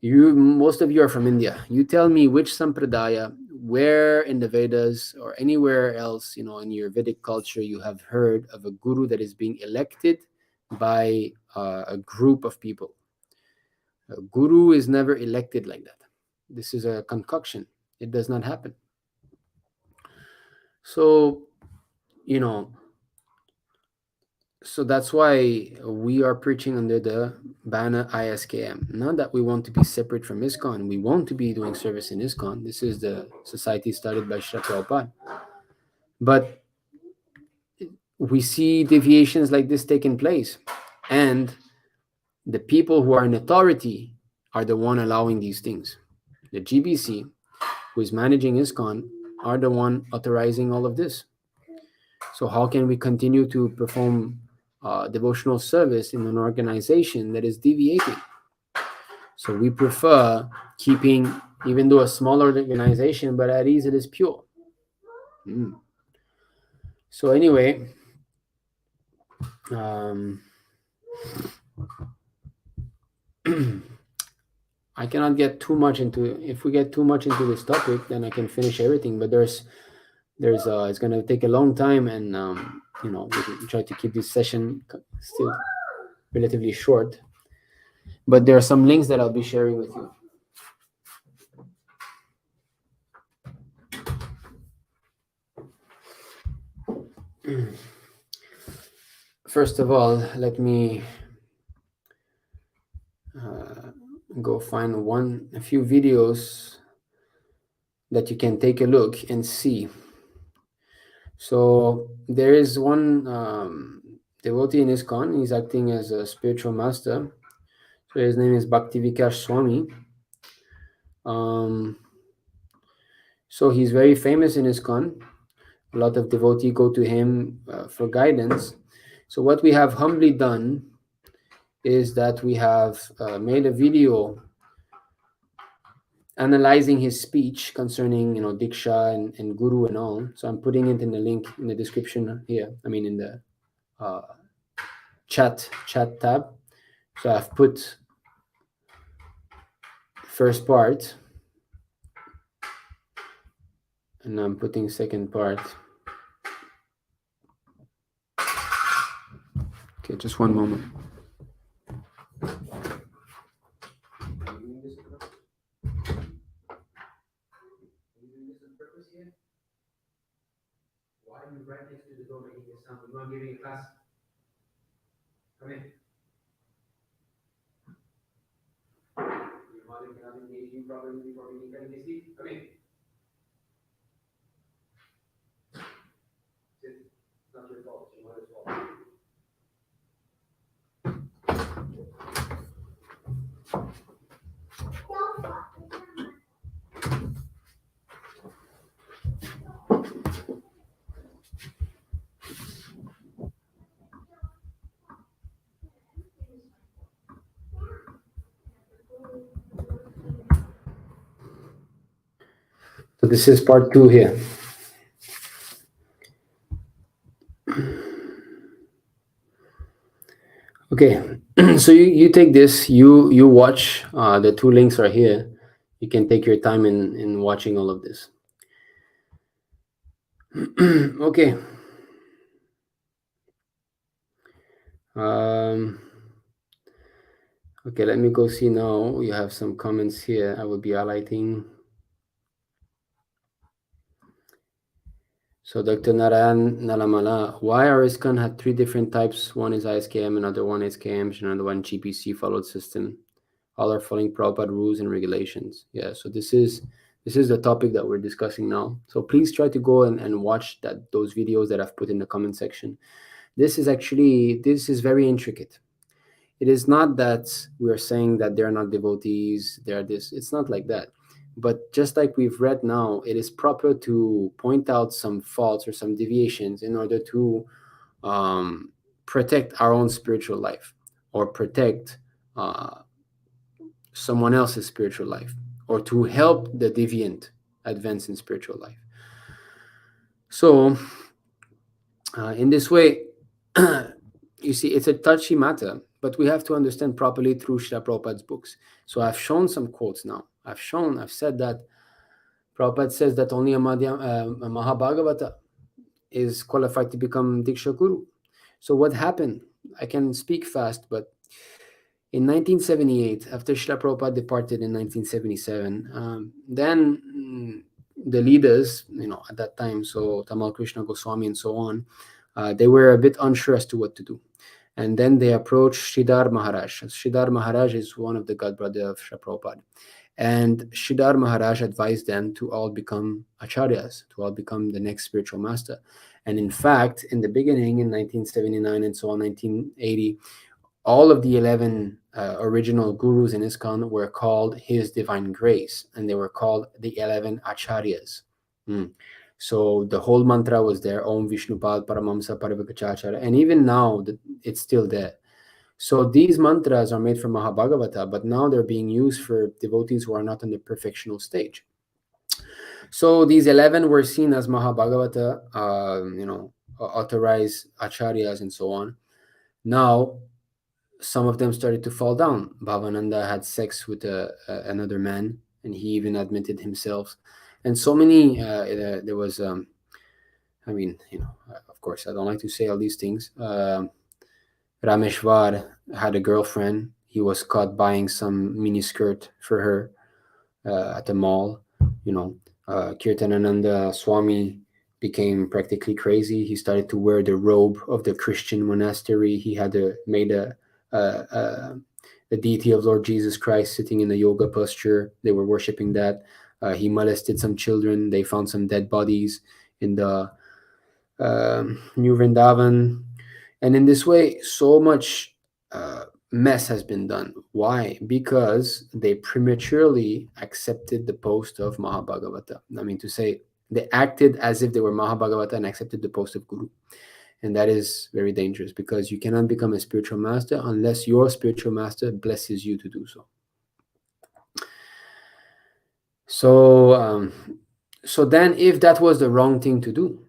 most of you are from India. You tell me which sampradaya, where in the Vedas or anywhere else, in your Vedic culture, you have heard of a guru that is being elected by a group of people. A guru is never elected like that. This is a concoction. It does not happen. So, so that's why we are preaching under the banner ISKM. Not that we want to be separate from ISKCON. We want to be doing service in ISKCON. This is the society started by Srila Prabhupada. But we see deviations like this taking place. And the people who are in authority are the one allowing these things. The GBC, who is managing ISKCON, are the one authorizing all of this. So how can we continue to perform devotional service in an organization that is deviating? So we prefer keeping, even though a smaller organization, but at least it is pure. So anyway, I cannot get too much into, if we get too much into this topic, then I can finish everything, but there's it's going to take a long time, and we try to keep this session still relatively short, but there are some links that I'll be sharing with you. first of all, let me go find a few videos that you can take a look and see. So there is one devotee in ISKCON. He's acting as a spiritual master. So his name is Bhaktivedanta Swami. So he's very famous in ISKCON. A lot of devotees go to him for guidance. So what we have humbly done is that we have made a video analyzing his speech concerning, Diksha and Guru and all. So I'm putting it in the link in the description here. I mean, in the chat tab. So I've put first part, and I'm putting second part. Okay, just one moment. Why are you right next to the door making this sound? We're not giving a class. Come in. Your mother cannot engage you properly before we can sleep. Come in. Sit. It's not your fault. It's your mother's fault. So this is part 2 here. Okay, so you take this, you watch, the 2 links are here. You can take your time in watching all of this. Okay. Okay, let me go see now. You have some comments here. I will be highlighting. So Dr. Narayan Nalamala, why our ISKCON had 3 different types? One is ISKM, another one ISKM, another one GPC followed system. All are following Prabhupada rules and regulations. Yeah, so this is the topic that we're discussing now. So please try to go and watch those videos that I've put in the comment section. This is very intricate. It is not that we are saying that they're not devotees, they're this. It's not like that. But just like we've read now, it is proper to point out some faults or some deviations in order to protect our own spiritual life, or protect someone else's spiritual life, or to help the deviant advance in spiritual life. So in this way, you see, it's a touchy matter, but we have to understand properly through Srila Prabhupada's books. So I've shown some quotes now. I've said that Prabhupada says that only a Mahabhagavata is qualified to become Diksha Guru. So what happened? I can speak fast, but in 1978, after Srila Prabhupada departed in 1977, then the leaders, at that time, so Tamal Krishna Goswami and so on, they were a bit unsure as to what to do. And then they approached Sridhar Maharaj. Sridhar Maharaj is one of the godbrothers of Srila Prabhupada. And Sridhar Maharaj advised them to all become acharyas, to all become the next spiritual master. And in fact, in the beginning, in 1979 and so on, 1980, all of the 11 original gurus in ISKCON were called His Divine Grace, and they were called the 11 acharyas. So the whole mantra was there, Om Vishnupad Paramamsa Parivakachacharya, and even now it's still there. So these mantras are made from Mahabhagavata, but now they're being used for devotees who are not on the perfectional stage. So these 11 were seen as Mahabhagavata, authorized acharyas and so on. Now, some of them started to fall down. Bhavananda had sex with another man, and he even admitted himself. And so many, there was, of course, I don't like to say all these things. Rameshwar had a girlfriend. He was caught buying some miniskirt for her at the mall. Kirtanananda Swami became practically crazy. He started to wear the robe of the Christian monastery. He had made a deity of Lord Jesus Christ sitting in a yoga posture. They were worshiping that. He molested some children. They found some dead bodies in the New Vrindavan. And in this way, so much mess has been done. Why? Because they prematurely accepted the post of Mahabhagavata. I mean, to say, they acted as if they were Mahabhagavata and accepted the post of Guru. And that is very dangerous, because you cannot become a spiritual master unless your spiritual master blesses you to do so. So then, if that was the wrong thing to do,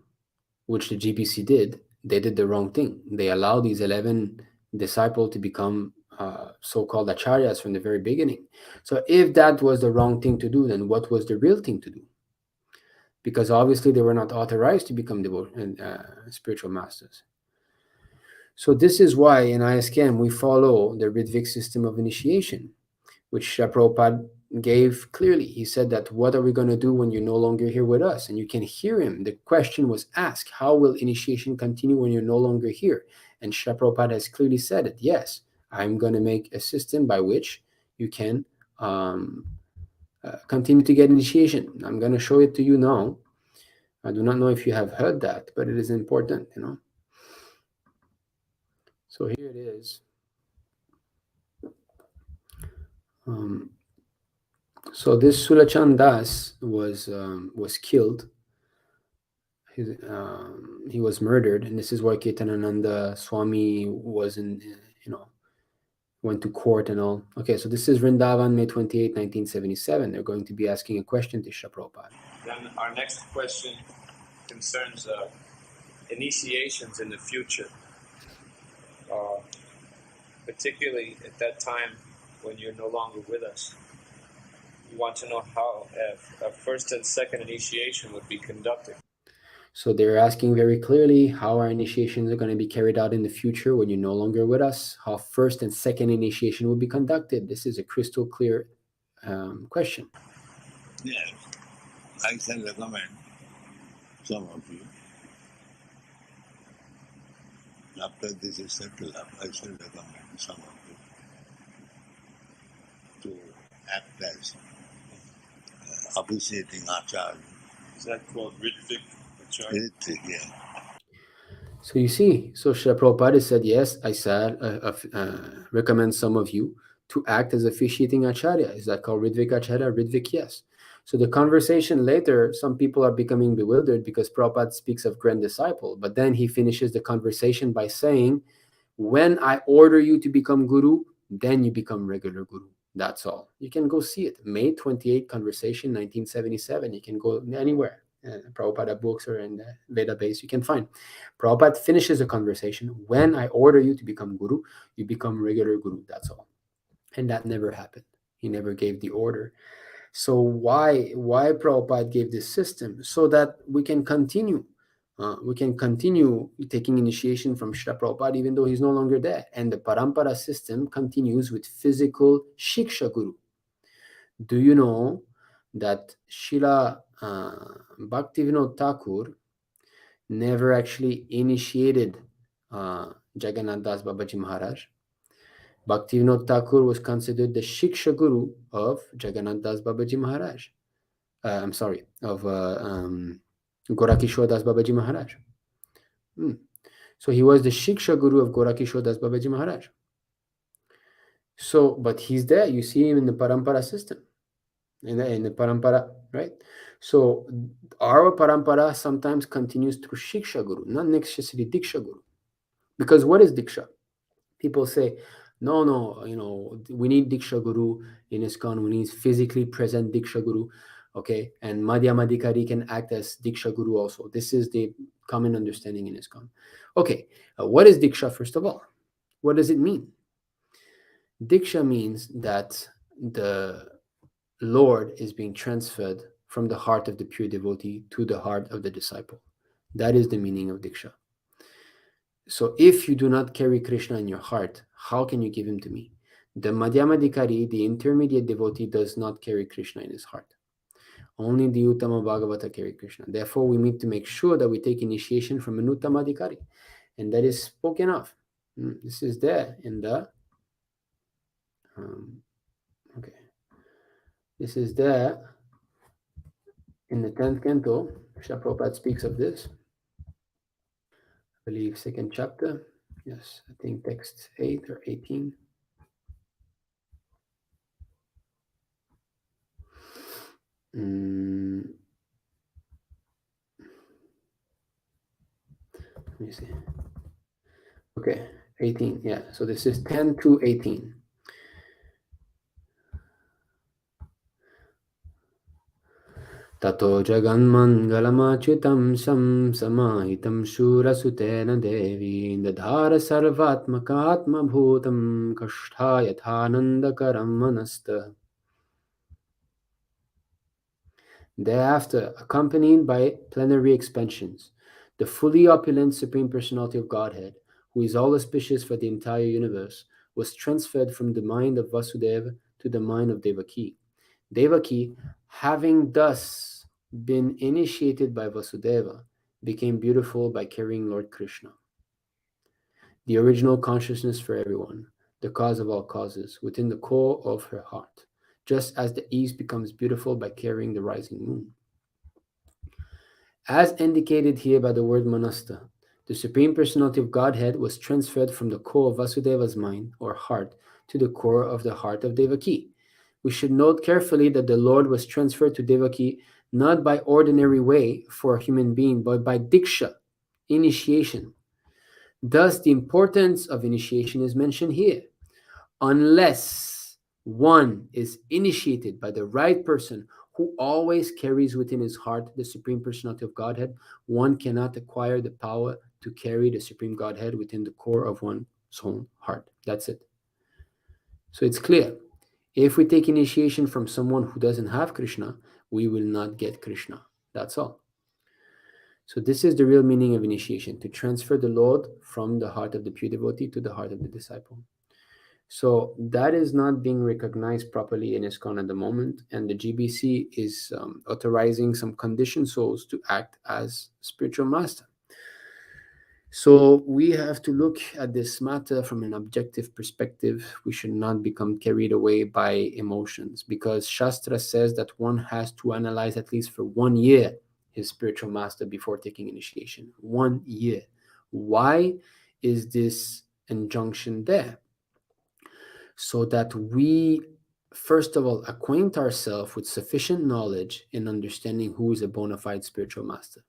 which the GBC did, they did the wrong thing. They allowed these 11 disciples to become so-called acharyas from the very beginning. So if that was the wrong thing to do, then what was the real thing to do? Because obviously they were not authorized to become spiritual masters. So this is why in ISKM we follow the Ritvik system of initiation, which Prabhupada gave clearly. He said that, what are we going to do when you're no longer here with us? And you can hear him. The question was asked, how will initiation continue when you're no longer here? And Prabhupada has clearly said it. Yes, I'm going to make a system by which you can continue to get initiation. I'm going to show it to you now. I do not know if you have heard that, but it is important, So here it is. So this Sulachan Das was killed. He was murdered, and this is why Ketanananda Swami was went to court and all. Okay, so this is Vrindavan, May 28, 1977. They're going to be asking a question to Prabhupada. Then our next question concerns initiations in the future, particularly at that time when you're no longer with us. We want to know how a first and second initiation would be conducted. So they're asking very clearly how our initiations are going to be carried out in the future when you're no longer with us, how first and second initiation will be conducted. This is a crystal clear question. Yes, I can recommend some of you. After this is settled up, I shall recommend some of you to act as officiating acharya. Is that called Ritvik? Ritvik, yeah. So you see, so Srila Prabhupada said, yes, I said, recommend some of you to act as officiating acharya. Is that called Ritvik acharya? Ritvik, yes. So the conversation later, some people are becoming bewildered because Prabhupada speaks of grand disciple, but then he finishes the conversation by saying, when I order you to become guru, then you become regular guru. That's all. You can go see it. May 28 conversation, 1977. You can go anywhere. Prabhupada books or in the database, you can find. Prabhupada finishes the conversation. When I order you to become guru, you become regular guru. That's all. And that never happened. He never gave the order. So why Prabhupada gave this system? So that we can continue. We can continue taking initiation from Srila Prabhupada even though he's no longer there. And the Parampara system continues with physical Shiksha Guru. Do you know that Srila Bhaktivedanta Thakur never actually initiated Jagannath Das Babaji Maharaj? Bhaktivedanta Thakur was considered the Shiksha Guru of Jagannath Das Babaji Maharaj. Of Gorakishore Das Babaji Maharaj. So he was the Shiksha Guru of Gorakishore Das Babaji Maharaj. So, but he's there. You see him in the Parampara system. In the Parampara, right? So our Parampara sometimes continues through Shiksha Guru, not necessarily Diksha Guru. Because what is Diksha? People say, no, we need Diksha Guru in ISKCON. We need physically present Diksha Guru, okay? And Madhyamadikari can act as Diksha Guru also. This is the common understanding in ISKCON. Okay, what is Diksha, first of all? What does it mean? Diksha means that the Lord is being transferred from the heart of the pure devotee to the heart of the disciple. That is the meaning of Diksha. So if you do not carry Krishna in your heart, how can you give him to me? The Madhyamadikari, the intermediate devotee, does not carry Krishna in his heart. Only the Uttama Bhagavata carry Krishna. Therefore, we need to make sure that we take initiation from an Uttama Adhikari. And that is spoken of. This is there in the this is there in the 10th canto. Srila Prabhupada speaks of this. I believe 2nd chapter. Yes, I think text 8 or 18. Let me see. Okay, 18. Yeah, so this is 10 to 18. Tato jaganmangalamachutam samahitam shurasutena devi dadhara sarvatmakatma bhutam kashtayathanandakaram manasta. Thereafter, accompanied by plenary expansions, the fully opulent Supreme Personality of Godhead, who is all auspicious for the entire universe, was transferred from the mind of Vasudeva to the mind of Devaki. Devaki, having thus been initiated by Vasudeva, became beautiful by carrying Lord Krishna, the original consciousness for everyone, the cause of all causes, within the core of her heart, just as the east becomes beautiful by carrying the rising moon. As indicated here by the word Manasta, the Supreme Personality of Godhead was transferred from the core of Vasudeva's mind or heart to the core of the heart of Devaki. We should note carefully that the Lord was transferred to Devaki not by ordinary way for a human being, but by diksha, initiation. Thus, the importance of initiation is mentioned here. Unless one is initiated by the right person who always carries within his heart the Supreme Personality of Godhead, one cannot acquire the power to carry the Supreme Godhead within the core of one's own heart. That's it. So it's clear. If we take initiation from someone who doesn't have Krishna, we will not get Krishna. That's all. So this is the real meaning of initiation, to transfer the Lord from the heart of the pure devotee to the heart of the disciple. So that is not being recognized properly in ISKCON at the moment, and the GBC is authorizing some conditioned souls to act as spiritual master. So we have to look at this matter from an objective perspective. We should not become carried away by emotions, because Shastra says that one has to analyze at least for 1 year his spiritual master before taking initiation. 1 year. Why is this injunction there? So that we, first of all, acquaint ourselves with sufficient knowledge in understanding who is a bona fide spiritual master.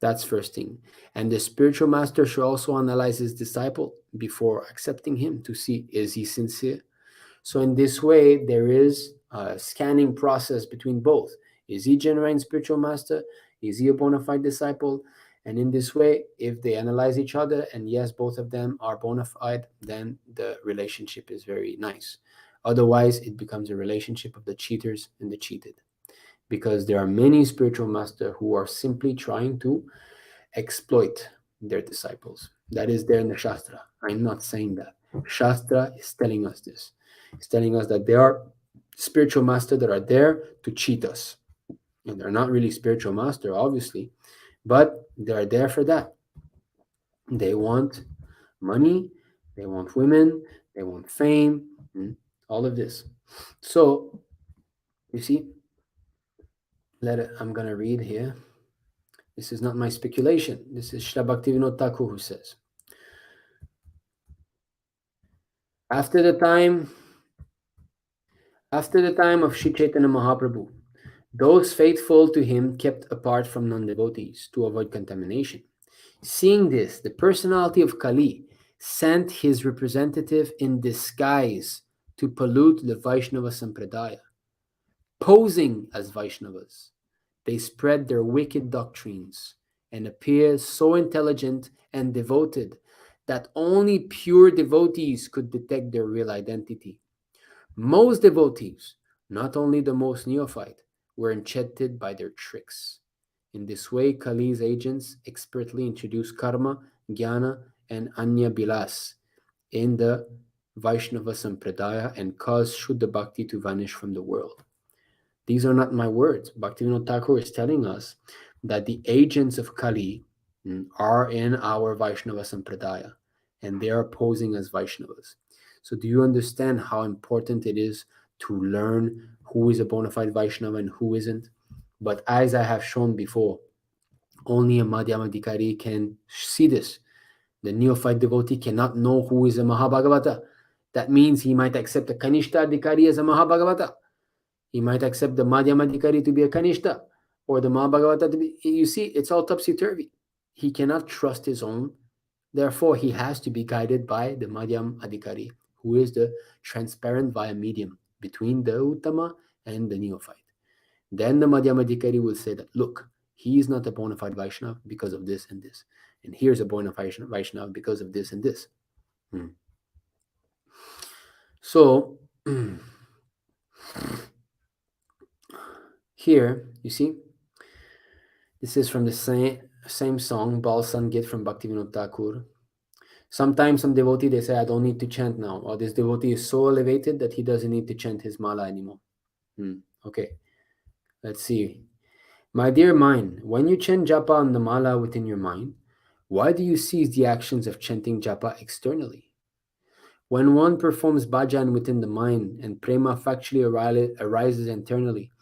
That's first thing. And the spiritual master should also analyze his disciple before accepting him to see, is he sincere? So in this way, there is a scanning process between both. Is he genuine spiritual master? Is he a bona fide disciple? And in this way, if they analyze each other, and yes, both of them are bona fide, then the relationship is very nice. Otherwise, it becomes a relationship of the cheaters and the cheated. Because there are many spiritual masters who are simply trying to exploit their disciples. That is there in the Shastra. I'm not saying that. Shastra is telling us this. It's telling us that there are spiritual masters that are there to cheat us. And they're not really spiritual masters, obviously, but they're there for that. They want money, they want women, they want fame, all of this. So, you see, I'm going to read here. This is not my speculation. This is Srila Bhaktivedanta Thakur who says, After the time of Sri Chaitanya Mahaprabhu, those faithful to him kept apart from non-devotees to avoid contamination. Seeing this, the personality of Kali sent his representative in disguise to pollute the Vaishnava Sampradaya. Posing as Vaishnavas, they spread their wicked doctrines and appeared so intelligent and devoted that only pure devotees could detect their real identity. Most devotees, not only the most neophyte, were enchanted by their tricks. In this way, Kali's agents expertly introduced karma, jnana, and anya bilas in the Vaishnava Sampradaya and caused Shuddha Bhakti to vanish from the world. These are not my words. Bhaktivinoda Thakur is telling us that the agents of Kali are in our Vaishnava Sampradaya, and they are posing as Vaishnavas. So do you understand how important it is to learn who is a bona fide Vaishnava and who isn't? But as I have shown before, only a Madhyamadikari can see this. The neophyte devotee cannot know who is a Mahabhagavata. That means he might accept a Kanishta Adhikari as a Mahabhagavata. He might accept the Madhyamadikari to be a Kanishta, or the Mahabhagavata to be... You see, it's all topsy-turvy. He cannot trust his own. Therefore, he has to be guided by the Madhyam Adhikari, who is the transparent via medium between the Uttama and the neophyte. Then the Madhyam Adhikari will say that, look, he is not a bona fide Vaishnava because of this and this. And here's a bona fide Vaishnava because of this and this. So, here, you see, this is from the same song, Bal Sangit from Bhaktivinoda Thakur. Sometimes some devotee, they say, I don't need to chant now. Or this devotee is so elevated that he doesn't need to chant his mala anymore. Okay, let's see. My dear mind, when you chant japa on the mala within your mind, why do you cease the actions of chanting japa externally? When one performs bhajan within the mind and prema factually arises internally,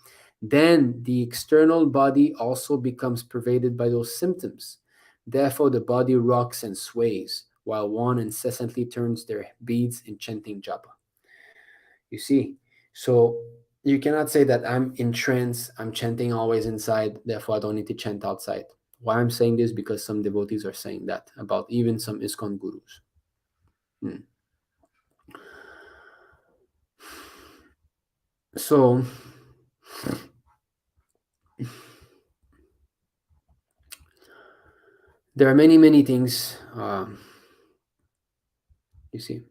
then the external body also becomes pervaded by those symptoms. Therefore, the body rocks and sways, while one incessantly turns their beads in chanting japa. You see, so you cannot say that I'm in trance, I'm chanting always inside, therefore I don't need to chant outside. Why I'm saying this? Because some devotees are saying that about even some ISKCON gurus. So, there are many things, you see.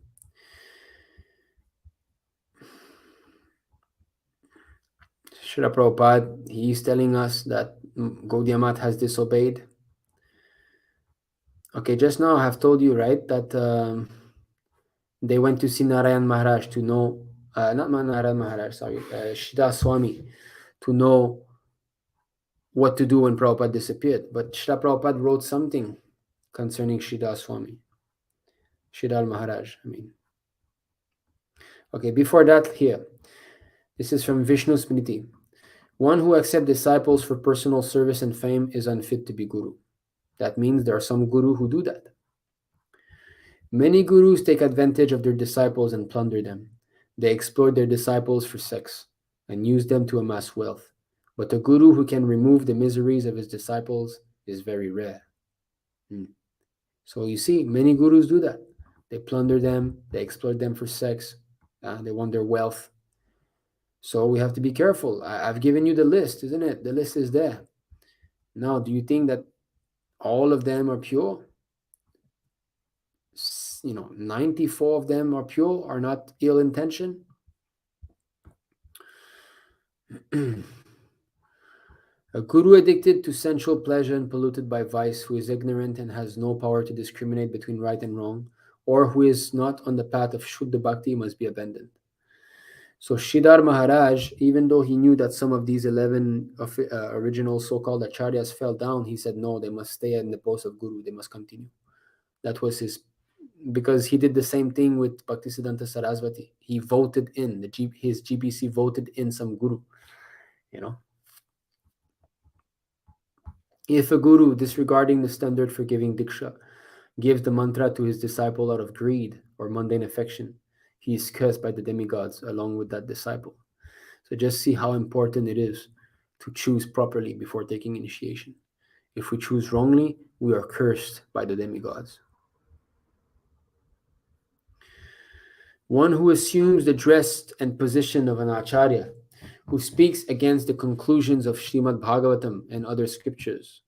Srila Prabhupada, he is telling us that Gaudiya Math has disobeyed. Okay, just now I have told you, right, that they went to see Narayan Maharaj to know, not Narayan Maharaj, sorry, Shida Swami, to know what to do when Prabhupada disappeared. But Srila Prabhupada wrote something concerning Shida Swami, Shridhar Maharaj, I mean. Okay, before that, here, this is from Vishnu Smriti. One who accepts disciples for personal service and fame is unfit to be guru. That means there are some guru who do that. Many gurus take advantage of their disciples and plunder them. They exploit their disciples for sex and use them to amass wealth. But a guru who can remove the miseries of his disciples is very rare. So you see, many gurus do that. They plunder them, they exploit them for sex, they want their wealth. So we have to be careful. I've given you the list, isn't it? The list is there. Now, do you think that all of them are pure? 94 of them are pure, are not ill intention. A guru addicted to sensual pleasure and polluted by vice, who is ignorant and has no power to discriminate between right and wrong, or who is not on the path of Shuddha Bhakti, must be abandoned. So Shridhar Maharaj, even though he knew that some of these 11 original so-called acharyas fell down, he said, no, they must stay in the post of guru, they must continue. That was his, because he did the same thing with Bhaktisiddhanta Saraswati. He voted in, his GBC voted in some guru, If a guru, disregarding the standard for giving diksha, gives the mantra to his disciple out of greed or mundane affection, he is cursed by the demigods along with that disciple. So just see how important it is to choose properly before taking initiation. If we choose wrongly, we are cursed by the demigods. One who assumes the dress and position of an acharya, who speaks against the conclusions of Srimad Bhagavatam and other scriptures,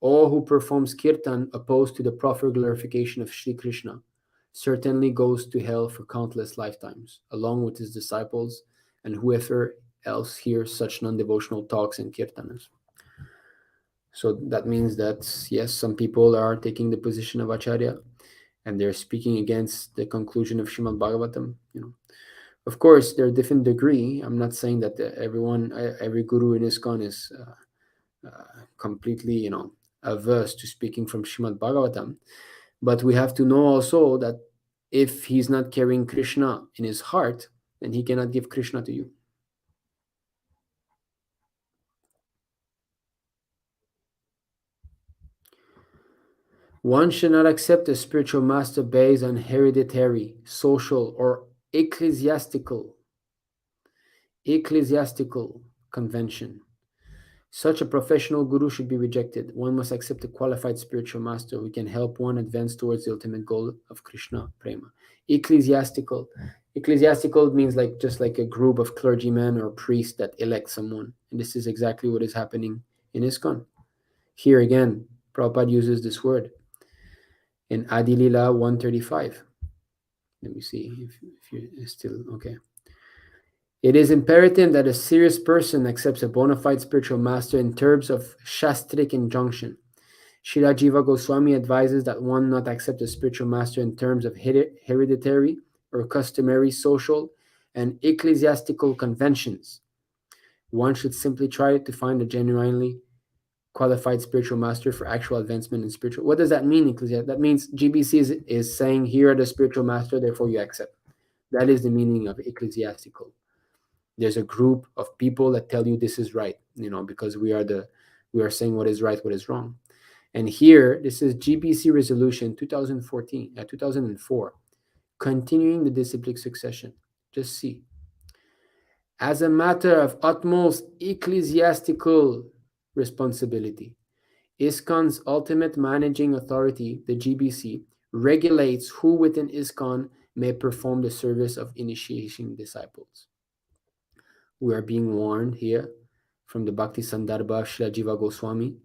or who performs kirtan opposed to the proper glorification of Sri Krishna, certainly goes to hell for countless lifetimes, along with his disciples and whoever else hears such non-devotional talks and kirtanas. So that means that, yes, some people are taking the position of acharya, and they're speaking against the conclusion of Srimad Bhagavatam, Of course, there are different degree. I'm not saying that every guru in ISKCON is completely, averse to speaking from Srimad Bhagavatam. But we have to know also that if he's not carrying Krishna in his heart, then he cannot give Krishna to you. One should not accept a spiritual master based on hereditary, social, or ecclesiastical convention. Such a professional guru should be rejected. One must accept a qualified spiritual master who can help one advance towards the ultimate goal of Krishna Prema. Ecclesiastical. Ecclesiastical means just like a group of clergymen or priests that elect someone. And this is exactly what is happening in ISKCON. Here again, Prabhupada uses this word in Adilila 135. Let me see if you're still okay. It is imperative that a serious person accepts a bona fide spiritual master in terms of shastric injunction. Srila Jiva Goswami advises that one not accept a spiritual master in terms of hereditary or customary social and ecclesiastical conventions. One should simply try to find a genuinely qualified spiritual master for actual advancement in spiritual. What does that mean, That means GBC is saying, here are the spiritual master, therefore you accept. That is the meaning of ecclesiastical. There's a group of people that tell you this is right, because we are saying what is right, what is wrong. And here, this is GBC resolution 2004, continuing the disciplic succession. Just see. As a matter of utmost ecclesiastical responsibility, ISKCON's ultimate managing authority, the GBC, regulates who within ISKCON may perform the service of initiating disciples. We are being warned here from the Bhakti Sandarbha Srila Jiva Goswami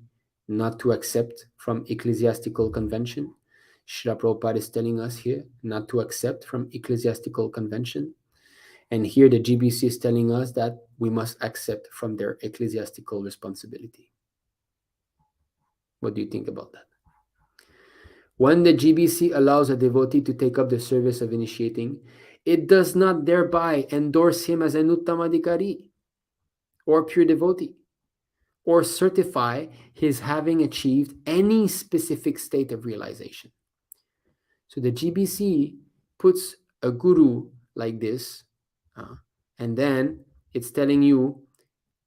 not to accept from ecclesiastical convention. Srila Prabhupada is telling us here not to accept from ecclesiastical convention. And here the GBC is telling us that we must accept from their ecclesiastical responsibility. What do you think about that? When the GBC allows a devotee to take up the service of initiating, it does not thereby endorse him as an Uttamadikari or pure devotee, or certify his having achieved any specific state of realization. So the GBC puts a guru like this, and then it's telling you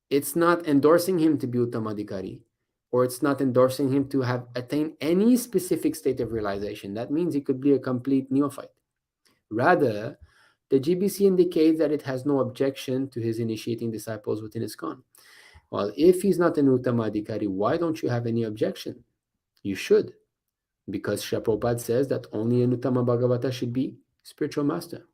it's not endorsing him to be Uttamadikari, or it's not endorsing him to have attained any specific state of realization. That means he could be a complete neophyte. Rather, the GBC indicates that it has no objection to his initiating disciples within ISKCON. Well, if he's not an Uttamadikari, why don't you have any objection? You should, because Srila Prabhupada says that only an Uttama Bhagavata should be spiritual master.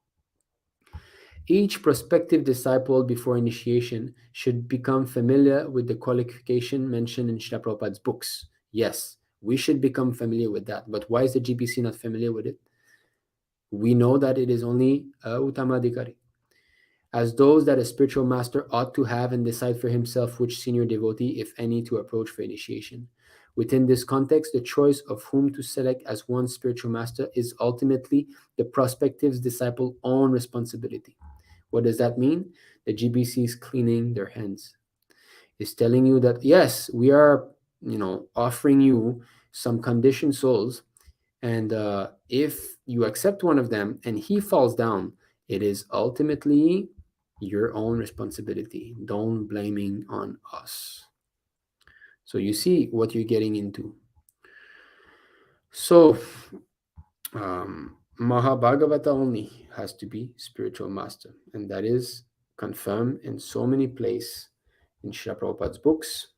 Each prospective disciple before initiation should become familiar with the qualification mentioned in Srila Prabhupada's books. Yes, we should become familiar with that. But why is the GBC not familiar with it? We know that it is only Uttamadikari, as those that a spiritual master ought to have and decide for himself which senior devotee, if any, to approach for initiation. Within this context, the choice of whom to select as one's spiritual master is ultimately the prospective's disciple's own responsibility. What does that mean? The GBC is cleaning their hands. It's telling you that, yes, we are, offering you some conditioned souls, and if you accept one of them and he falls down, it is ultimately your own responsibility. Don't blaming on us. So you see what you're getting into. So Mahabhagavata only has to be spiritual master, and that is confirmed in so many places in Srila Prabhupada's books,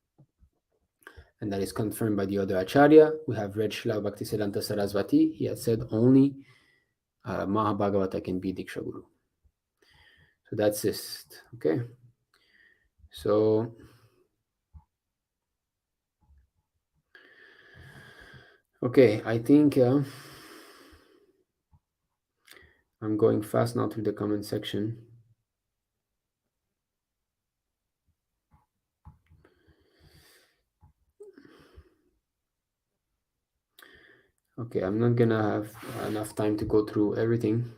and that is confirmed by the other Acharya. We have read Srila Bhaktivedanta Sarasvati. He had said only Mahabhagavata can be Diksha Guru. So that's it. Okay. So okay, I think I'm going fast now through the comment section. Okay, I'm not gonna have enough time to go through everything.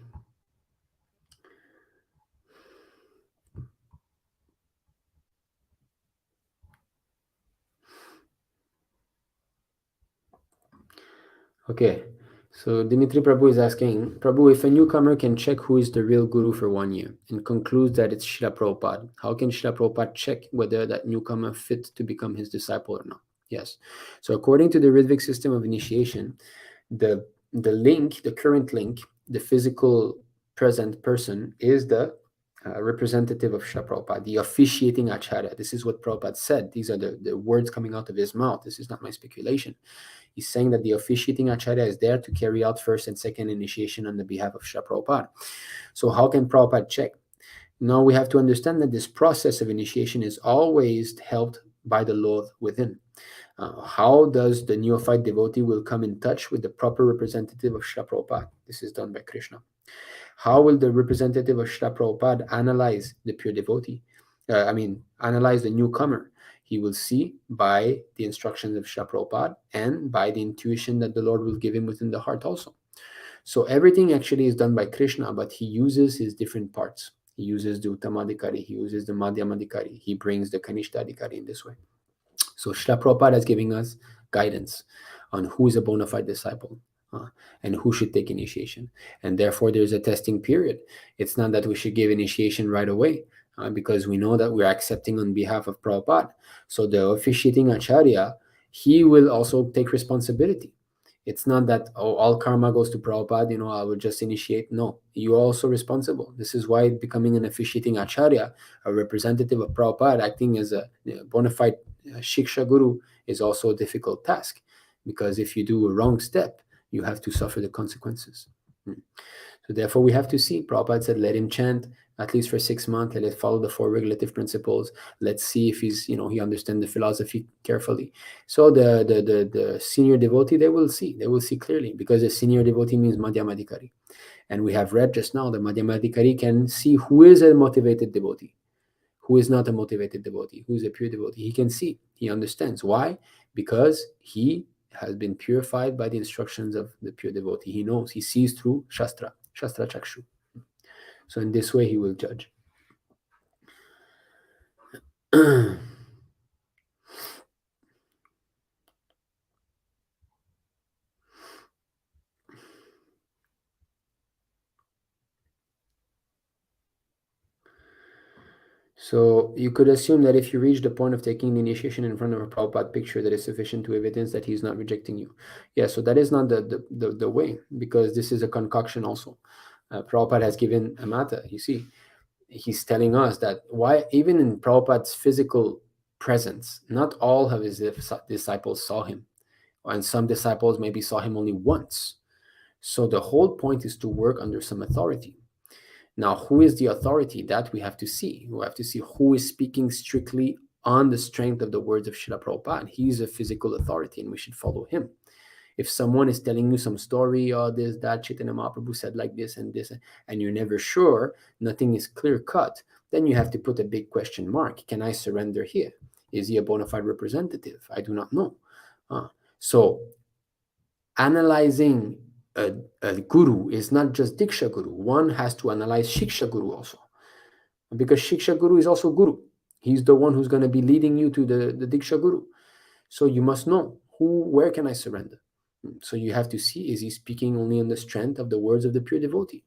Okay, so Dimitri Prabhu is asking, Prabhu, if a newcomer can check who is the real guru for 1 year and concludes that it's Srila Prabhupada, how can Srila Prabhupada check whether that newcomer fit to become his disciple or not? Yes. So according to the Ritvik system of initiation, the link, the current link, the physical present person is the representative of Srila Prabhupada, the officiating acharya. This is what Prabhupada said. These are the words coming out of his mouth. This is not my speculation. He's saying that the officiating acharya is there to carry out first and second initiation on the behalf of Srila Prabhupada. So how can Prabhupada check? Now we have to understand that this process of initiation is always helped by the Lord within. How does the neophyte devotee will come in touch with the proper representative of Srila Prabhupada? This is done by Krishna. How will the representative of Srila Prabhupada analyze the pure devotee? Analyze the newcomer. He will see by the instructions of Srila Prabhupada and by the intuition that the Lord will give him within the heart also. So everything actually is done by Krishna, but he uses his different parts. He uses the Uttamadhikari, he uses the Madhyamadhikari, he brings the Kanishtadhikari in this way. So Srila Prabhupada is giving us guidance on who is a bona fide disciple and who should take initiation. And therefore, there's a testing period. It's not that we should give initiation right away because we know that we're accepting on behalf of Prabhupada. So the officiating acharya, he will also take responsibility. It's not that, oh, all karma goes to Prabhupada, I will just initiate. No, you're also responsible. This is why becoming an officiating acharya, a representative of Prabhupada, acting as a bona fide Shiksha Guru is also a difficult task, because if you do a wrong step, you have to suffer the consequences. So therefore, we have to see. Prabhupada said, let him chant at least for 6 months. Let it follow the 4 regulative principles. Let's see if he's, he understands the philosophy carefully. So the senior devotee, they will see clearly, because the senior devotee means Madhyamadhikari. And we have read just now, the Madhyamadhikari can see who is a motivated devotee, who is not a motivated devotee, who is a pure devotee. He can see, he understands. Why? Because he has been purified by the instructions of the pure devotee. He knows, he sees through Shastra Chakshu. So in this way, he will judge. So you could assume that if you reach the point of taking the initiation in front of a Prabhupada picture, that is sufficient to evidence that he's not rejecting you. Yeah, so that is not the way, because this is a concoction also. Prabhupada has given a matter, you see. He's telling us that why, even in Prabhupada's physical presence, not all of his disciples saw him, and some disciples maybe saw him only once. So the whole point is to work under some authority. Now, who is the authority? That we have to see. We have to see who is speaking strictly on the strength of the words of Srila Prabhupada. He's a physical authority, and we should follow him. If someone is telling you some story, or this, that, Chaitanya Mahaprabhu said like this, and you're never sure, nothing is clear cut, then you have to put a big question mark. Can I surrender here? Is he a bona fide representative? I do not know. So analyzing a guru is not just Diksha Guru. One has to analyze Shiksha Guru also, because Shiksha Guru is also Guru. He's the one who's going to be leading you to the Diksha Guru. So you must know where can I surrender? So you have to see, is he speaking only on the strength of the words of the pure devotee?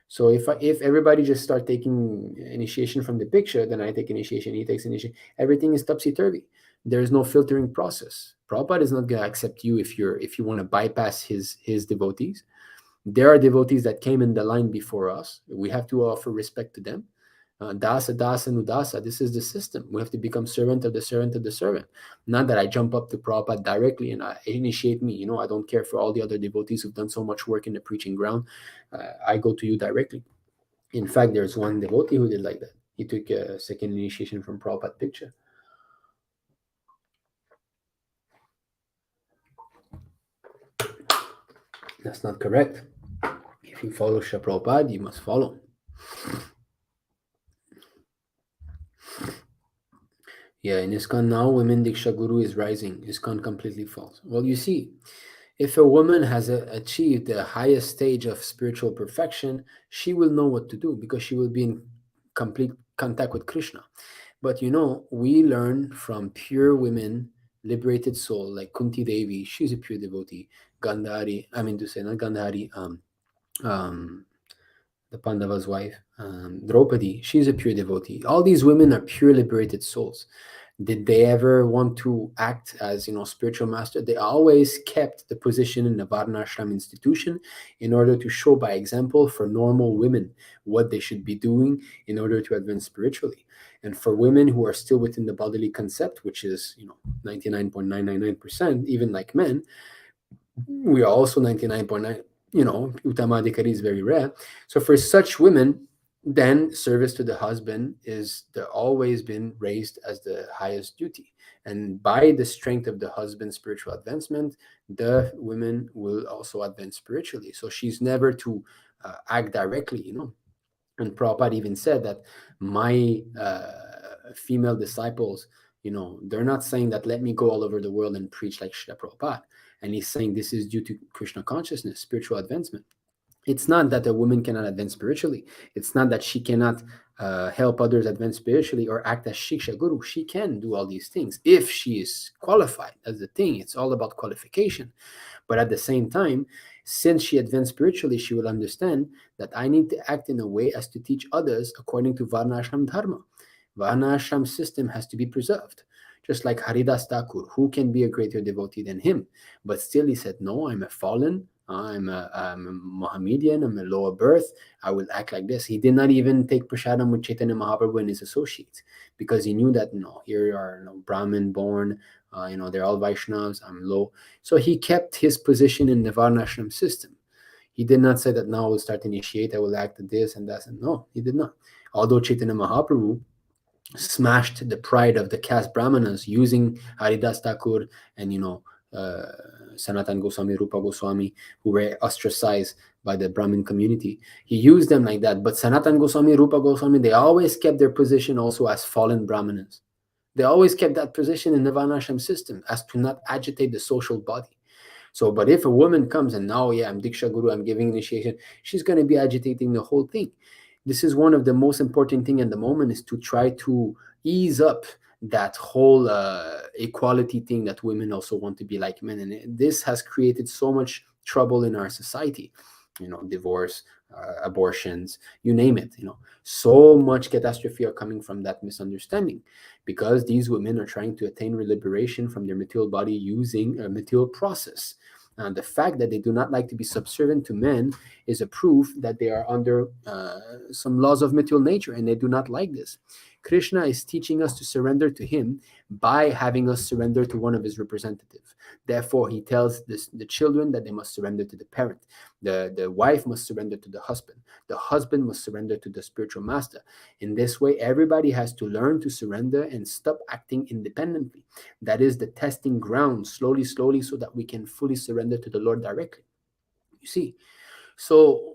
So if everybody just start taking initiation from the picture, then I take initiation, he takes initiation, everything is topsy-turvy. There is no filtering process. Prabhupada is not going to accept you if you want to bypass his devotees. There are devotees that came in the line before us. We have to offer respect to them. Dasa, dasa, nudasa. This is the system. We have to become servant of the servant of the servant. Not that I jump up to Prabhupada directly and I initiate me. I don't care for all the other devotees who've done so much work in the preaching ground. I go to you directly. In fact, there's one devotee who did like that. He took a second initiation from Prabhupada picture. That's not correct. If you follow Srila Prabhupada, you must follow. Yeah, in ISKCON now, women Diksha Guru is rising. ISKCON completely false. Well, you see, if a woman has achieved the highest stage of spiritual perfection, she will know what to do, because she will be in complete contact with Krishna. But we learn from pure women, liberated soul, like Kunti Devi. She's a pure devotee. Gandhari, I mean to say, not Gandhari, the Pandava's wife, Draupadi, she's a pure devotee. All these women are pure liberated souls. Did they ever want to act as, spiritual master? They always kept the position in the Varnashram institution in order to show by example for normal women what they should be doing in order to advance spiritually. And for women who are still within the bodily concept, which is 99.999%, even like men, we are also 99.9, Uttamadhikari is very rare. So for such women, then service to the husband is always been raised as the highest duty. And by the strength of the husband's spiritual advancement, the women will also advance spiritually. So she's never to act directly, And Prabhupada even said that my female disciples, they're not saying that let me go all over the world and preach like Srila Prabhupada. And he's saying this is due to Krishna consciousness, spiritual advancement. It's not that a woman cannot advance spiritually. It's not that she cannot help others advance spiritually or act as Shiksha Guru. She can do all these things if she is qualified. That's the thing. It's all about qualification. But at the same time, since she advanced spiritually, she will understand that I need to act in a way as to teach others according to Varnashram Dharma. Varnashram system has to be preserved. Just like Haridas Thakur, who can be a greater devotee than him? But still he said, no, I'm a fallen, I'm a Mohammedan, I'm a lower birth, I will act like this. He did not even take prasadam with Chaitanya Mahaprabhu and his associates because he knew that, here are Brahmin born, they're all Vaishnavas, I'm low. So he kept his position in the Varnashram system. He did not say that now I will start to initiate, I will act this and that. No, he did not. Although Chaitanya Mahaprabhu smashed the pride of the caste brahmanas using Haridas Thakur and Sanatan Goswami, Rupa Goswami, who were ostracized by the Brahmin community. He used them like that. But Sanatan Goswami, Rupa Goswami, they always kept their position also as fallen brahmanas. They always kept that position in the Varnashram system as to not agitate the social body. So, but if a woman comes and now, I'm Diksha Guru, I'm giving initiation, she's going to be agitating the whole thing. This is one of the most important thing at the moment, is to try to ease up that whole equality thing that women also want to be like men. And this has created so much trouble in our society, divorce, abortions, you name it, so much catastrophe are coming from that misunderstanding, because these women are trying to attain liberation from their material body using a material process. The fact that they do not like to be subservient to men is a proof that they are under some laws of material nature, and they do not like this. Krishna is teaching us to surrender to him by having us surrender to one of his representatives. Therefore, he tells the children that they must surrender to the parent. The wife must surrender to the husband. The husband must surrender to the spiritual master. In this way, everybody has to learn to surrender and stop acting independently. That is the testing ground, slowly, so that we can fully surrender to the Lord directly. You see? So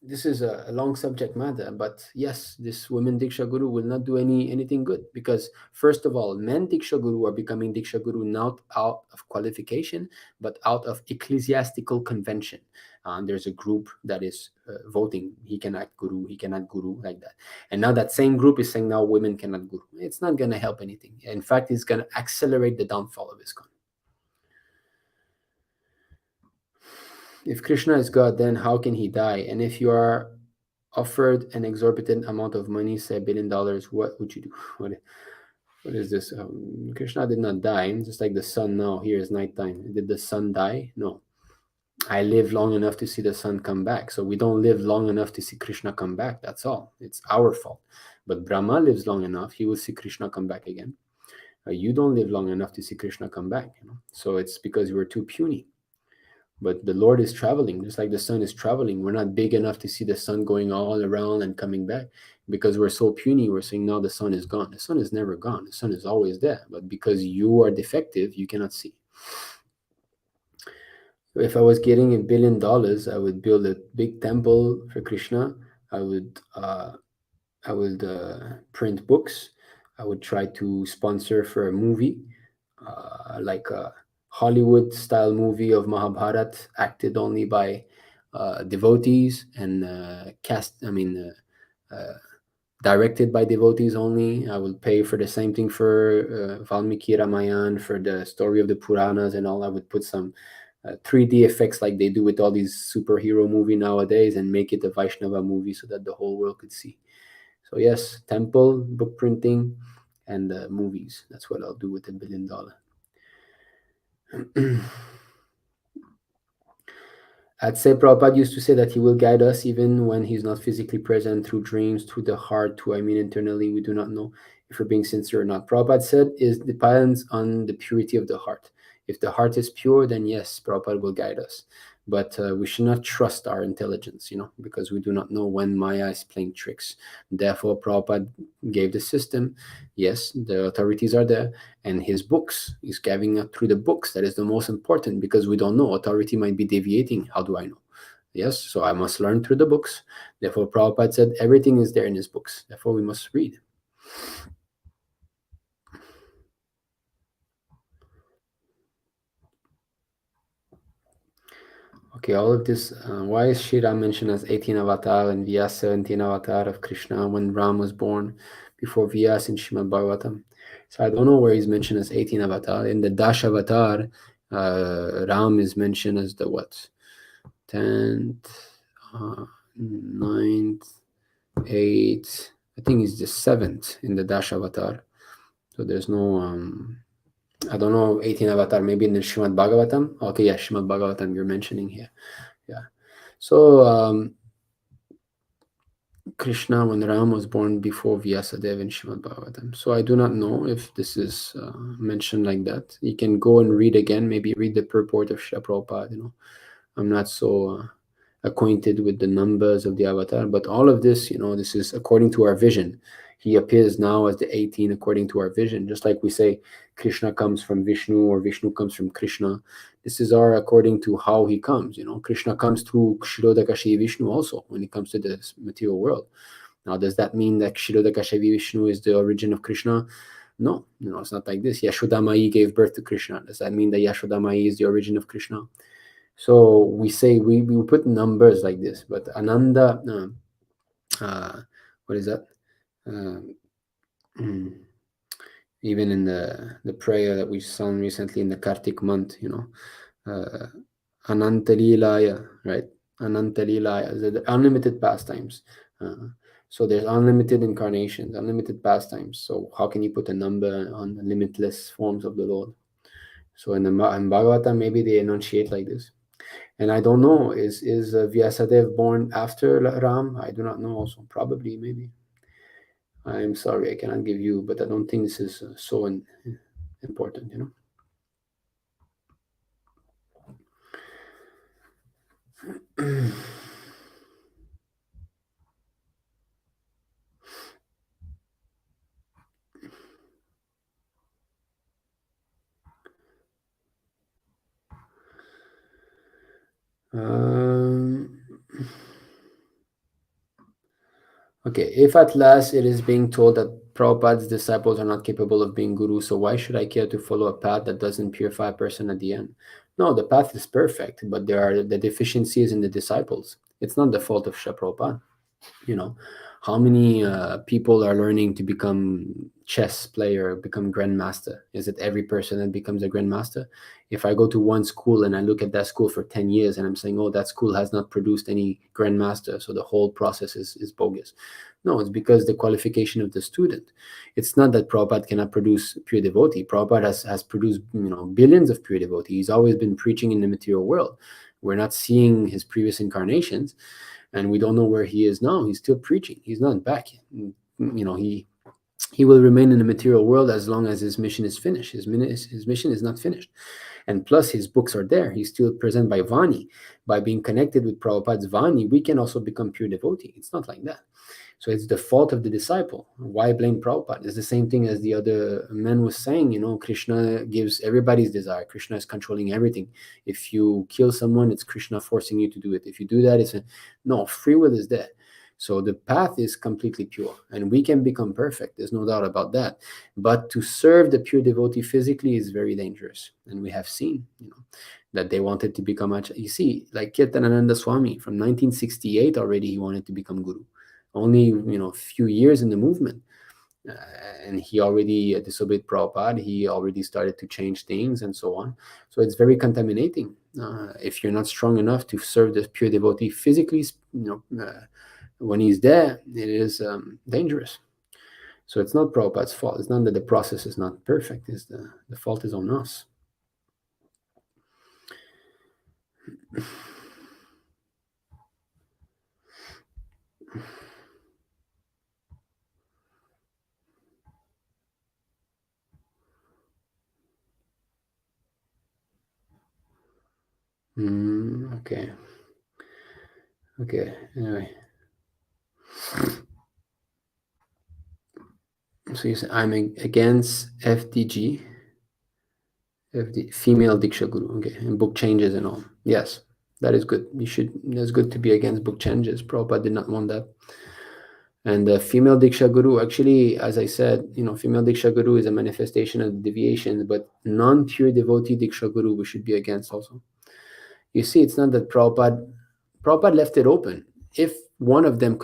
this is a long subject matter, but yes, this women Diksha Guru will not do anything good, because first of all, men Diksha Guru are becoming Diksha Guru not out of qualification, but out of ecclesiastical convention. There's a group that is voting, he can act Guru, he cannot Guru, like that. And now that same group is saying now women cannot Guru. It's not going to help anything. In fact, it's going to accelerate the downfall of ISKCON. If Krishna is God, then how can he die? And if you are offered an exorbitant amount of money, say $1 billion, what would you do? What is this? Krishna did not die, just like the sun now. Here is nighttime. Did the sun die? No. I live long enough to see the sun come back. So we don't live long enough to see Krishna come back. That's all. It's our fault. But Brahma lives long enough. He will see Krishna come back again. You don't live long enough to see Krishna come back. So it's because you were too puny. But the Lord is traveling, just like the sun is traveling. We're not big enough to see the sun going all around and coming back, because we're so puny. We're saying, no, the sun is gone. The sun is never gone. The sun is always there. But because you are defective, you cannot see. If I was getting $1 billion, I would build a big temple for Krishna. I would print books. I would try to sponsor for a movie, like a Hollywood style movie of Mahabharat, acted only by devotees and directed by devotees only. I would pay for the same thing for Valmiki Ramayana, for the story of the Puranas and all. I would put some 3D effects like they do with all these superhero movie nowadays, and make it a Vaishnava movie so that the whole world could see. So yes, temple, book printing, and movies. That's what I'll do with $1 billion. I'd say Prabhupada used to say that he will guide us even when he's not physically present, through dreams, through the heart, internally. We do not know if we're being sincere or not. Prabhupada said it depends on the purity of the heart. If the heart is pure, then yes, Prabhupada will guide us. But we should not trust our intelligence, because we do not know when Maya is playing tricks. Therefore, Prabhupada gave the system. Yes, the authorities are there, and his books, he's giving it through the books. That is the most important, because we don't know. Authority might be deviating. How do I know? Yes, so I must learn through the books. Therefore, Prabhupada said everything is there in his books. Therefore, we must read. Okay, all of this, why is Shri Ram mentioned as 18 avatar and Vyas 17 avatar of Krishna when Ram was born before Vyas in Srimad Bhagavatam? So I don't know where he's mentioned as 18 avatar. In the Dash avatar, Ram is mentioned as the what? 10th, 9th, 8th. I think he's the 7th in the Dash avatar. So there's no, I don't know, 18 avatar, maybe in the Srimad Bhagavatam. Okay, yeah, Srimad Bhagavatam you're mentioning here. Yeah. So Krishna, when Ram was born before Vyasadeva in Srimad Bhagavatam. So I do not know if this is mentioned like that. You can go and read again, maybe read the purport of Srila Prabhupada. I'm not so acquainted with the numbers of the avatar, but all of this, this is according to our vision. He appears now as the 18 according to our vision. Just like we say Krishna comes from Vishnu or Vishnu comes from Krishna. This is our according to how he comes. Krishna comes through Kshirodakashayi Vishnu also when it comes to this material world. Now, does that mean that Kshirodakashayi Vishnu is the origin of Krishna? No, it's not like this. Yashodamai gave birth to Krishna. Does that mean that Yashodamai is the origin of Krishna? So we say we put numbers like this, but Ananda, what is that? Even in the prayer that we sung recently in the Kartik month, Anantalilaya, right? Anantalilaya, the unlimited pastimes. So there's unlimited incarnations, unlimited pastimes. So how can you put a number on the limitless forms of the Lord? So in Bhagavatam, maybe they enunciate like this. And I don't know, is Vyasadeva born after Ram? I do not know also. Probably, maybe. I'm sorry, I cannot give you, but I don't think this is so important, Okay, if at last it is being told that Prabhupada's disciples are not capable of being guru, so why should I care to follow a path that doesn't purify a person at the end? No, the path is perfect, but there are the deficiencies in the disciples. It's not the fault of Shri Prabhupada. How many people are learning to become chess player, become grandmaster? Is it every person that becomes a grandmaster? If I go to one school and I look at that school for 10 years and I'm saying, oh, that school has not produced any grandmaster, so the whole process is bogus. No, it's because the qualification of the student. It's not that Prabhupada cannot produce pure devotee. Prabhupada has produced billions of pure devotee. He's always been preaching in the material world. We're not seeing his previous incarnations, and we don't know where he is now. He's still preaching. He's not back. He will remain in the material world as long as his mission is finished. His mission is not finished. And plus, his books are there. He's still present by Vani. By being connected with Prabhupada's Vani, we can also become pure devotee. It's not like that. So it's the fault of the disciple. Why blame Prabhupada? It's the same thing as the other man was saying. Krishna gives everybody's desire. Krishna is controlling everything. If you kill someone, it's Krishna forcing you to do it. If you do that, no, free will is there. So the path is completely pure, and we can become perfect. There's no doubt about that. But to serve the pure devotee physically is very dangerous. And we have seen, that they wanted to become, you see, like Kirtanananda Swami from 1968 already, he wanted to become guru. Only, a few years in the movement. And he already disobeyed Prabhupada. He already started to change things and so on. So it's very contaminating. If you're not strong enough to serve the pure devotee physically, when he's there, it is dangerous. So it's not Prabhupada's fault. It's not that the process is not perfect. It's the fault is on us. Okay. Anyway. So you say, I'm against FDG, female Diksha Guru, okay, and book changes and all. Yes, that is good. That's good to be against book changes. Prabhupada did not want that. And the female Diksha Guru, actually, as I said, female Diksha Guru is a manifestation of deviation, but non-pure devotee Diksha Guru we should be against also. You see, it's not that Prabhupada left it open. If one of them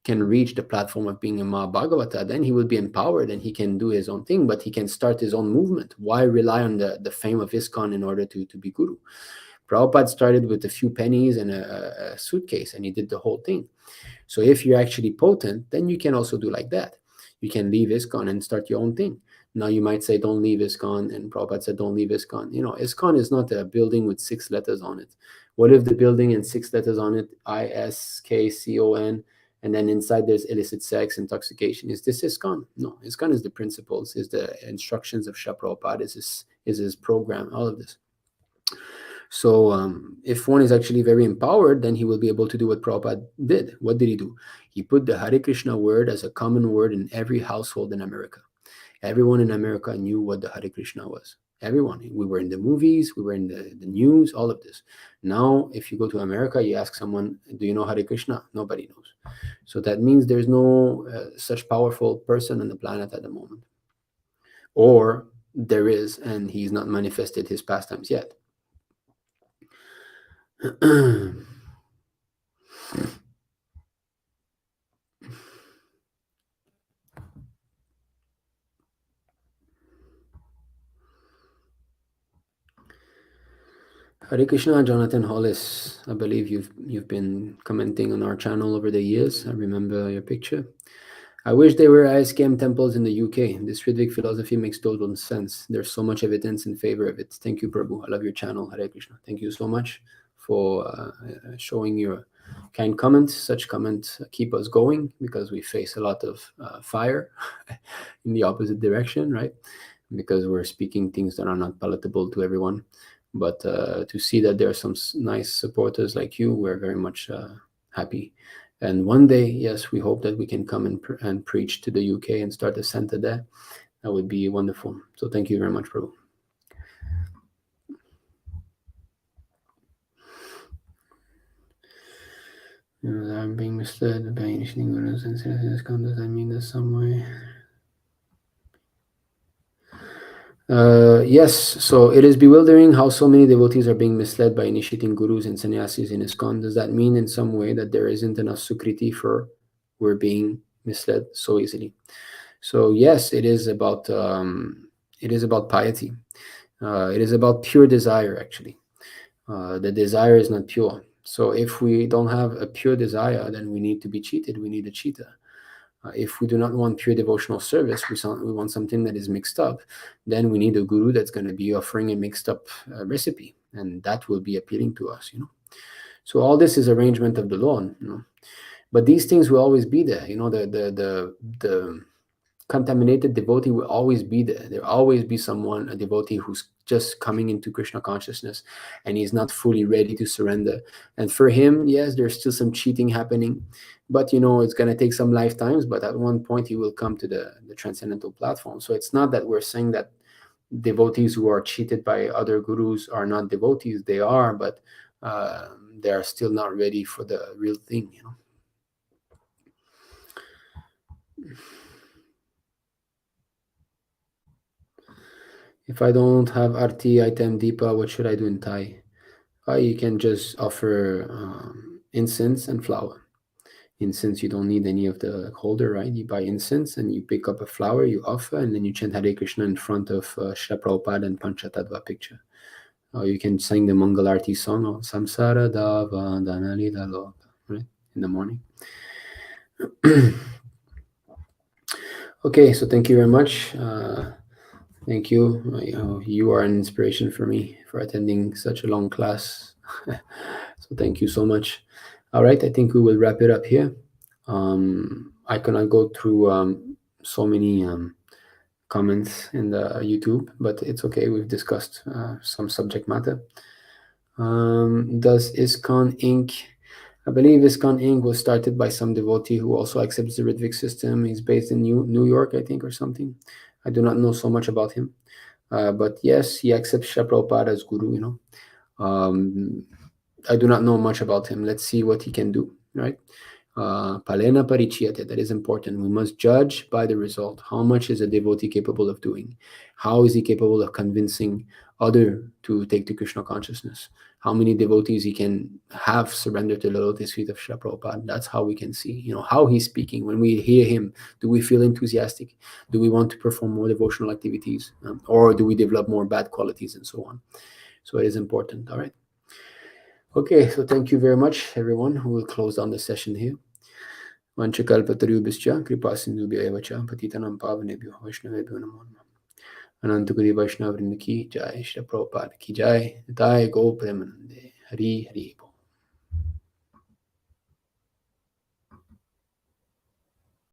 can reach the platform of being a Mahabhagavata, then he will be empowered and he can do his own thing, but he can start his own movement. Why rely on the fame of ISKCON in order to be Guru? Prabhupada started with a few pennies and a suitcase, and he did the whole thing. So if you're actually potent, then you can also do like that. You can leave ISKCON and start your own thing. Now you might say, don't leave ISKCON, and Prabhupada said, don't leave ISKCON. ISKCON is not a building with 6 letters on it. What if the building and 6 letters on it, ISKCON, and then inside there's illicit sex, intoxication? Is this ISKCON? No, ISKCON is the principles, is the instructions of Srila Prabhupada, is his program, all of this. So if one is actually very empowered, then he will be able to do what Prabhupada did. What did he do? He put the Hare Krishna word as a common word in every household in America. Everyone in America knew what the Hare Krishna was. Everyone. We were in the movies, we were in the news, all of this. Now, if you go to America, you ask someone, do you know Hare Krishna? Nobody knows. So that means there's no such powerful person on the planet at the moment. Or there is, and he's not manifested his pastimes yet. Hare Krishna, Jonathan Hollis. I believe you've been commenting on our channel over the years. I remember your picture. I wish there were ISKM temples in the UK. This Ritvik philosophy makes total sense. There's so much evidence in favor of it. Thank you, Prabhu. I love your channel, Hare Krishna. Thank you so much for showing your kind comments. Such comments keep us going because we face a lot of fire in the opposite direction, right? Because we're speaking things that are not palatable to everyone. But to see that there are some nice supporters like you, we're very much happy. And one day, yes, we hope that we can come and preach to the UK and start a center there. That would be wonderful. So thank you very much, Prabhu. I'm being misled by initiating gurus and citizens. Does that mean there's some way? Yes, so it is bewildering how so many devotees are being misled by initiating gurus and sannyasis in ISKCON. Does that mean in some way that there isn't enough sukriti for we're being misled so easily? So yes, it is about piety. It is about pure desire, actually. The desire is not pure. So if we don't have a pure desire, then we need to be cheated. We need a cheater. If we do not want pure devotional service, we want something that is mixed up, then we need a guru that's going to be offering a mixed up recipe, and that will be appealing to us, So all this is arrangement of the Lord, But these things will always be there, the contaminated devotee will always be there. There will always be a devotee who's just coming into Krishna consciousness and he's not fully ready to surrender. And for him, yes, there's still some cheating happening, but it's going to take some lifetimes, but at one point he will come to the transcendental platform. So it's not that we're saying that devotees who are cheated by other gurus are not devotees. They are, but they are still not ready for the real thing, If I don't have Arti, item, Deepa, what should I do in Thai? You can just offer incense and flower. Incense, you don't need any of the holder, right? You buy incense and you pick up a flower, you offer, and then you chant Hare Krishna in front of Srila Prabhupada and Panchatattva picture. Or you can sing the Mangal Arti song of Samsara Dava Danali Dalo, right, in the morning. Okay, so thank you very much. Thank you. You are an inspiration for me for attending such a long class. So thank you so much. All right, I think we will wrap it up here. I cannot go through so many comments in the YouTube, but it's okay. We've discussed some subject matter. Does ISKCON Inc. I believe ISKCON Inc. was started by some devotee who also accepts the Ritvik system. He's based in New York, I think, or something. I do not know so much about him. But yes, he accepts Srila Prabhupada as guru, I do not know much about him. Let's see what he can do, right? Palena parichiyate, that is important. We must judge by the result. How much is a devotee capable of doing? How is he capable of convincing other to take to Krishna consciousness? How many devotees he can have surrendered to the lotus feet of Srila Prabhupada? That's how we can see, how he's speaking. When we hear him, do we feel enthusiastic? Do we want to perform more devotional activities? Or do we develop more bad qualities and so on? So it is important, all right? Okay, so thank you very much, everyone. We will close down the session here. Vanchakalpatarubhischa kripasindhubhya eva cha patitanam pavanebhyo vaishnavebhyo namo namah. Anantaguri Vaishnava Vrinda ki jai, Shri Prabhupada ki jai, Nitai Go Premanande, Hari Hari.